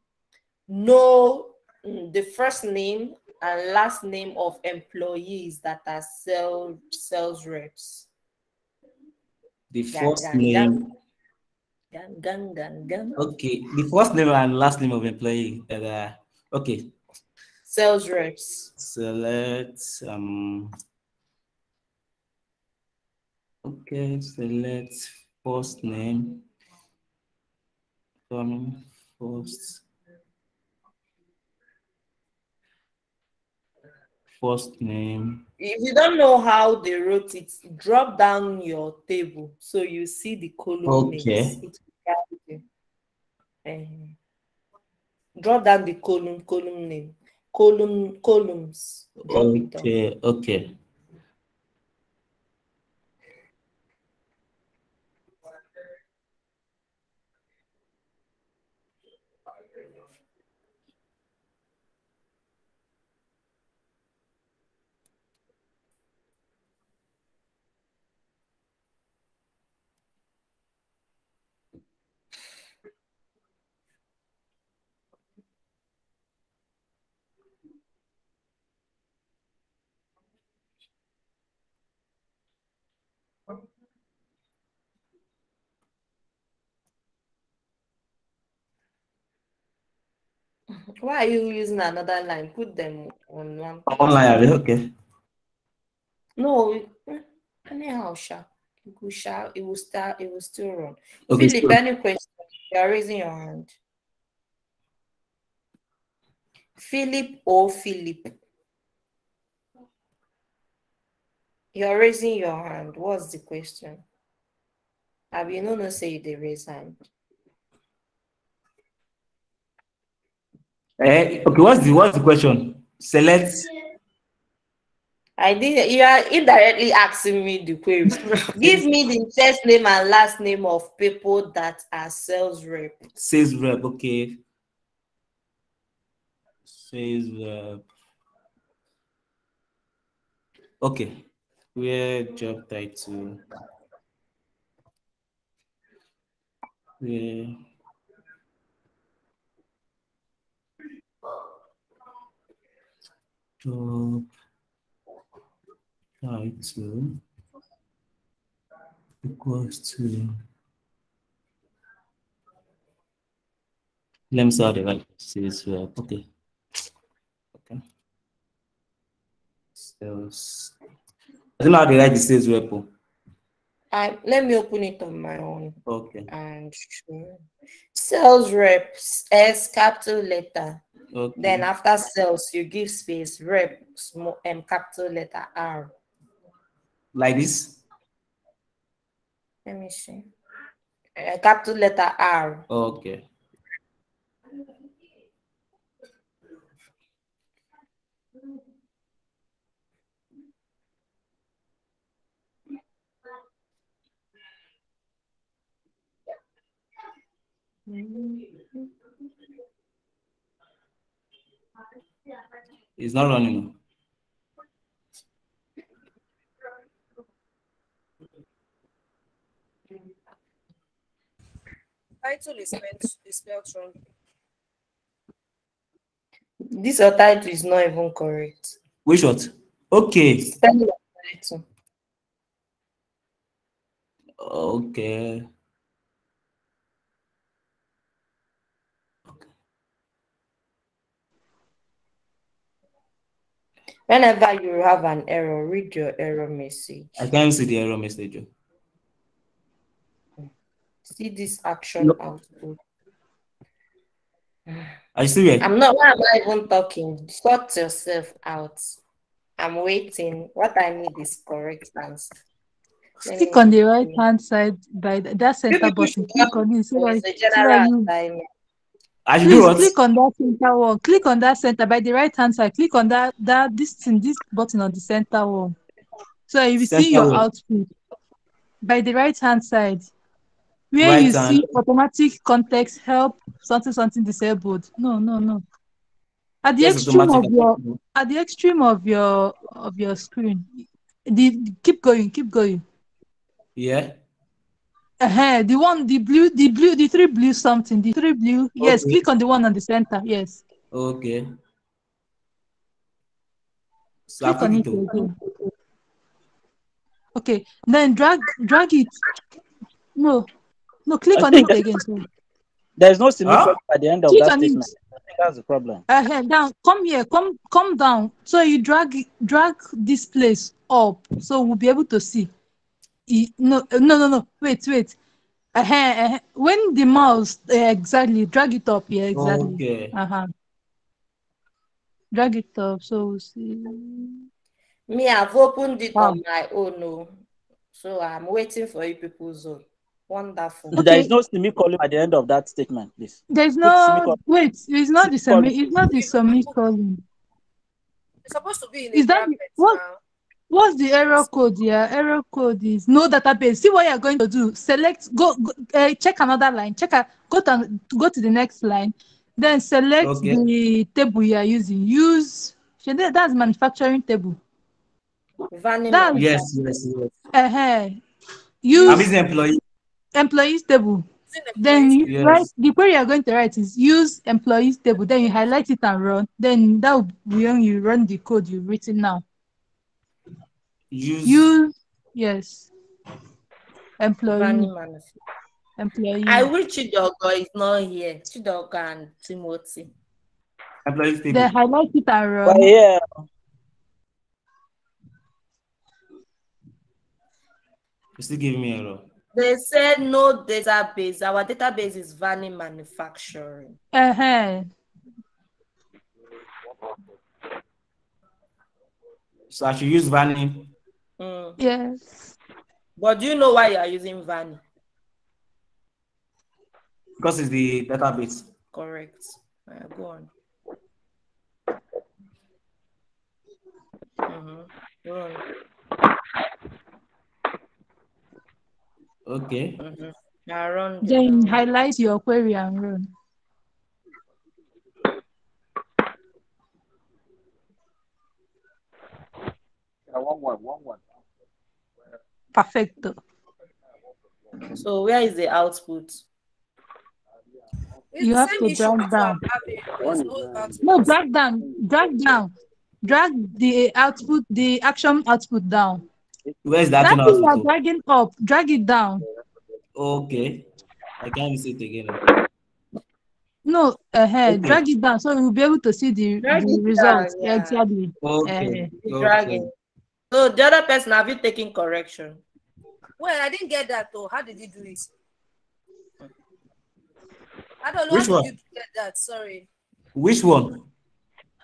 know the first name and last name of employees that are sales reps. The first name. Okay, the first name and last name of employee. Okay. Sales reps. Select okay, select first name. First First name. If you don't know how they wrote it, drop down your table so you see the column names. Okay. It will guide you. Drop down the column name. Columns. Drop it down. Okay, okay. Why are you using another line? Put them on one. Online, okay. No, anyhow, it will start, it will still run. Okay, Philip, any question? You are raising your hand. Philip or Philip? You're raising your hand. What's the question? Have you no say they raise hand? Okay, what's the question? Select. I did. You are indirectly asking me the query. Give me the first name and last name of people that are sales rep. Sales rep, okay. Sales rep. Okay. Where job title? Where job title equals to, let me see how the right sales rep. Okay. Okay. Sales. I don't know how they write the sales rep. Let me open it on my own. Okay. And sales reps, S capital letter. Okay. Then after sales, you give space, rep, small capital letter R. Like this? Let me see. Capital letter R. Okay. It's not running. Title is spelled wrong. This title is not even correct. Which what? Okay. Spelling of title. Okay. Whenever you have an error, read your error message. I can't see the error message. See this action output. Are you still here? I'm not. Why am I even talking? Sort yourself out. I'm waiting. What I need is correct answer. Click on the right hand side by that center button. Click on it so that you. Please click on that center one. Click on that center by the right hand side. Click on this button on the center one. So you will see your output by the right hand side. Where you see automatic context help something disabled. No. At the extreme of your screen. Keep going. Yeah. The three blue something. The three blue. Okay. Yes, click on the one on the center. Yes. Okay. So click on it again. Okay. Then drag it. No, click on it again. Sorry. There's no semicolon at the end of that statement. I think that's the problem. Down. Come here. Come down. So you drag this place up, so we'll be able to see. No. Wait. When the mouse exactly drag it up. Yeah, exactly. Okay. Drag it up. So we'll see. Me, I've opened it Wow. on my own, no. So I'm waiting for you people's own. Wonderful. There is no semicolon at the end of that statement, please. There's Put no semicolon. wait. It's not the Semicolon. It's not the semicolon. It's supposed to be in Is a that bracket what? now. What's the error code here? Error code is no database. See what you're going to do. Select, check another line. Go to the next line. Then select the table you are using. That's manufacturing table. Yes. Use I'm using employees table. Then the query you're going to write is use employees table. Then you highlight it and run. Then that will be when you run the code you've written now. Use yes. Employee. I wish Chidogo is not here. Chidogo and Timothy. Employees table. Then highlight it and run. But yeah. You still giving me error. They said no database. Our database is Vanny Manufacturing. So I should use Vanny. Yes. But do you know why you are using Vanny? Because it's the database. Correct. Go on. Go on. Okay. Then highlight your query and run. One. Perfecto. So where is the output? You have to drag down. No, drag down. Drag the output, the action output down. Where's that That output? thing you're dragging up, drag it down. Okay. I can't see it again. No, drag it down so you'll be able to see the results. Down, yeah. Exactly. Okay. Dragging. So the other person, have you taken correction? Well, I didn't get that though. How did you do it? I don't know. Which how one? did you get that? Sorry. Which one?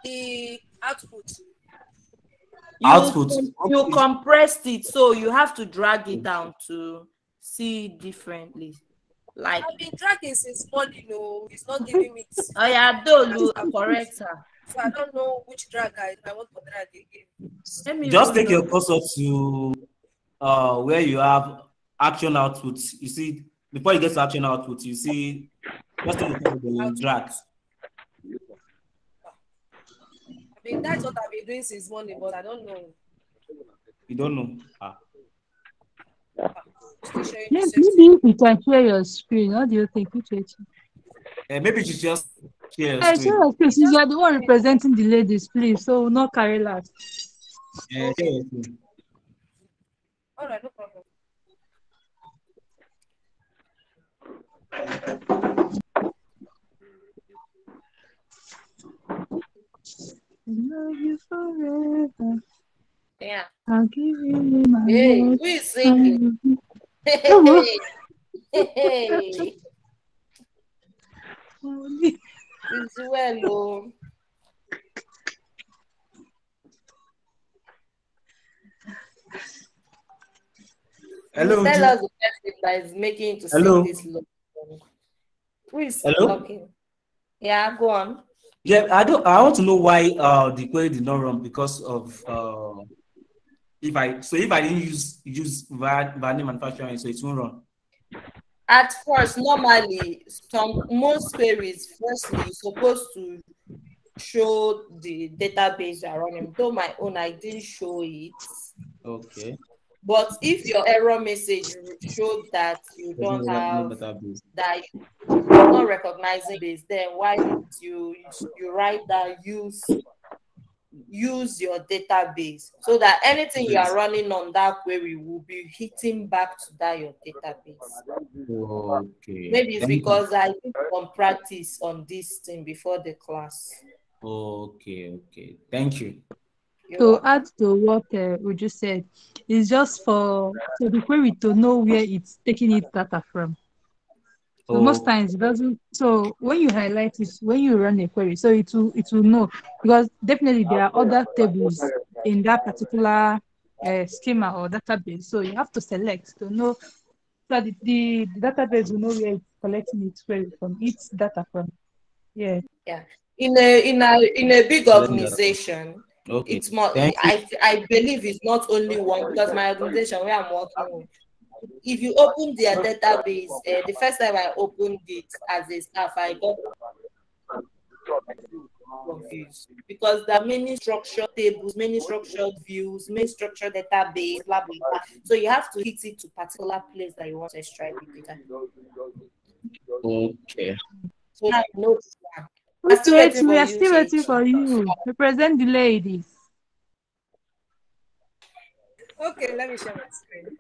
The output. You compressed it, so you have to drag it down to see differently. Like I've been dragging since morning. No, it's not giving me. Oh yeah, Dolu, correct her. So I don't know which drag I want to drag again. Just take your cursor to where you have action output. You see, before you get to action output, you see just take the drag. I mean, that's what I've been doing since morning, but I don't know. You don't know. Maybe you can share your screen. What do you think? Maybe you just share your Share screen. your screen. You are the one representing the ladies, please. So no carry last. Share your screen. All right, no problem. Love you forever. Yeah. I'll give you my Hey, heart. who is singing? Hey. It's well, oh. Hello. Tell us the person that is making you to sing this long. Who is talking? Yeah, go on. Yeah, I want to know why the query did not run because of if I didn't use Vanny Manufacturing, so it won't run. At first, normally, most queries, firstly, you're supposed to show the database you are running. Though my own, I didn't show it. Okay. But if your error message showed that you don't have database, that you're not recognizing this, then why did you write that use your database so that anything you are running on that query will be hitting back to that your database. Okay. Maybe it's because I did some practice on this thing before the class. Okay. Thank you. To add to what we just said, it's just for the query to know where it's taking its data from. So most times it doesn't. So when you highlight it, when you run a query, so it will know, because definitely there are other tables in that particular schema or database. So you have to select to know, so that the database will know where it's collecting its query from, its data from. Yeah. Yeah. In a big organization, Okay. it's more. Thank you. I believe it's not only one, because my organization where I'm working with, if you open their database, the first time I opened it as a staff, I got confused because there are many structured tables, many structured views, many structured database, blah blah blah. So you have to hit it to particular place that you want to extract the data. Okay. So I know. We are still waiting for you. Represent the ladies. Okay, let me share my screen.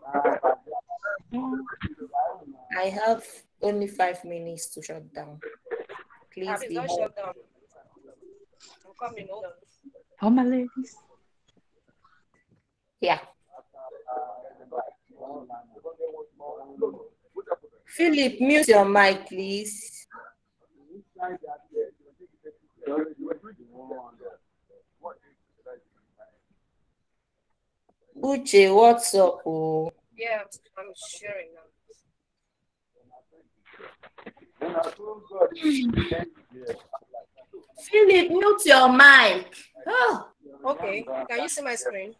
I have only 5 minutes to shut down. Please be don't helpful. shut down. I'm coming over. All my ladies. Yeah. Philip, mute your mic, please. Uche, what's up? Oh? Yeah, I'm sharing now. Philip, mute your mic. Oh. Okay, can you see my screen?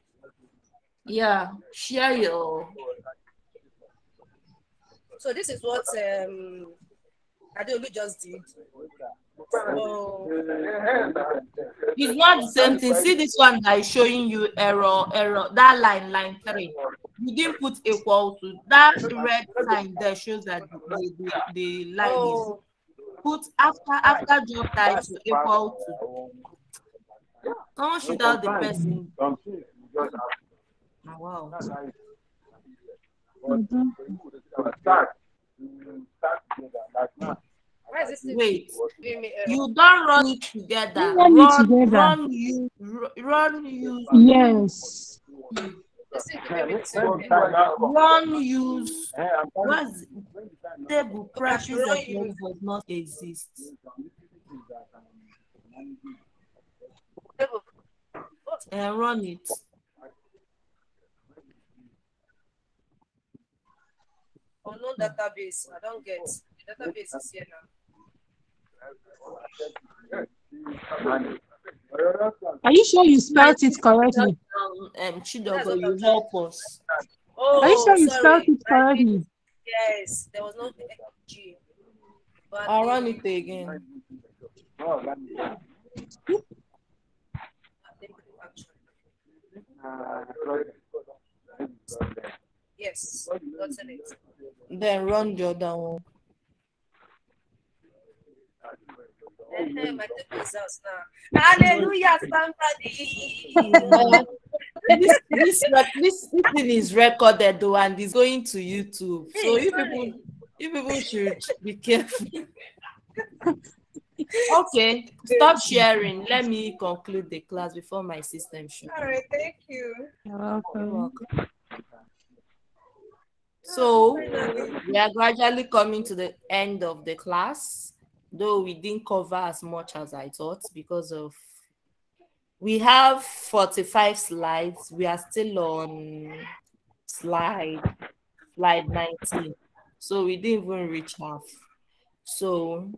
Yeah, share your. So this is what Adeolu just did. So It's not the same thing. See this one that is showing you error. That line 3. You didn't put equal to. That red sign there shows that the line is. Put after job title equal to. Someone should tell the person. Oh, wow. Wait, you don't run it together. Run use. Yes. Run use. What's table practice that does not exist? And run it. Oh, no database. I don't get. The database is here now. Are you sure you spelled it correctly? Chidogo, you help us. Oh, are you sure you sorry. spelled it correctly? Yes, there was no G. But I'll run it again. Yes, that's in it. Then run the other one. My table is out now. Hallelujah, somebody. This thing is recorded though, and it's going to YouTube. So you people should be careful. Okay, stop sharing. Let me conclude the class before my system should. All right, thank you. You're welcome. So we are gradually coming to the end of the class, though we didn't cover as much as I thought because of we have 45 slides. We are still on slide 19, so we didn't even reach half. So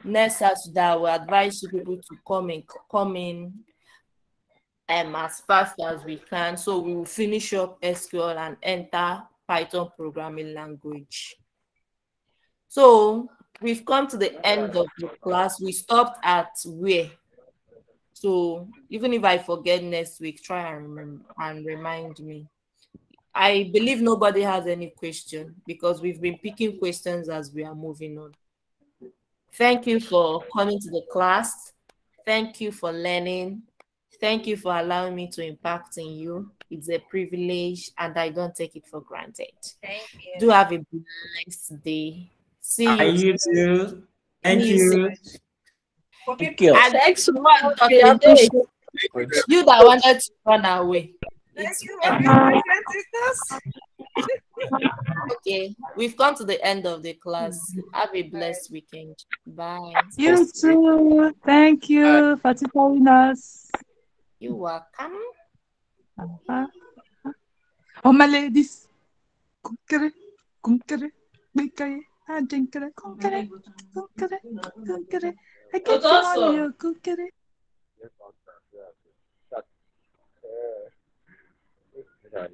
next Saturday, I will advise you people to come in as fast as we can. So we will finish up SQL and enter Python programming language. So we've come to the end of the class. We stopped at where? So even if I forget next week, try and remember and remind me. I believe nobody has any question because we've been picking questions as we are moving on. Thank you for coming to the class. Thank you for learning. Thank you for allowing me to impact in you. It's a privilege and I don't take it for granted. Thank you. Do have a blessed day. See you. You too. Thank you. Thank you. You that wanted to run away. Thank you. Okay, we've come to the end of the class. Have a blessed weekend. Bye. You too. Thank you for tutoring us. You're welcome. Oh, my ladies. Kunkere, kunkere, bikaye, ajinkere, kunkere, kunkere, kunkere. I get you on you, kunkere. Yeah,